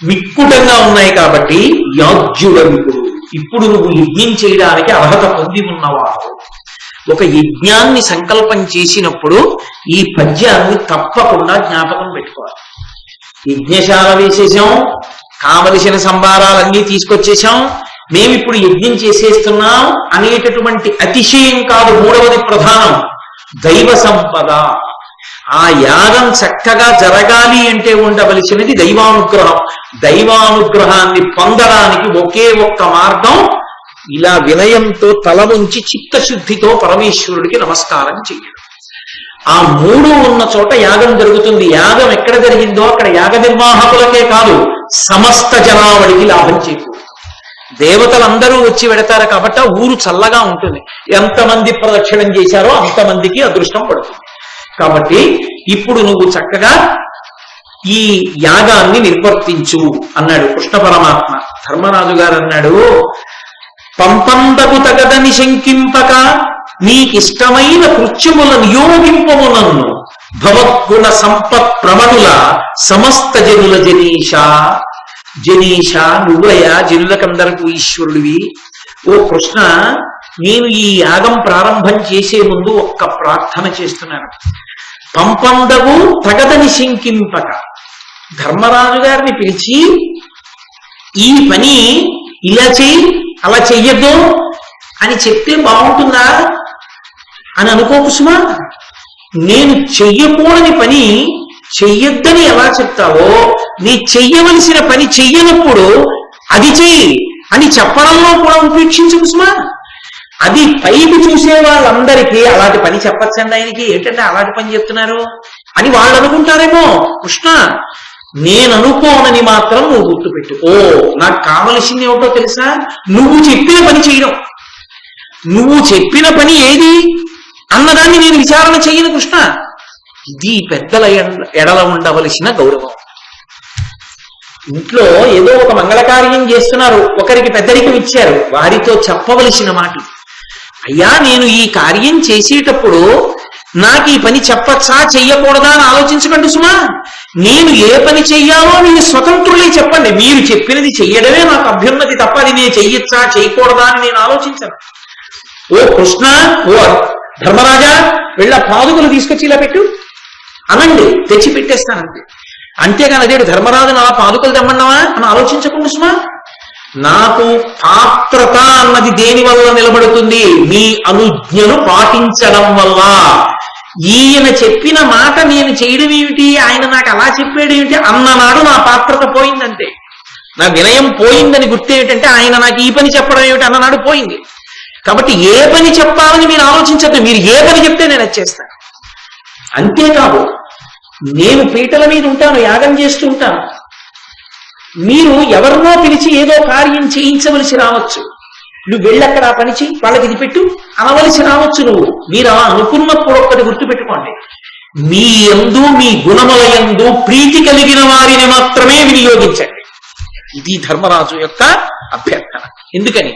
మిక్కుటంగా ఉన్నాయి. కాబట్టి యాజ్యుడవిపుడు, ఇప్పుడు నువ్వు యజ్ఞం చేయడానికి అర్హత పొంది ఉన్నవాడు. ఒక యజ్ఞాన్ని సంకల్పం చేసినప్పుడు ఈ పద్యాన్ని తప్పకుండా జ్ఞాపకం పెట్టుకోవాలి. యజ్ఞశాల వేసేసాం, కావలసిన సంభారాలన్నీ తీసుకొచ్చేసాం, మేమిప్పుడు యజ్ఞం చేసేస్తున్నాం అనేటటువంటి అతిశయం కాదు. మూడవది ప్రధానం, దైవ సంపద. ఆ యాగం చక్కగా జరగాలి అంటే ఉండవలసినది దైవానుగ్రహం. దైవానుగ్రహాన్ని పొందడానికి ఒకే ఒక్క మార్గం, ఇలా వినయంతో తల ఉంచి చిత్తశుద్ధితో పరమేశ్వరుడికి నమస్కారం చెయ్యడం. ఆ మూడు ఉన్న చోట యాగం జరుగుతుంది. యాగం ఎక్కడ జరిగిందో అక్కడ యాగ నిర్వాహకులకే కాదు సమస్త జనావళికి లాభం చేకూరు. దేవతలందరూ వచ్చి వెడతారు కాబట్టి ఆ ఊరు చల్లగా ఉంటుంది. ఎంతమంది ప్రదక్షిణం చేశారో అంతమందికి అదృష్టం పడుతుంది. కాబట్టి ఇప్పుడు నువ్వు చక్కగా ఈ యాగాన్ని నిర్వర్తించు అన్నాడు కృష్ణ పరమాత్మ. ధర్మరాజు గారు అన్నాడు, పంపందకు తగదని శంకింపక నీకిష్టమైన కృత్యముల నియోగింపము నన్ను భవద్గుణ సంపత్ ప్రమణుల సమస్త జనుల జనీష. జనీష నువ్వయా జనులకందరకు ఈశ్వరుడివి. ఓ కృష్ణ, నేను ఈ యాగం ప్రారంభం చేసే ముందు ఒక్క ప్రార్థన చేస్తున్నాను. పంపందవు తగదని శంకింపక. ధర్మరాజు గారిని పిలిచి ఈ పని ఇలా చెయ్యి, అలా చెయ్యొద్దు అని చెప్తే బాగుంటుందా అని అనుకోకు సుమా. నేను చెయ్యకూడని పని చెయ్యొద్దని ఎలా చెప్తావో, నీ చెయ్యవలసిన పని చెయ్యనప్పుడు అది చెయ్యి అని చెప్పడంలో కూడా ఉపేక్షించు సుమా. అది పైకి చూసే వాళ్ళందరికీ అలాంటి పని చెప్పచ్చండి ఆయనకి, ఏంటంటే అలాంటి పని చెప్తున్నారు అని వాళ్ళు అనుకుంటారేమో. కృష్ణ, నేను అనుకోనని మాత్రం నువ్వు గుర్తుపెట్టుకో. నాకు కావలసింది ఏమిటో తెలుసా? నువ్వు చెప్పిన పని చేయడం. నువ్వు చెప్పిన పని ఏది అన్నదాన్ని నేను విచారణ చేయను కృష్ణ. ఇది పెద్దల ఎడల ఉండవలసిన గౌరవం. ఇంట్లో ఏదో ఒక మంగళకార్యం చేస్తున్నారు, ఒకరికి పెద్దరికం ఇచ్చారు, వారితో చెప్పవలసిన మాట, అయ్యా నేను ఈ కార్యం చేసేటప్పుడు నాకు ఈ పని చెప్పచ్చా చెయ్యకూడదా అని ఆలోచించకండి సుమా. నేను ఏ పని చెయ్యాలో మీరు స్వతంత్రులే చెప్పండి. మీరు చెప్పినది చెయ్యడమే నాకు అభ్యున్నతి తప్ప అది నేను చెయ్యొచ్చా చేయకూడదా అని నేను ఆలోచించను. ఓ కృష్ణ, ఓ ధర్మరాజా, వెళ్ళ పాదుకలు తీసుకొచ్చి ఇలా పెట్టు అనండి, తెచ్చి పెట్టేస్తానంతే. అంతేగాని అదేడు ధర్మరాజు నా పాదుకలు తెమ్మన్నావా అని ఆలోచించకుండా సుమా. నాకు పాత్రత అన్నది దేని వల్ల నిలబడుతుంది? మీ అనుజ్ఞను పాటించడం వల్ల. ఈయన చెప్పిన మాట నేను చేయడం ఏమిటి, ఆయన నాకు అలా చెప్పాడు ఏమిటి అన్ననాడు నా పాత్రత పోయిందంటే, నా వినయం పోయిందని గుర్తేమిటంటే ఆయన నాకు ఈ పని చెప్పడం ఏమిటి అన్ననాడు పోయింది. కాబట్టి ఏ పని చెప్పాలని మీరు ఆలోచించద్దు, మీరు ఏ పని చెప్తే నేను వచ్చేస్తాను. అంతేకాదు, నేను పీటల మీద ఉంటాను, యాగం చేస్తూ ఉంటాను, మీరు ఎవరినో పిలిచి ఏదో కార్యం చేయించవలసి రావచ్చు, నువ్వు వెళ్ళక్కడ ఆ పని చెయ్యి, వాళ్ళకి ఇది పెట్టు అనవలసి రావచ్చు. మీరు అలా అనుకున్నప్పుడు ఒక్కటి గుర్తుపెట్టుకోండి, మీ యందు మీ గుణముల యందు ప్రీతి కలిగిన వారిని మాత్రమే వినియోగించండి. ఇది ధర్మరాజు యొక్క అభ్యర్థన. ఎందుకని?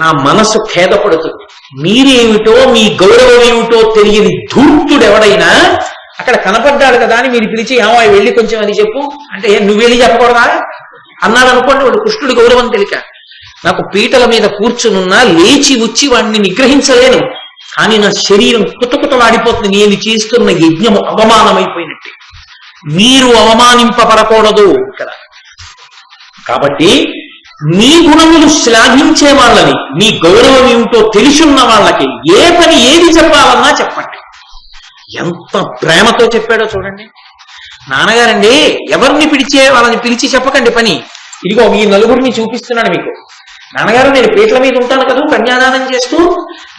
నా మనసు ఖేదపడుతుంది. మీరేమిటో మీ గౌరవం ఏమిటో తెలియని ధూర్తుడు ఎవడైనా అక్కడ కనపడ్డాడు కదా అని మీరు పిలిచి ఏమో వెళ్ళి కొంచెం అని చెప్పు అంటే నువ్వు వెళ్ళి చెప్పకూడదా అన్నాడు అనుకోండి, వాడు కృష్ణుడి గౌరవం తెలియక. నాకు పీటల మీద కూర్చునున్నా లేచి వచ్చి వాడిని నిగ్రహించలేను, కానీ నా శరీరం కుతకుతలాడిపోతుంది. నేను చేస్తున్న యజ్ఞము అవమానమైపోయినట్టే. మీరు అవమానింపబడకూడదు ఇక్కడ. కాబట్టి మీ గుణములు శ్లాఘించే వాళ్ళని, మీ గౌరవం ఏమిటో తెలుసున్న వాళ్ళకి ఏ పని ఏది చెప్పాలన్నా చెప్పండి. ఎంత ప్రేమతో చెప్పాడో చూడండి. నాన్నగారండి ఎవరిని పిలిచే వాళ్ళని పిలిచి చెప్పకండి పని. ఇదిగో మీ నలుగురిని చూపిస్తున్నాను మీకు. నాన్నగారు నేను పీటల మీద ఉంటాను కదా కన్యాదానం చేస్తూ,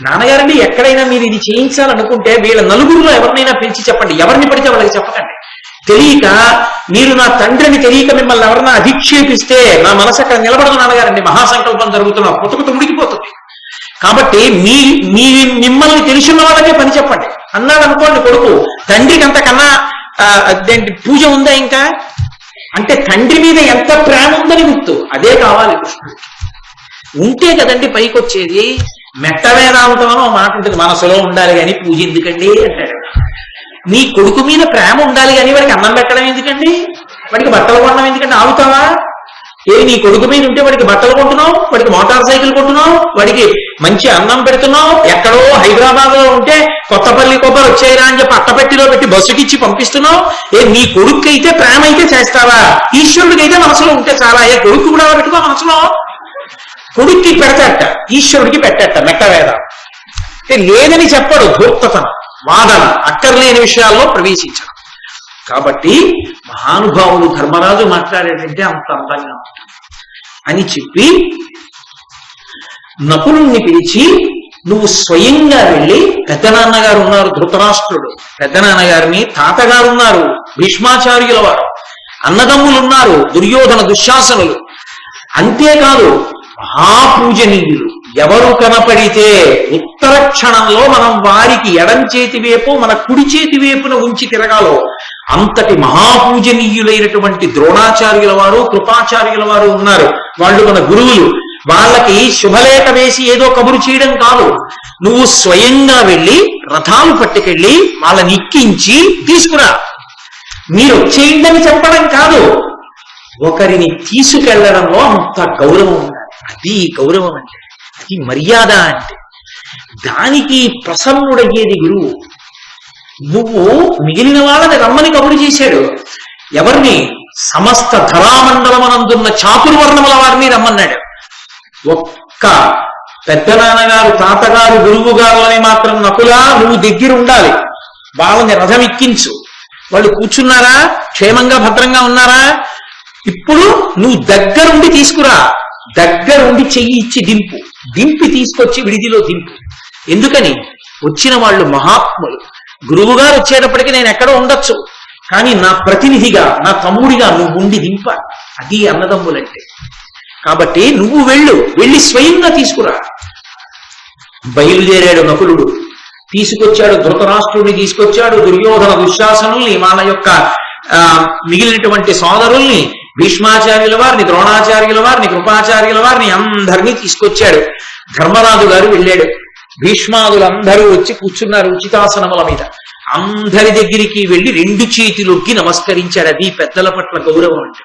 నాన్నగారండి ఎక్కడైనా మీరు ఇది చేయించాలనుకుంటే వీళ్ళ నలుగురిలో ఎవరినైనా పిలిచి చెప్పండి, ఎవరిని పడితే వాళ్ళకి చెప్పకండి. తెలియక మీరు నా తండ్రిని తెలియక మిమ్మల్ని ఎవరన్నా అధిక్షేపిస్తే నా మనసు అక్కడ నిలబడదు నాన్నగారండి, మహాసంకల్పం జరుగుతున్నా పుట్టుకుతూ ముడికిపోతుంది. కాబట్టి మిమ్మల్ని తెలిసిన వాళ్ళకే పని చెప్పండి అన్నాడు అనుకోండి కొడుకు. తండ్రికి అంతకన్నా పూజ ఉందా ఇంకా అంటే తండ్రి మీద ఎంత ప్రేమ ఉందని గుర్తు. అదే కావాలి కృష్ణుడికి. ఉంటే కదండి పైకి వచ్చేది. మెట్ట వేదాంతం అని మాట ఉంటుంది, మనసులో ఉండాలి కానీ పూజ ఎందుకండి అంటాడు. నీ కొడుకు మీద ప్రేమ ఉండాలి కానీ వాడికి అన్నం పెట్టడం ఎందుకండి, వాడికి బట్టలు కొనడం ఎందుకండి? ఆగుతావా? నీ కొడుకు మీద ఉంటే వాడికి బట్టలు కొంటున్నావు, వాడికి మోటార్ సైకిల్ కొంటున్నావు, వాడికి మంచి అన్నం పెడుతున్నావు. ఎక్కడో హైదరాబాద్ లో ఉంటే కొత్తపల్లి కొబ్బరి వచ్చాయిరా అని చెప్పి అట్టపెట్టిలో పెట్టి బస్సుకిచ్చి పంపిస్తున్నావు. నీ కొడుకు అయితే ప్రేమ అయితే చేస్తావా? ఈశ్వరుడికి అయితే మనసులో ఉంటే చాలా. కొడుకు కూడా పెట్టుకో మనసులో. కొడుక్కి పెడతాట, ఈశ్వరుడికి పెట్టట. మెట్టవేద లేదని చెప్పడు, ధూర్తతనం, వాదన, అక్కర్లేని విషయాల్లో ప్రవేశించడం. కాబట్టి మహానుభావులు ధర్మరాజు మాట్లాడేటంటే అంత అందంగా అని చెప్పి నకులుణ్ణి పిలిచి నువ్వు స్వయంగా వెళ్ళి, పెద్దనాన్నగారు ఉన్నారు ధృతరాష్ట్రుడు, పెద్దనాన్నగారిని, తాతగారు ఉన్నారు భీష్మాచార్యుల వారు, అన్నదమ్ములున్నారు దుర్యోధన దుశ్శాసనులు, అంతేకాదు మహాపూజనీయులు ఎవరు కనపడితే ఉత్తర క్షణంలో మనం వారికి ఎడం చేతి వైపు మన కుడి చేతి వైపున ఉంచి తిరగాలో అంతటి మహాపూజనీయులైనటువంటి ద్రోణాచార్యుల వారు, కృపాచార్యుల వారు ఉన్నారు. వాళ్ళు మన గురువులు. వాళ్ళకి శుభలేఖ వేసి ఏదో కబురు చేయడం కాదు, నువ్వు స్వయంగా వెళ్ళి రథాలు పట్టుకెళ్ళి వాళ్ళని ఎక్కించి తీసుకురా. మీరు వచ్చేయండి అని చెప్పడం కాదు, ఒకరిని తీసుకెళ్లడంలో అంత గౌరవం ఉండాలి. అది గౌరవం అంటే, అది మర్యాద అంటే. దానికి ప్రసన్నుడయ్యేది గురువు. నువ్వు మిగిలిన వాళ్ళని రమ్మని కబురు చేశాడు. ఎవరిని? సమస్త ధరామండలమనందున్న చాతుర్వర్ణముల వారిని రమ్మన్నాడు. ఒక్క పెద్ద నాన్నగారు, తాతగారు, గురువు గారు అని మాత్రం నకులా నువ్వు దగ్గర ఉండాలి. వాళ్ళని రథం ఎక్కించు. వాళ్ళు కూర్చున్నారా? క్షేమంగా భద్రంగా ఉన్నారా? ఇప్పుడు నువ్వు దగ్గరుండి తీసుకురా. దగ్గరుండి చెయ్యి ఇచ్చి దింపు. దింపి తీసుకొచ్చి విడిదిలో దింపు. ఎందుకని? వచ్చిన వాళ్ళు మహాత్ములు. గురువు గారు వచ్చేటప్పటికి నేను ఎక్కడో ఉండొచ్చు, కానీ నా ప్రతినిధిగా, నా తమ్ముడిగా నువ్వు ఉండి దింప. అది అన్నదమ్ములంటే. కాబట్టి నువ్వు వెళ్ళి స్వయంగా తీసుకురా. బయలుదేరాడు నకులుడు. తీసుకొచ్చాడు ధృతరాష్ట్రుడిని, తీసుకొచ్చాడు దుర్యోధన, దుశ్శాసనుల్ని, వాళ్ళ యొక్క మిగిలినటువంటి సోదరుల్ని, భీష్మాచార్యుల వారిని, ద్రోణాచార్యుల వారిని, కృపాచార్యుల వారిని అందరినీ తీసుకొచ్చాడు. ధర్మరాజు గారు వెళ్ళాడు. భీష్మాదులందరూ వచ్చి కూర్చున్నారు ఉచితాసనముల మీద. అందరి దగ్గరికి వెళ్ళి 2 చేతులొగ్గి నమస్కరించాడు. అది పెద్దల పట్ల గౌరవం అంటే.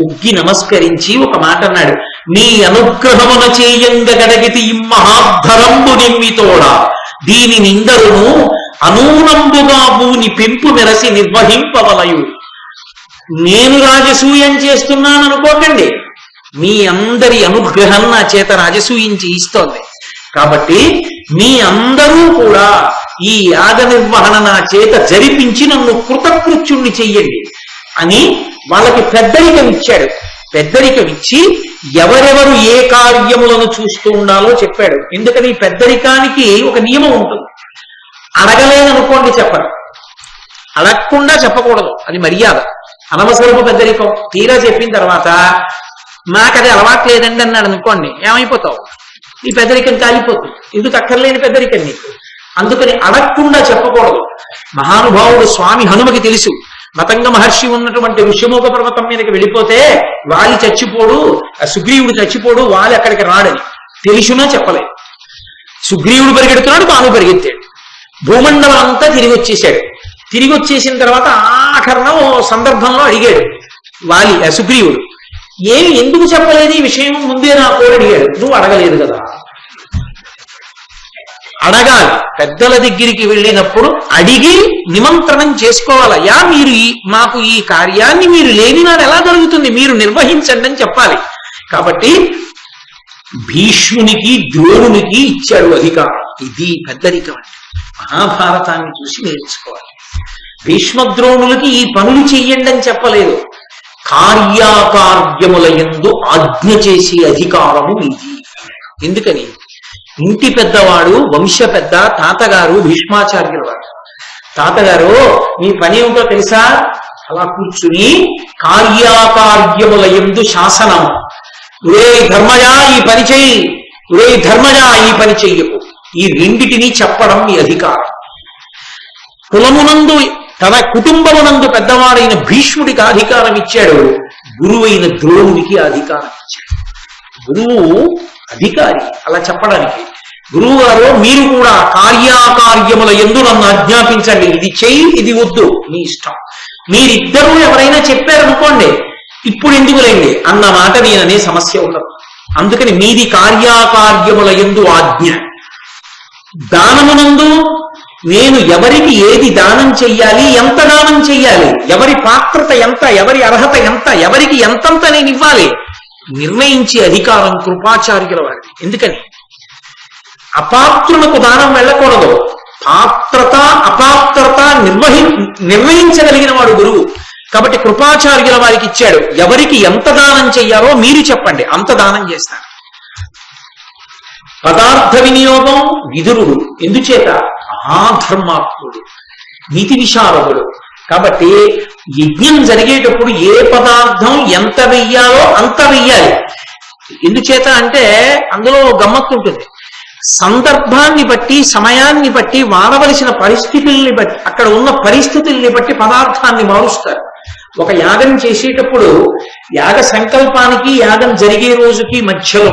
ఉగ్గి నమస్కరించి ఒక మాట అన్నాడు, నీ అనుగ్రహమున చేయంగ గడగితి ఇమ్మహాధరంబు నిమ్మితోడ దీని నిందరును అనూనంబుగా భూని పెంపు మెరసి నిర్వహింపవలయు. నేను రాజసూయం చేస్తున్నాను అనుకోకండి, మీ అందరి అనుగ్రహం నా చేత రాజసూయం చేయిస్తోంది. కాబట్టి మీ అందరూ కూడా ఈ యాగ నిర్వహణ నా చేత జరిపించి నన్ను కృతకృత్యుణ్ణి చెయ్యండి అని వాళ్ళకి పెద్దరికం ఇచ్చాడు. పెద్దరికం ఇచ్చి ఎవరెవరు ఏ కార్యములను చూస్తూ ఉండాలో చెప్పాడు. ఎందుకని? పెద్దరికానికి ఒక నియమం ఉంటుంది. అడగలేదనుకోండి చెప్పరు, అడగకుండా చెప్పకూడదు, అది మర్యాద. అనవసరపు పెద్దరికం. తీరా చెప్పిన తర్వాత నాకు అది అలవాట్లేదండి అన్నాడు అనుకోండి, ఏమైపోతావు? ఈ పెద్దరికం కాలిపోతుంది. ఎందుకు అక్కర్లేని పెద్దరికం నీకు? అందుకని అడగకుండా చెప్పకూడదు. మహానుభావుడు స్వామి హనుమకి తెలుసు, మతంగ మహర్షి ఉన్నటువంటి ఋష్యమూక పర్వతం మీదకి వెళ్ళిపోతే వాలి చచ్చిపోడు, సుగ్రీవుడు చచ్చిపోడు, వాలి అక్కడికి రాడని తెలుసునా చెప్పలేదు. సుగ్రీవుడు పరిగెడుతున్నాడు, తాను పరిగెత్తాడు. భూమండలం అంతా తిరిగి వచ్చేసాడు. తిరిగి వచ్చేసిన తర్వాత ఆఖరణ ఓ సందర్భంలో అడిగాడు వాలి, సుగ్రీవుడు, ఏమి ఎందుకు చెప్పలేదు ఈ విషయం ముందే నాకు అడిగాడు. నువ్వు అడగలేదు కదా. అడగాలి. పెద్దల దగ్గరికి వెళ్ళినప్పుడు అడిగి నిమంత్రణం చేసుకోవాలయ్యా, మీరు మాకు ఈ కార్యాన్ని మీరు లేని నాడు ఎలా జరుగుతుంది, మీరు నిర్వహించండి అని చెప్పాలి. కాబట్టి భీష్మునికి, ద్రోణునికి ఇచ్చాడు అధికారం. ఇది పెద్దరికం అంటే. మహాభారతాన్ని చూసి నేర్చుకోవాలి. భీష్మద్రోణులకి ఈ పనులు చెయ్యండి అని చెప్పలేదు. కార్యాకార్యముల యందు ఆజ్ఞ చేసే అధికారము ఇది. ఎందుకని? ఇంటి పెద్దవాడు, వంశ పెద్ద తాతగారు భీష్మాచార్యుల వారు. తాతగారు మీ పని ఏమిటో తెలుసా? అలా కూర్చుని కార్యాకార్యముల యందు శాసనం. ఒరే ధర్మజా ఈ పని చెయ్యి, ఒరే ధర్మజా ఈ పని చెయ్యకు. ఈ రెండిటిని చెప్పడం మీ అధికారం. కులమునందు, తన కుటుంబమునందు పెద్దవాడైన భీష్ముడికి అధికారం ఇచ్చాడు. గురువైన ద్రోణుడికి అధికారం ఇచ్చాడు. గురువు అధికారి అలా చెప్పడానికి. గురువు గారు మీరు కూడా కార్యాకార్యముల యందు నన్ను ఆజ్ఞాపించండి, ఇది చెయ్యి, ఇది వద్దు, మీ ఇష్టం. మీరిద్దరూ ఎవరైనా చెప్పారనుకోండి, ఇప్పుడు ఎందుకులేండి అన్న మాట నేననే సమస్య ఉండదు. అందుకని మీది కార్యాకార్యముల యందు ఆజ్ఞ. దానమునందు నేను ఎవరికి ఏది దానం చెయ్యాలి, ఎంత దానం చెయ్యాలి, ఎవరి పాత్రత ఎంత, ఎవరి అర్హత ఎంత, ఎవరికి ఎంతంత నేను ఇవ్వాలి నిర్ణయించే అధికారం కృపాచార్యుల వారిది. ఎందుకని? అపాత్రులకు దానం వెళ్ళకూడదు. పాత్రత అపాత్రత నిర్ణయించగలిగిన వాడు గురువు. కాబట్టి కృపాచార్యుల వారికి ఇచ్చాడు. ఎవరికి ఎంత దానం చెయ్యాలో మీరు చెప్పండి, అంత దానం చేస్తాను. పదార్థ వినియోగం విదురుడు. ఎందుచేత? మహాధర్మాత్ముడు, నీతి విశారదుడు. కాబట్టి యజ్ఞం జరిగేటప్పుడు ఏ పదార్థం ఎంత వెయ్యాలో అంత వెయ్యాలి. ఎందుచేత అంటే అందులో గమ్మత్తు ఉంటుంది. సందర్భాన్ని బట్టి, సమయాన్ని బట్టి, వాడవలసిన పరిస్థితుల్ని బట్టి, అక్కడ ఉన్న పరిస్థితుల్ని బట్టి పదార్థాన్ని మారుస్తారు. ఒక యాగం చేసేటప్పుడు యాగ సంకల్పానికి, యాగం జరిగే రోజుకి మధ్యలో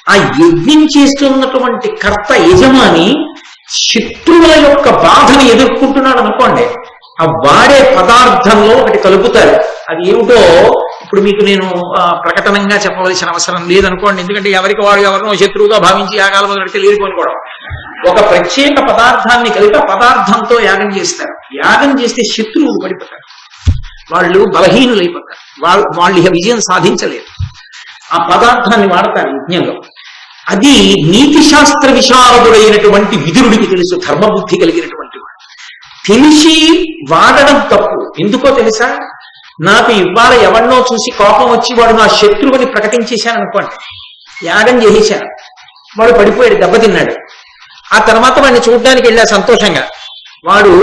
ఆ యజ్ఞం చేస్తున్నటువంటి కర్త, యజమాని శత్రువుల యొక్క బాధను ఎదుర్కొంటున్నాడు అనుకోండి, ఆ వాడే పదార్థంలో ఒకటి కలుపుతారు. అది ఏమిటో ఇప్పుడు మీకు నేను ప్రకటనంగా చెప్పవలసిన అవసరం లేదనుకోండి, ఎందుకంటే ఎవరికి వాడు ఎవరినో శత్రువుగా భావించి యాగాలు మొదలెడితే లేదుకొనుకోవడం. ఒక ప్రత్యేక పదార్థాన్ని కలిపి ఆ పదార్థంతో యాగం చేస్తారు. యాగం చేస్తే శత్రువులు పడిపోతారు, వాళ్ళు బలహీనులైపోతారు, వాళ్ళు ఇక విజయం సాధించలేరు. ఆ పదార్థాన్ని వాడతారు యజ్ఞంలో. అది నీతి శాస్త్ర విశారదుడైనటువంటి విదురుడికి తెలుసు, ధర్మబుద్ధి కలిగినటువంటి వాడు. తెలిసి వాడడం తప్పు. ఎందుకో తెలుసా? నాకు ఇవాళ ఎవరినో చూసి కోపం వచ్చి వాడు నా శత్రువుని ప్రకటించేశాను అనుకోండి, యాగం చేసేశాను, వాడు పడిపోయాడు, దెబ్బతిన్నాడు. ఆ తర్వాత వాడిని చూడడానికి వెళ్ళా సంతోషంగా. వాడు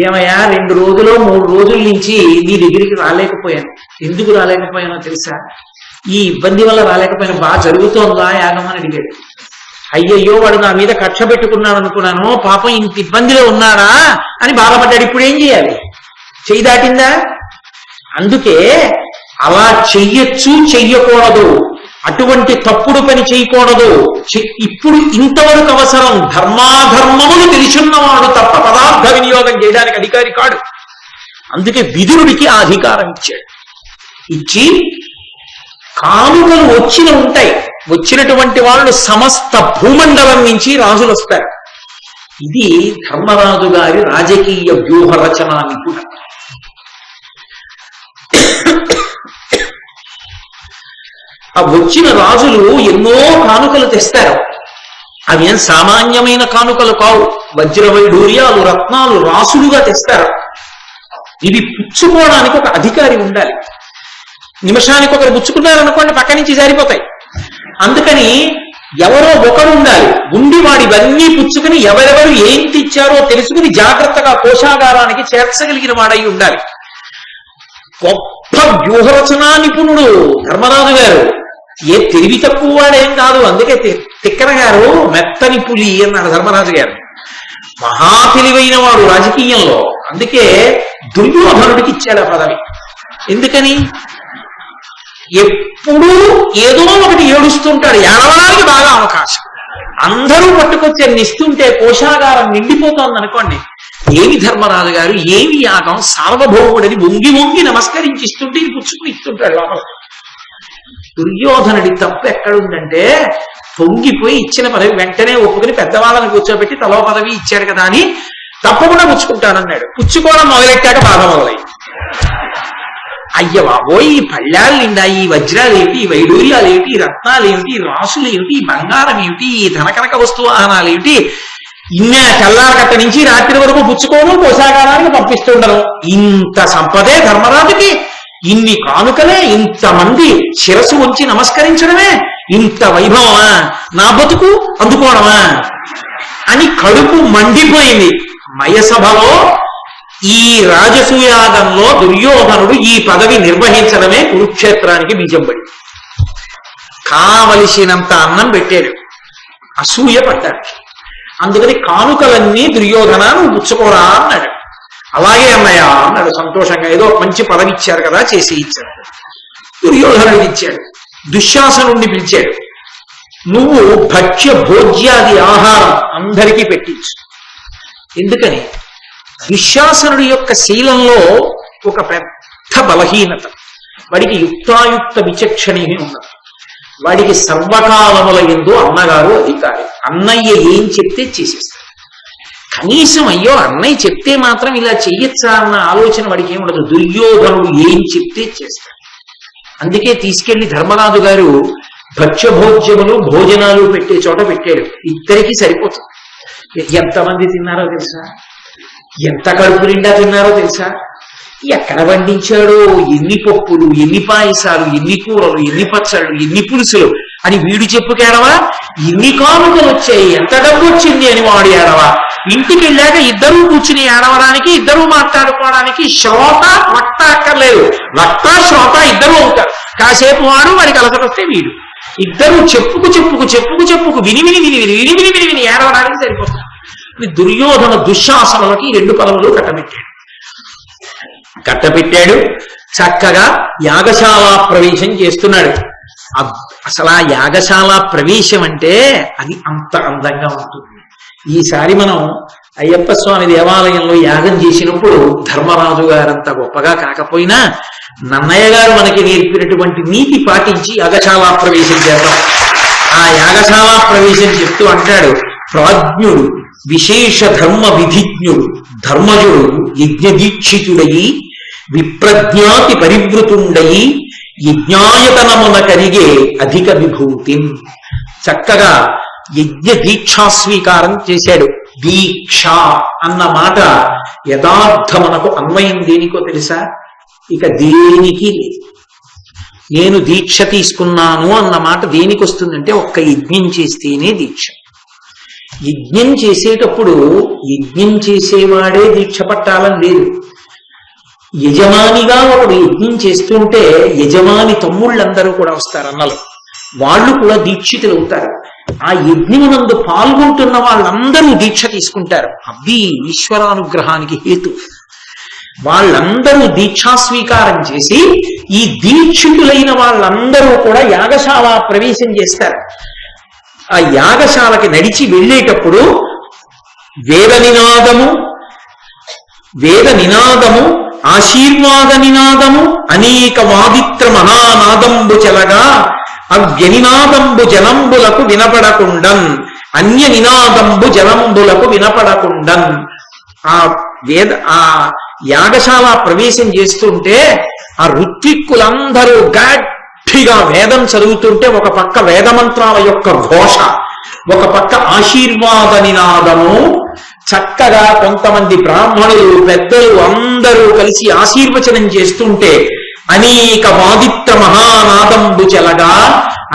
ఏమయ్యా 2 రోజులు 3 రోజుల నుంచి నీ దగ్గరికి రాలేకపోయాను. ఎందుకు రాలేకపోయానో తెలుసా? ఈ ఇబ్బంది వల్ల రాలేకపోయినా. బాగా జరుగుతోందా యాగం అని అడిగాడు. అయ్యయ్యో వాడు నా మీద కక్ష పెట్టుకున్నాడు అనుకున్నాను, పాపం ఇంత ఇబ్బందిలో ఉన్నాడా అని బాధపడ్డాడు. ఇప్పుడు ఏం చేయాలి? చెయ్యి దాటిందా? అందుకే అలా చెయ్యొచ్చు, చెయ్యకూడదు, అటువంటి తప్పుడు పని చేయకూడదు. ఇప్పుడు ఇంతవరకు అవసరం. ధర్మాధర్మములు తెలిసిన్నవాడు తప్ప పదార్థ వినియోగం చేయడానికి అధికారి కాడు. అందుకే విదురుడికి ఆ అధికారం ఇచ్చాడు. ఇచ్చి కానుకలు ఉంటాయి, వచ్చినటువంటి వాళ్ళు సమస్త భూమండలం నుంచి రాజులు వస్తారు. ఇది ధర్మరాజు గారి రాజకీయ వ్యూహ రచనా నిపుణత. ఆ వచ్చిన రాజులు ఎన్నో కానుకలు తెస్తారు. అవి ఏం సామాన్యమైన కానుకలు కావు. వజ్రవైఢూర్యాలు, రత్నాలు రాసులుగా తెస్తారు. ఇవి పుచ్చుకోవడానికి ఒక అధికారి ఉండాలి. నిమిషానికి ఒకరు పుచ్చుకున్నారనుకోండి, పక్క నుంచి జారిపోతాయి. అందుకని ఎవరో ఒకరు ఉండాలి. ఉండి వాడు ఇవన్నీ పుచ్చుకుని ఎవరెవరు ఏం తెచ్చారో తెలుసుకుని జాగ్రత్తగా కోశాగారానికి చేర్చగలిగిన వాడై ఉండాలి. గొప్ప వ్యూహరచనా నిపుణుడు ధర్మరాజు గారు. ఏ తెలివి తక్కువ వాడేం కాదు. అందుకే తిక్కన గారు మెత్తని పులి అన్నాడు ధర్మరాజు గారు. మహా తెలివైన వాడు రాజకీయంలో. అందుకే దుర్యోధనుడికి ఇచ్చాడు ఆ పదవి. ఎందుకని? ఎప్పుడూ ఏదో ఒకటి ఏడుస్తుంటాడు, ఏడవడానికి బాగా అవకాశం. అందరూ పట్టుకొచ్చి ఇస్తుంటే కోశాగారం నిండిపోతోంది అనుకోండి, ఏమి ధర్మరాజు గారు, ఏమి యాగం, సార్వభౌముడని వంగి వంగి నమస్కరించి ఇస్తుంటే ఇది పుచ్చుకుని ఇస్తుంటాడు లోపల. దుర్యోధనుడి తప్పు ఎక్కడుందంటే, పొంగిపోయి ఇచ్చిన పదవి వెంటనే ఒప్పుకుని పెద్దవాళ్ళని కూర్చోబెట్టి తలో పదవి ఇచ్చాడు కదా అని తప్పకుండా పుచ్చుకుంటానన్నాడు. పుచ్చుకోవడం మొదలెట్టాక బాధ మొదలైంది. అయ్య బాబోయ్, ఈ పళ్ళాలు నిండా ఈ వజ్రాలు ఏమిటి, ఈ వైడూర్యాలు ఏమిటి, ఈ రత్నాలు ఏమిటి, ఈ రాసులు ఏమిటి, ఈ బంగారం ఏమిటి, ఈ ధనకనక వస్తువాహనాలు ఏమిటి, తెల్లారకట్ట నుంచి రాత్రి వరకు పుచ్చుకోవడం, కోశాగారానికి పంపిస్తుండడం. ఇంత సంపదే ధర్మరాజుకి, ఇన్ని కానుకలే, ఇంతమంది శిరస్సు ఉంచి నమస్కరించడమే, ఇంత వైభవమా, నా బతుకు అందుకోవడమా అని కడుపు మండిపోయింది. మయసభలో ఈ రాజసూయాగంలో దుర్యోధనుడు ఈ పదవి నిర్వహించడమే కురుక్షేత్రానికి బీజం పడి కావలసినంత అన్నం పెట్టాడు. అసూయ పడ్డాడు. అందుకని కానుకలన్నీ దుర్యోధన నువ్వు పుచ్చుకోరా అన్నాడు. అలాగే అన్నయ్య అన్నాడు సంతోషంగా. ఏదో మంచి పదవి ఇచ్చారు కదా, చేసి ఇచ్చాడు. దుర్యోధనుడికి ఇచ్చాడు. దుశ్శాసనుడిని పిలిచాడు. నువ్వు భక్ష్య భోజ్యాది ఆహారం అందరికీ పెట్టించు. ఎందుకని? దుశ్శాసనుడి యొక్క శీలంలో ఒక పెద్ద బలహీనత. వాడికి యుక్తాయుక్త విచక్షణేమి ఉన్నది. వాడికి సర్వకాలముల యందు అన్నగారు అధికారి. అన్నయ్య ఏం చెప్తే చేసేస్తాడు. కనీసం అయ్యో అన్నయ్య చెప్తే మాత్రం ఇలా చెయ్యొచ్చా అన్న ఆలోచన వాడికి ఏముండదు. దుర్యోధనుడు ఏం చెప్తే చేస్తాడు. అందుకే తీసుకెళ్లి ధర్మరాజు గారు భక్ష్యభోజ్యములు భోజనాలు పెట్టే చోట పెట్టాడు. ఇద్దరికి సరిపోతుంది. ఎంతమంది తిన్నారో తెలుసా? ఎంత కడుపు నిండా తిన్నారో తెలుసా? ఎక్కడ వండించాడో, ఎన్ని పప్పులు, ఎన్ని పాయసాలు, ఎన్ని కూరలు, ఎన్ని పచ్చళ్ళు, ఎన్ని పులుసులు అని వీడు చెప్పుకేడవా. ఇన్ని కానుకలు వచ్చాయి, ఎంత డబ్బు వచ్చింది అని వాడు ఏడవా. ఇంటికి వెళ్ళాక ఇద్దరూ కూర్చుని ఏడవడానికి, ఇద్దరూ మాట్లాడుకోవడానికి శ్రోత వక్త అక్కర్లేదు. వక్త శ్రోత ఇద్దరు అవుతారు. కాసేపు వాడికి అలసటొస్తే వీడు. ఇద్దరు చెప్పుకు విని ఏడవడానికి సరిపోతుంది. దుర్యోధన దుశ్శాసనలకి 2 పదవులు కట్టబెట్టాడు. చక్కగా యాగశాల ప్రవేశం చేస్తున్నాడు. అసలు ఆ యాగశాల ప్రవేశం అంటే అది అంత అందంగా ఉంటుంది. ఈసారి మనం అయ్యప్ప స్వామి దేవాలయంలో యాగం చేసినప్పుడు ధర్మరాజు గారంత గొప్పగా కాకపోయినా నన్నయ్య గారు మనకి నేర్పినటువంటి నీతి పాటించి యాగశాలా ప్రవేశం చేద్దాం. ఆ యాగశాలా ప్రవేశం చెప్తూ అంటాడు, ప్రాజ్ఞుడు విశేష ధర్మ విధిజ్ఞుడు ధర్మజుడు యజ్ఞదీక్షితుడయి విప్రజ్ఞాతి పరివృతుండయి యజ్ఞాయతనమున కరిగే అధిక విభూతి. చక్కగా యజ్ఞ దీక్షా స్వీకారం చేశాడు. దీక్ష అన్న మాట యథార్థమునకు అన్వయం దేనికో తెలుసా? ఇక దేనికి లేదు. నేను దీక్ష తీసుకున్నాను అన్న మాట దేనికి వస్తుందంటే ఒక్క యజ్ఞం చేస్తేనే దీక్ష. యజ్ఞం చేసేటప్పుడు యజ్ఞం చేసేవాడే దీక్ష పట్టాలని లేదు. యజమానిగా ఒకడు యజ్ఞం చేస్తుంటే యజమాని తమ్ముళ్ళందరూ కూడా వస్తారు, అన్నలు, వాళ్ళు కూడా దీక్షితులు అవుతారు. ఆ యజ్ఞమునందు పాల్గొంటున్న వాళ్ళందరూ దీక్ష తీసుకుంటారు. అవి ఈశ్వరానుగ్రహానికి హేతు. వాళ్ళందరూ దీక్షా స్వీకారం చేసి ఈ దీక్షితులైన వాళ్ళందరూ కూడా యాగశాల ప్రవేశం చేస్తారు. ఆ యాగశాలకి నడిచి వెళ్ళేటప్పుడు వేద నినాదము ఆశీర్వాద నినాదము అనేక వాదిత్ర మహానాదంబు చెలగా అవ్యనినాదంబు జనంబులకు వినపడకుండన్ అన్య నినాదంబు జనంబులకు వినపడకుండన్. ఆ యాగశాల ప్రవేశం చేస్తుంటే ఆ ఋత్విక్కులందరూ గట్టిగా వేదం చదువుతుంటే ఒక పక్క వేదమంత్రాల యొక్క ఘోష, ఒక పక్క ఆశీర్వాద నినాదము. చక్కగా కొంతమంది బ్రాహ్మణులు పెద్దలు అందరూ కలిసి ఆశీర్వచనం చేస్తుంటే అనేక వాదిత్ర మహానాదంబు చెలగా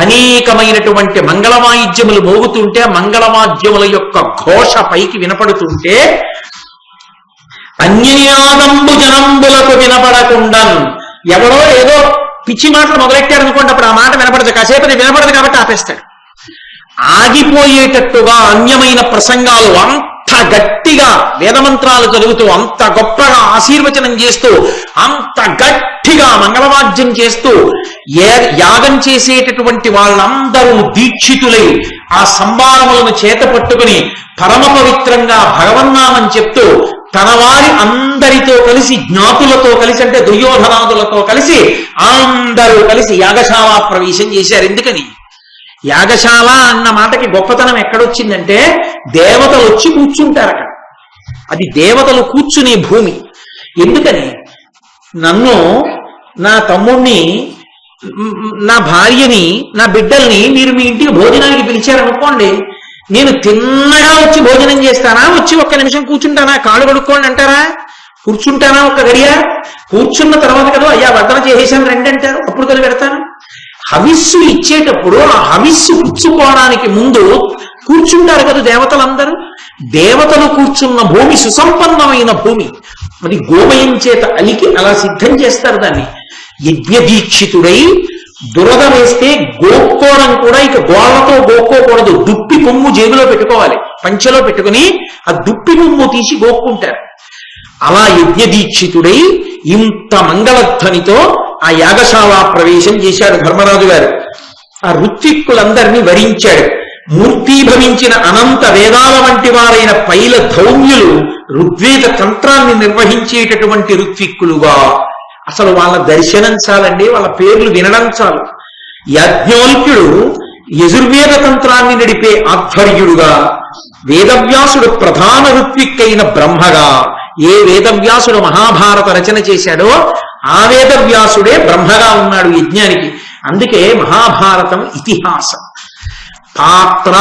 అనేకమైనటువంటి మంగళవాయిద్యములు మోగుతుంటే మంగళవాద్యముల యొక్క ఘోష పైకి వినపడుతుంటే అన్యనినాదంబు జనంబులకు వినపడకుండా ఎవరో ఏదో పిచ్చి మాటలు మొదలెట్టారనుకోండి, అప్పుడు ఆ మాట వినపడదు, కాసేపు వినపడదు కాబట్టి ఆపేస్తాడు. ఆగిపోయేటట్టుగా అన్యమైన ప్రసంగాలు అంత గట్టిగా వేదమంత్రాలు చదువుతూ అంత గొప్పగా ఆశీర్వచనం చేస్తూ అంత గట్టిగా మంగళవాద్యం చేస్తూ యాగం చేసేటటువంటి వాళ్ళందరూ దీక్షితులై ఆ సంభారములను చేత పట్టుకుని పరమ పవిత్రంగా భగవన్నామం చెప్తూ తన వారి అందరితో కలిసి జ్ఞాతులతో కలిసి అంటే దుర్యోధనాదులతో కలిసి అందరూ కలిసి యాగశాల ప్రవేశం చేశారు. ఎందుకని? యాగశాల అన్న మాటకి గొప్పతనం ఎక్కడొచ్చిందంటే దేవతలు వచ్చి కూర్చుంటారు అక్కడ. అది దేవతలు కూర్చునే భూమి. ఎందుకని? నన్ను, నా తమ్ముణ్ణి, నా భార్యని, నా బిడ్డల్ని మీరు మీ ఇంటికి భోజనానికి పిలిచారనుకోండి, నేను తిన్నగా వచ్చి భోజనం చేస్తానా? వచ్చి ఒక్క నిమిషం కూర్చుంటానా? కాళ్ళు కడుక్కోండి అంటారా? కూర్చుంటానా ఒక్క గడియ? కూర్చున్న తర్వాత కదా అయ్యా వడ్డన చేసేసాను రండి అంటారు, అప్పుడు కదా పెడతాను. హవిస్సు ఇచ్చేటప్పుడు ఆ హవిస్సు పుచ్చుకోవడానికి ముందు కూర్చుంటారు కదా దేవతలందరూ. దేవతలు కూర్చున్న భూమి సుసంపన్నమైన భూమి. అది గోమయం చేత అలికి అలా సిద్ధం చేస్తారు దాన్ని. యజ్ఞదీక్షితుడై దురద వేస్తే గోక్కోవడం కూడా ఇక గోళ్లతో గోక్కోకూడదు, దుప్పి కొమ్ము జేబులో పెట్టుకోవాలి, పంచెలో పెట్టుకుని ఆ దుప్పి కొమ్ము తీసి గోక్కుంటారు. అలా యజ్ఞదీక్షితుడై ఇంత మంగళధ్వనితో ఆ యాగశాల ప్రవేశం చేశాడు ధర్మరాజు గారు. ఆ ఋత్విక్కులందరినీ వరించాడు. మూర్తీభవించిన అనంత వేదాల వంటి వారైన పైల ధౌమ్యులు ఋగ్వేద తంత్రాన్ని నిర్వహించేటటువంటి ఋత్విక్కులుగా, అసలు వాళ్ళ దర్శనం చాలండి, వాళ్ళ పేర్లు వినడం చాలు. యాజ్ఞవల్క్యుడు యజుర్వేద తంత్రాన్ని నడిపే ఆధ్వర్యుడుగా, వేదవ్యాసుడు ప్రధాన ఋత్విక్కైన బ్రహ్మగా, ఏ వేదవ్యాసుడు మహాభారత రచన చేశాడో ఆ వేదవ్యాసుడే బ్రహ్మగా ఉన్నాడు యజ్ఞానికి. అందుకే మహాభారతం ఇతిహాసం. పాత్ర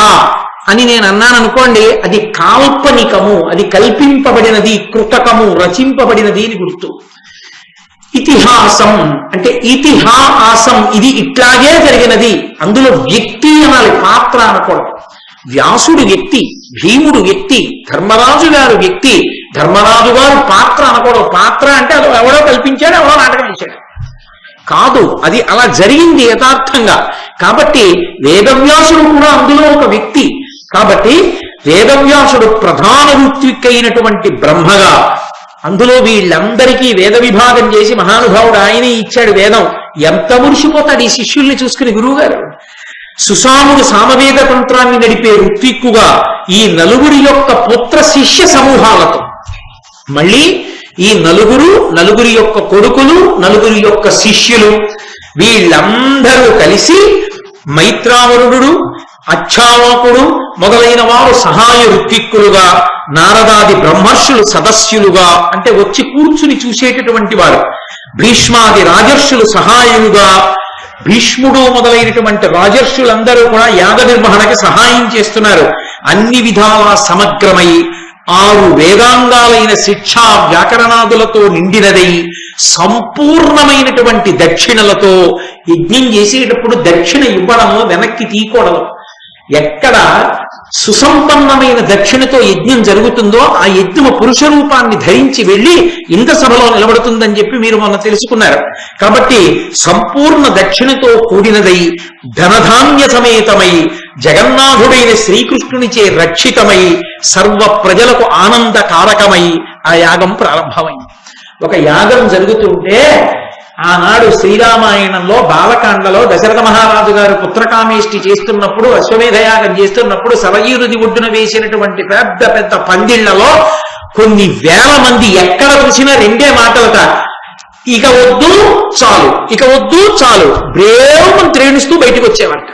అని నేను అన్నాను అనుకోండి, అది కాల్పనికము, అది కల్పింపబడినది, కృతకము, రచింపబడినది అని గుర్తు. ఇతిహాసం అంటే ఇతిహాసం, ఇది ఇట్లాగే జరిగినది. అందులో వ్యక్తి అనాలి, పాత్ర అనకూడదు. వ్యాసుడు వ్యక్తి, భీముడు వ్యక్తి, ధర్మరాజు గారు వ్యక్తి, ధర్మరాజు గారు పాత్ర అనకూడదు. పాత్ర అంటే అది ఎవడో కల్పించాడు, ఎవడో నాటకం వేశాడు కాదు, అది అలా జరిగింది యథార్థంగా. కాబట్టి వేదవ్యాసుడు కూడా అందులో ఒక వ్యక్తి. కాబట్టి వేదవ్యాసుడు ప్రధాన ఋత్విక్కైనటువంటి బ్రహ్మగా, అందులో వీళ్ళందరికీ వేద విభాగం చేసి మహానుభావుడు ఆయనే ఇచ్చాడు వేదం. ఎంత మురిసిపోతాడు ఈ శిష్యుల్ని చూసుకుని గురువు గారు. సుసాముడు సామవేద తంత్రాన్ని నడిపే ఋత్విక్కుగా ఈ నలుగురి యొక్క పుత్ర శిష్య సమూహాలతో, మళ్ళీ ఈ నలుగురి యొక్క కొడుకులు, నలుగురి యొక్క శిష్యులు, వీళ్ళందరూ కలిసి మైత్రావరుడు, అచ్ఛావాకుడు మొదలైన వారు సహాయ ఋత్విక్కులుగా, నారదాది బ్రహ్మర్షులు సదస్యులుగా అంటే వచ్చి కూర్చుని చూసేటటువంటి వారు, భీష్మాది రాజర్షులు సహాయులుగా, భీష్ముడు మొదలైనటువంటి రాజర్షులందరూ కూడా యాగ నిర్వహణకి సహాయం చేస్తున్నారు. అన్ని విధాలా సమగ్రమై 6 వేదాంగాలైన శిక్షా వ్యాకరణాదులతో నిండినదై సంపూర్ణమైనటువంటి దక్షిణలతో యజ్ఞం చేసేటప్పుడు దక్షిణ ఇవ్వడంలో వెనక్కి తీయకూడదు. ఎక్కడ సుసంపన్నమైన దక్షిణతో యజ్ఞం జరుగుతుందో ఆ యజ్ఞము పురుష రూపాన్ని ధరించి వెళ్లి ఇంద్ర సభలో నిలబడుతుందని చెప్పి మీరు మొన్న తెలుసుకున్నారు. కాబట్టి సంపూర్ణ దక్షిణతో కూడినదై ధనధాన్య సమేతమై జగన్నాథుడైన శ్రీకృష్ణునిచే రక్షితమై సర్వ ప్రజలకు ఆనందకారకమై ఆ యాగం ప్రారంభమైంది. ఒక యాగం జరుగుతుంటే ఆనాడు శ్రీరామాయణంలో బాలకాండలో దశరథ మహారాజు గారు పుత్రకామేష్టి చేస్తున్నప్పుడు, అశ్వమేధయాగం చేస్తున్నప్పుడు సరయూ నది ఒడ్డున వేసినటువంటి పెద్ద పెద్ద పందిళ్లలో కొన్ని వేల మంది ఎక్కడ చూసినా 2 మాటలట, ఇక వద్దు చాలు, ఇక వద్దు చాలు, బ్రేవమని త్రేణిస్తూ బయటకు వచ్చేవారు.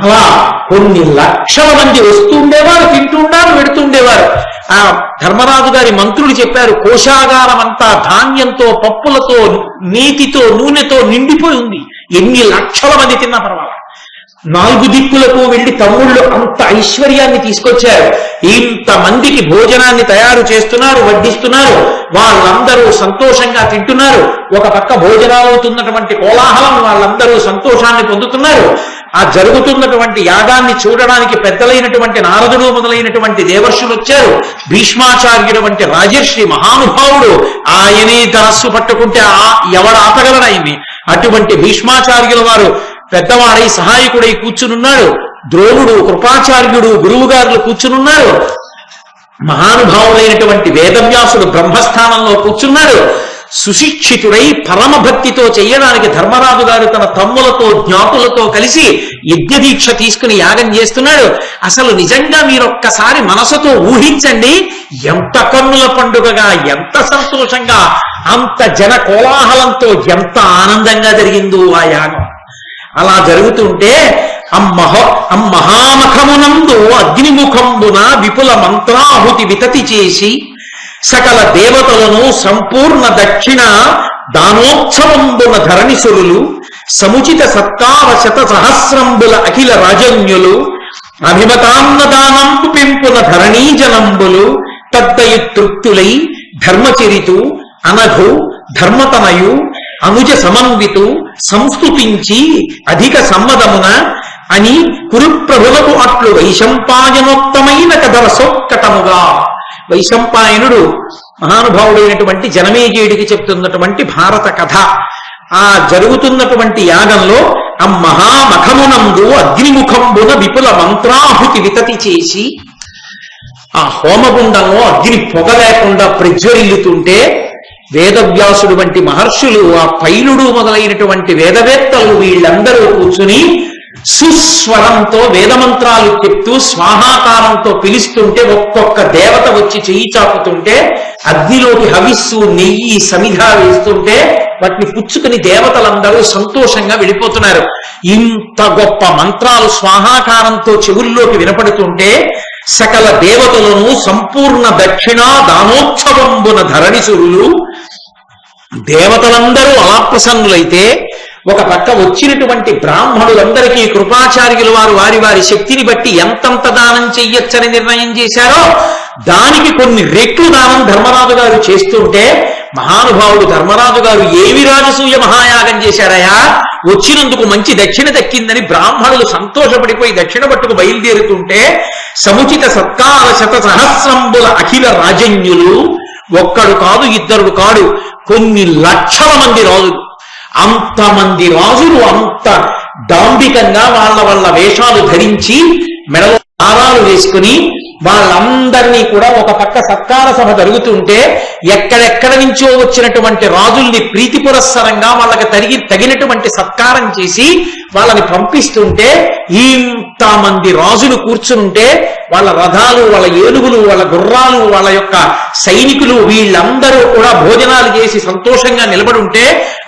అలా కొన్ని లక్షల మంది వస్తుండేవారు, తింటుండారు, పెడుతుండేవారు. ఆ ధర్మరాజు గారి మంత్రులు చెప్పారు, కోశాగారం అంతా ధాన్యంతో, పప్పులతో, నీతితో, నూనెతో నిండిపోయి ఉంది. ఎన్ని లక్షల మంది తిన్నా పర్వాలేదు. 4 దిక్కులకు వెళ్లి తమ్ముళ్ళు అంత ఐశ్వర్యాన్ని తీసుకొచ్చారు. ఇంతమందికి భోజనాన్ని తయారు చేస్తున్నారు, వడ్డిస్తున్నారు. వాళ్ళందరూ సంతోషంగా తింటున్నారు. ఒక పక్క భోజనాలు అవుతున్నటువంటి కోలాహలం, వాళ్ళందరూ సంతోషాన్ని పొందుతున్నారు. ఆ జరుగుతున్నటువంటి యాగాన్ని చూడడానికి పెద్దలైనటువంటి నారదుడు మొదలైనటువంటి దేవర్షులు వచ్చారు. భీష్మాచార్యుడు వంటి రాజర్షి మహానుభావుడు, ఆయనే ధనస్సు పట్టుకుంటే ఎవడు ఆపగలడు ఆయన్ని? అటువంటి భీష్మాచార్యుల వారు పెద్దవాడై సహాయకుడై కూర్చునున్నాడు. ద్రోణుడు, కృపాచార్యుడు, గురువు గారులు కూర్చునున్నారు. మహానుభావులైనటువంటి వేదవ్యాసుడు బ్రహ్మస్థానంలో కూర్చున్నాడు. సుశిక్షితుడై పరమభక్తితో చెయ్యడానికి ధర్మరాజు గారు తన తమ్ములతో, జ్ఞాతులతో కలిసి యజ్ఞదీక్ష తీసుకుని యాగం చేస్తున్నాడు. అసలు నిజంగా మీరొక్కసారి మనసుతో ఊహించండి, ఎంత కన్నుల పండుగగా, ఎంత సంతోషంగా, అంత జన కోలాహలంతో ఎంత ఆనందంగా జరిగిందో ఆ యాగం. అలా జరుగుతుంటే మహామఖమునందు అగ్నిముఖంబున విపుల మంత్రాహుతి వితతి చేసి సకల దేవతలను సంపూర్ణ దక్షిణ దానోత్సవంబున ధరణిసురులు సముచిత సత్కార శత సహస్రంబుల అఖిల రాజన్యులు అభిమతాన్నదానంపు పెంపున ధరణీజనంబులు తద్దయు తృప్తులై ధర్మచరితు అనఘు ధర్మతనయు అనుజ సమన్వితు సంస్తుతించి అధిక సమ్మదమున అని కురుప్రభులకు అట్లు వైశంపాయనోక్తమైన కథల సోక్కటముగా. వైశంపాయనుడు మహానుభావుడైనటువంటి జనమేజయుడికి చెప్తున్నటువంటి భారత కథ. ఆ జరుగుతున్నటువంటి యాగంలో ఆ మహామఖమునందు అగ్నిముఖంబున విపుల మంత్రాహుతి వితతి చేసి ఆ హోమగుండంలో అగ్ని పొగ లేకుండా ప్రజ్వరిల్లుతుంటే వేదవ్యాసుడు వంటి మహర్షులు, ఆ పైలుడు మొదలైనటువంటి వేదవేత్తలు వీళ్ళందరూ కూర్చుని సుస్వరంతో వేదమంత్రాలు చెప్తూ స్వాహాకారంతో పిలుస్తుంటే ఒక్కొక్క దేవత వచ్చి చెయ్యి చాపుతుంటే అగ్నిలోకి హవిస్సు, నెయ్యి, సమిధ వేస్తుంటే వాటిని పుచ్చుకుని దేవతలందరూ సంతోషంగా వెళ్ళిపోతున్నారు. ఇంత గొప్ప మంత్రాలు స్వాహాకారంతో చెవుల్లోకి వినపడుతుంటే సకల దేవతలను సంపూర్ణ దక్షిణ దానోత్సవంబున ధరణిసురులు దేవతలందరూ అలా ప్రసన్నులైతే ఒక పక్క వచ్చినటువంటి బ్రాహ్మణులందరికీ కృపాచార్యుల వారు వారి వారి శక్తిని బట్టి ఎంతంత దానం చెయ్యొచ్చని నిర్ణయం చేశారో దానికి కొన్ని రెట్లు దానం ధర్మరాజు గారు చేస్తుంటే మహానుభావుడు ధర్మరాజు గారు ఏమి రాజసూయ మహాయాగం చేశారయా, వచ్చినందుకు మంచి దక్షిణ దక్కిందని బ్రాహ్మణులు సంతోషపడిపోయి దక్షిణ పట్టుకు బయలుదేరుతుంటే సముచిత సత్కార శత సహస్రంబుల అఖిల రాజన్యులు, ఒక్కడు కాదు, ఇద్దరు కాడు, కొన్ని లక్షల మంది రాజులు, అంతమంది రాజులు అంత డాంబికంగా వాళ్ళ వేషాలు ధరించి మెడలో దారాలు వేసుకుని వాళ్ళందరినీ కూడా ఒక పక్క సత్కార సభ జరుగుతుంటే ఎక్కడెక్కడ నుంచో వచ్చినటువంటి రాజుల్ని ప్రీతి పురస్సరంగా వాళ్ళకి తగినటువంటి సత్కారం చేసి వాళ్ళని పంపిస్తుంటే ఇంతమంది రాజులు కూర్చుంటే వాళ్ళ రథాలు, వాళ్ళ ఏనుగులు, వాళ్ళ గుర్రాలు, వాళ్ళ యొక్క సైనికులు వీళ్ళందరూ కూడా భోజనాలు చేసి సంతోషంగా నిలబడి ఉంటే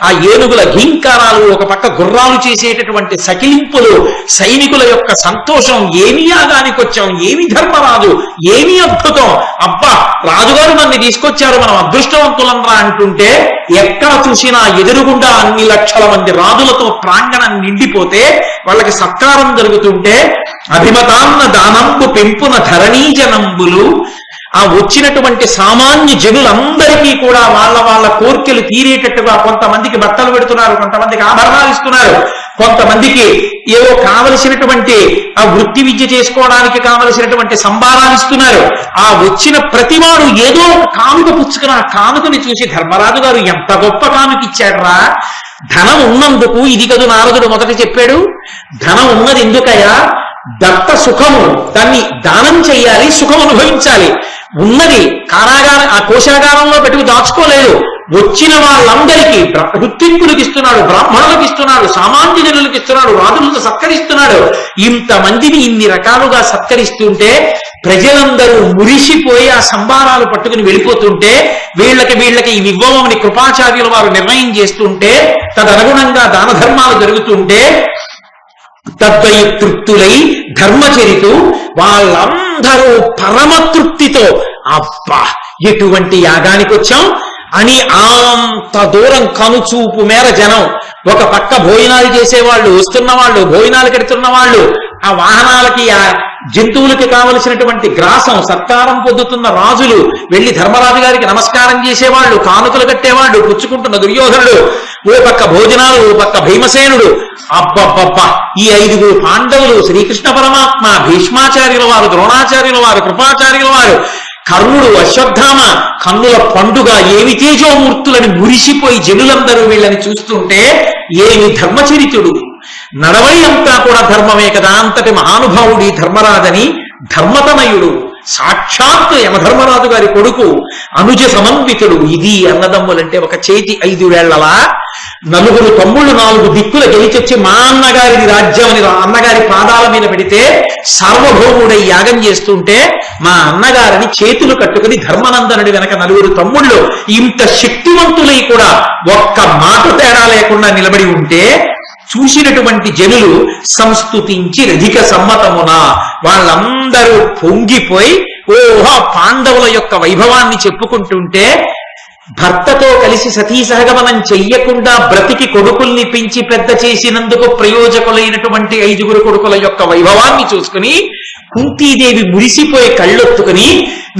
ఆ ఏనుగుల ఘీంకారాలు, ఒక పక్క గుర్రాలు చేసేటటువంటి సకిలింపులు, సైనికుల యొక్క సంతోషం, ఏమి యాగానికి వచ్చాం, ఏమి ధర్మరాజు, ఏమి అద్భుతం, అబ్బా రాజుగారు నన్ను తీసుకొచ్చారు, మనం అదృష్టవంతులంరా అంటుంటే ఎక్కడ చూసినా ఎదురుగుండా అన్ని లక్షల మంది రాజులతో ప్రాంగణం నిండిపోతే వాళ్ళకి సత్కారం జరుగుతుంటే అభిమతాన్న దానంబు పెంపున ధరణీజనంబులు ఆ వచ్చినటువంటి సామాన్య జనులందరికీ కూడా వాళ్ళ కోర్కెలు తీరేటట్టుగా కొంతమందికి బట్టలు పెడుతున్నారు, కొంతమందికి ఆభరణాలు ఇస్తున్నారు, కొంతమందికి ఏవో కావలసినటువంటి ఆ వృత్తి విద్య చేసుకోవడానికి కావలసినటువంటి సంభారాలు ఇస్తున్నారు. ఆ వచ్చిన ప్రతివాడు ఏదో ఒక కానుక పుచ్చుకుని ఆ కానుకని చూసి ధర్మరాజు గారు ఎంత గొప్ప కానుక ఇచ్చాడ్రా, ధనం ఉన్నందుకు ఇది కదు నారదుడు మొదట చెప్పాడు. ధనం ఉన్నది ఎందుకయ్యా, దత్త సుఖము, దాన్ని దానం చెయ్యాలి, సుఖం అనుభవించాలి. ఉన్నది ఆ కోశాగారంలో పెట్టుకు దాచుకోలేదు. వచ్చిన వాళ్ళందరికీ ఋత్విక్కులకు ఇస్తున్నాడు, బ్రాహ్మణులకు ఇస్తున్నాడు, సామాన్య జనులకు ఇస్తున్నాడు, రాజులకు సత్కరిస్తున్నాడు. ఇంతమందిని ఇన్ని రకాలుగా సత్కరిస్తుంటే ప్రజలందరూ మురిసిపోయి ఆ సంభారాలు పట్టుకుని వెళ్ళిపోతుంటే వీళ్ళకి ఇవి ఇవ్వమని కృపాచార్యుల వారు నిర్ణయం చేస్తుంటే తదనుగుణంగా దాన ధర్మాలు జరుగుతుంటే తద్వయ తృప్తులై ధర్మచరితు వాళ్ళందరూ పరమతృప్తితో అబ్బా ఎటువంటి యాగానికి వచ్చాం అని అంత దూరం కనుచూపు మేర జనం, ఒక పక్క భోజనాలు చేసేవాళ్ళు, వస్తున్న వాళ్ళు, భోజనాలు కడుతున్న వాళ్ళు, ఆ వాహనాలకి ఆ జంతువులకి కావలసినటువంటి గ్రాసం, సత్కారం పొందుతున్న రాజులు, వెళ్లి ధర్మరాజు గారికి నమస్కారం చేసేవాళ్ళు, కానుకలు కట్టేవాళ్ళు, పుచ్చుకుంటున్న దుర్యోధనుడు, ఓ పక్క భోజనాలు, ఓ పక్క భీమసేనుడు, అబ్బబ్బబ్బ ఈ 5 పాండవులు, శ్రీకృష్ణ పరమాత్మ, భీష్మాచార్యుల వారు, ద్రోణాచార్యుల వారు, కృపాచార్యుల వారు, కర్ణుడు, అశ్వత్థామ, కన్నుల పండుగ, ఏమి తేజోమూర్తులని మురిసిపోయి జనులందరూ వీళ్ళని చూస్తుంటే ఏమి ధర్మచరితుడు, నడవడి అంతా కూడా ధర్మమే కదా, అంతటి మహానుభావుడి ధర్మరాజని, ధర్మతనయుడు, సాక్షాత్ యమధర్మరాజు గారి కొడుకు, అనుజ సమన్వితుడు. ఇది అన్నదమ్ములంటే ఒక చేతి 5 వేళ్లలా 4 తమ్ముళ్ళు 4 దిక్కుల గెలిచొచ్చి మా అన్నగారిది రాజ్యం అని అన్నగారి పాదాల మీద పెడితే సార్వభౌముడై యాగం చేస్తుంటే మా అన్నగారిని చేతులు కట్టుకుని ధర్మనందనుడి వెనక 4 తమ్ముళ్ళు ఇంత శక్తివంతులై కూడా ఒక్క మాట తేడా లేకుండా నిలబడి ఉంటే చూసినటువంటి జనులు సంస్తుతించి రధిక సమ్మతమున వాళ్ళందరూ పొంగిపోయి ఓహో పాండవుల యొక్క వైభవాన్ని చెప్పుకుంటుంటే భర్తతో కలిసి సతీ సహగమనం చెయ్యకుండా బ్రతికి కొడుకుల్ని పెంచి పెద్ద చేసినందుకు ప్రయోజకులైనటువంటి 5 కొడుకుల యొక్క వైభవాన్ని చూసుకుని కుంతీదేవి మురిసిపోయి కళ్ళొత్తుకుని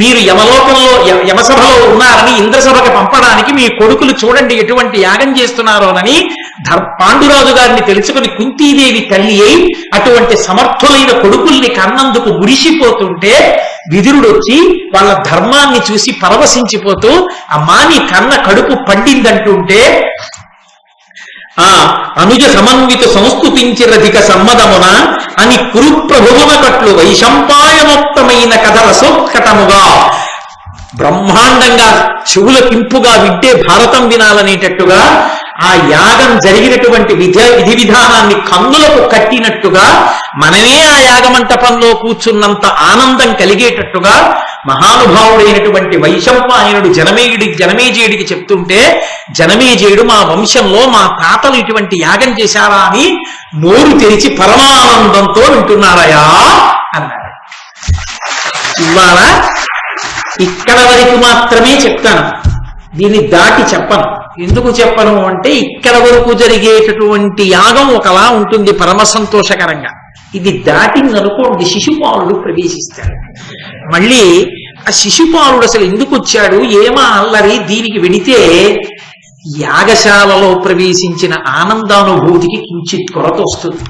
మీరు యమలోకంలో యమసభలో ఉన్నారని ఇంద్రసభకి పంపడానికి మీ కొడుకులు చూడండి ఎటువంటి యాగం చేస్తున్నారోనని పాండురాజు గారిని తెలుసుకుని కుంతీదేవి తల్లి అయి అటువంటి సమర్థులైన కొడుకుల్ని కన్నందుకు మురిసిపోతుంటే విదురుడు వచ్చి వాళ్ళ ధర్మాన్ని చూసి పరవశించిపోతూ అమ్మా నీ కన్న కడుపు పండిందంటుంటే ఆ అనుజ సమన్విత సంస్కృతించిరధిక సమ్మదమున అని కురుప్రభువున కట్లు వైశంపాయనోక్తమైన కథ రసోత్కటముగా బ్రహ్మాండంగా చెవులకింపుగా వింటే భారతం వినాలనేటట్టుగా ఆ యాగం జరిగినటువంటి విధి విధానాన్ని కన్నులకు కట్టినట్టుగా మనమే ఆ యాగమంటపంలో కూర్చున్నంత ఆనందం కలిగేటట్టుగా మహానుభావుడైనటువంటి వైశంపాయనుడు జనమేజయుడికి చెప్తుంటే జనమేజయుడు మా వంశంలో మా తాతలు ఇటువంటి యాగం చేశారా అని నోరు తెరిచి పరమానందంతో వింటున్నారయా అన్నాడు. ఇవాళ ఇక్కడ వరకు మాత్రమే చెప్తాను, దీన్ని దాటి చెప్పను. ఎందుకు చెప్పను అంటే ఇక్కడ వరకు జరిగేటటువంటి యాగం ఒకలా ఉంటుంది పరమ సంతోషకరంగా. ఇది దాటిందనుకోండి శిశుపాలుడు ప్రవేశిస్తాడు. మళ్ళీ ఆ శిశుపాలుడు అసలు ఎందుకు వచ్చాడు, ఏమా అల్లరి, దీనికి వెడితే యాగశాలలో ప్రవేశించిన ఆనందానుభూతికి కించిత్ కొరత వస్తుంది.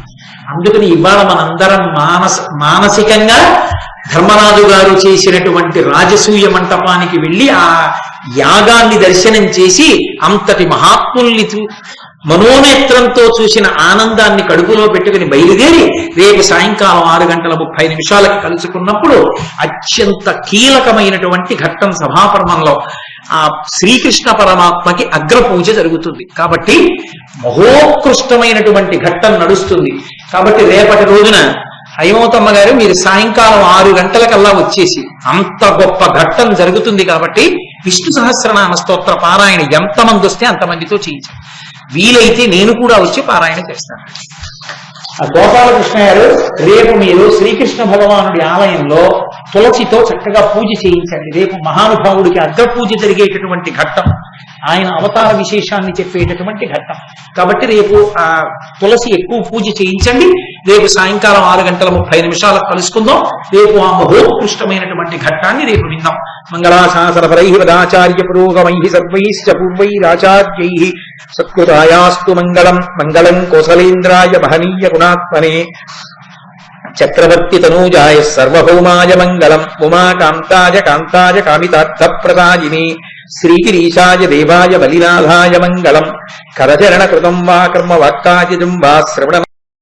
అందుకని ఇవాళ మనందరం మానసికంగా ధర్మరాజు గారు చేసినటువంటి రాజసూయ మంటపానికి వెళ్ళి ఆ యాగాన్ని దర్శనం చేసి అంతటి మహాత్ముల్ని మనోనేత్రంతో చూసిన ఆనందాన్ని కడుపులో పెట్టుకుని బయలుదేరి రేపు సాయంకాలం 6:30 కలుసుకున్నప్పుడు అత్యంత కీలకమైనటువంటి ఘట్టం సభాపర్వంలో ఆ శ్రీకృష్ణ పరమాత్మకి అగ్రపూజ జరుగుతుంది. కాబట్టి మహోత్కృష్టమైనటువంటి ఘట్టం నడుస్తుంది. కాబట్టి రేపటి రోజున హైమవతమ్మ గారు మీరు సాయంకాలం 6 గంటలకల్లా వచ్చేసి, అంత గొప్ప ఘట్టం జరుగుతుంది కాబట్టి విష్ణు సహస్రనామ స్తోత్ర పారాయణ ఎంతమంది వస్తే అంతమందితో చేయించాలి. వీలైతే నేను కూడా వచ్చి పారాయణ చేస్తాను. ఆ గోపాలకృష్ణ గారు రేపు మీరు శ్రీకృష్ణ భగవానుడి ఆలయంలో తులసితో చక్కగా పూజ చేయించండి. రేపు మహానుభావుడికి అగ్రపూజ జరిగేటటువంటి ఘట్టం, ఆయన అవతార విశేషాన్ని చెప్పేటటువంటి ఘట్టం. కాబట్టి రేపు ఆ తులసి ఎక్కువ పూజ చేయించండి. రేపు సాయంకాలం 6:30 కలుసుకుందాం. రేపు ఆ మహోత్కృష్టమైనటువంటి ఘట్టాన్ని రేపు విందాం. మంగళాశాసనపరై వదాచార్య పురోగమై సర్వైశ్చ పూర్వైరాచార్యై సత్కృతాయాస్తు మంగళం. మంగళం కోసలేంద్రాయ మహనీయ గుణాత్మనే చక్రవర్తి తనూజాయ సర్వభౌమాయ మంగళం. ఉమాకాంతాయ కాంతాయ కామితార్థప్రదాయిని శ్రీగిరీశాయ దేవాయ బలినాథాయ మంగళం. కరచరణ కృతం వా కర్మ వాక్కాయజం వా శ్రవణ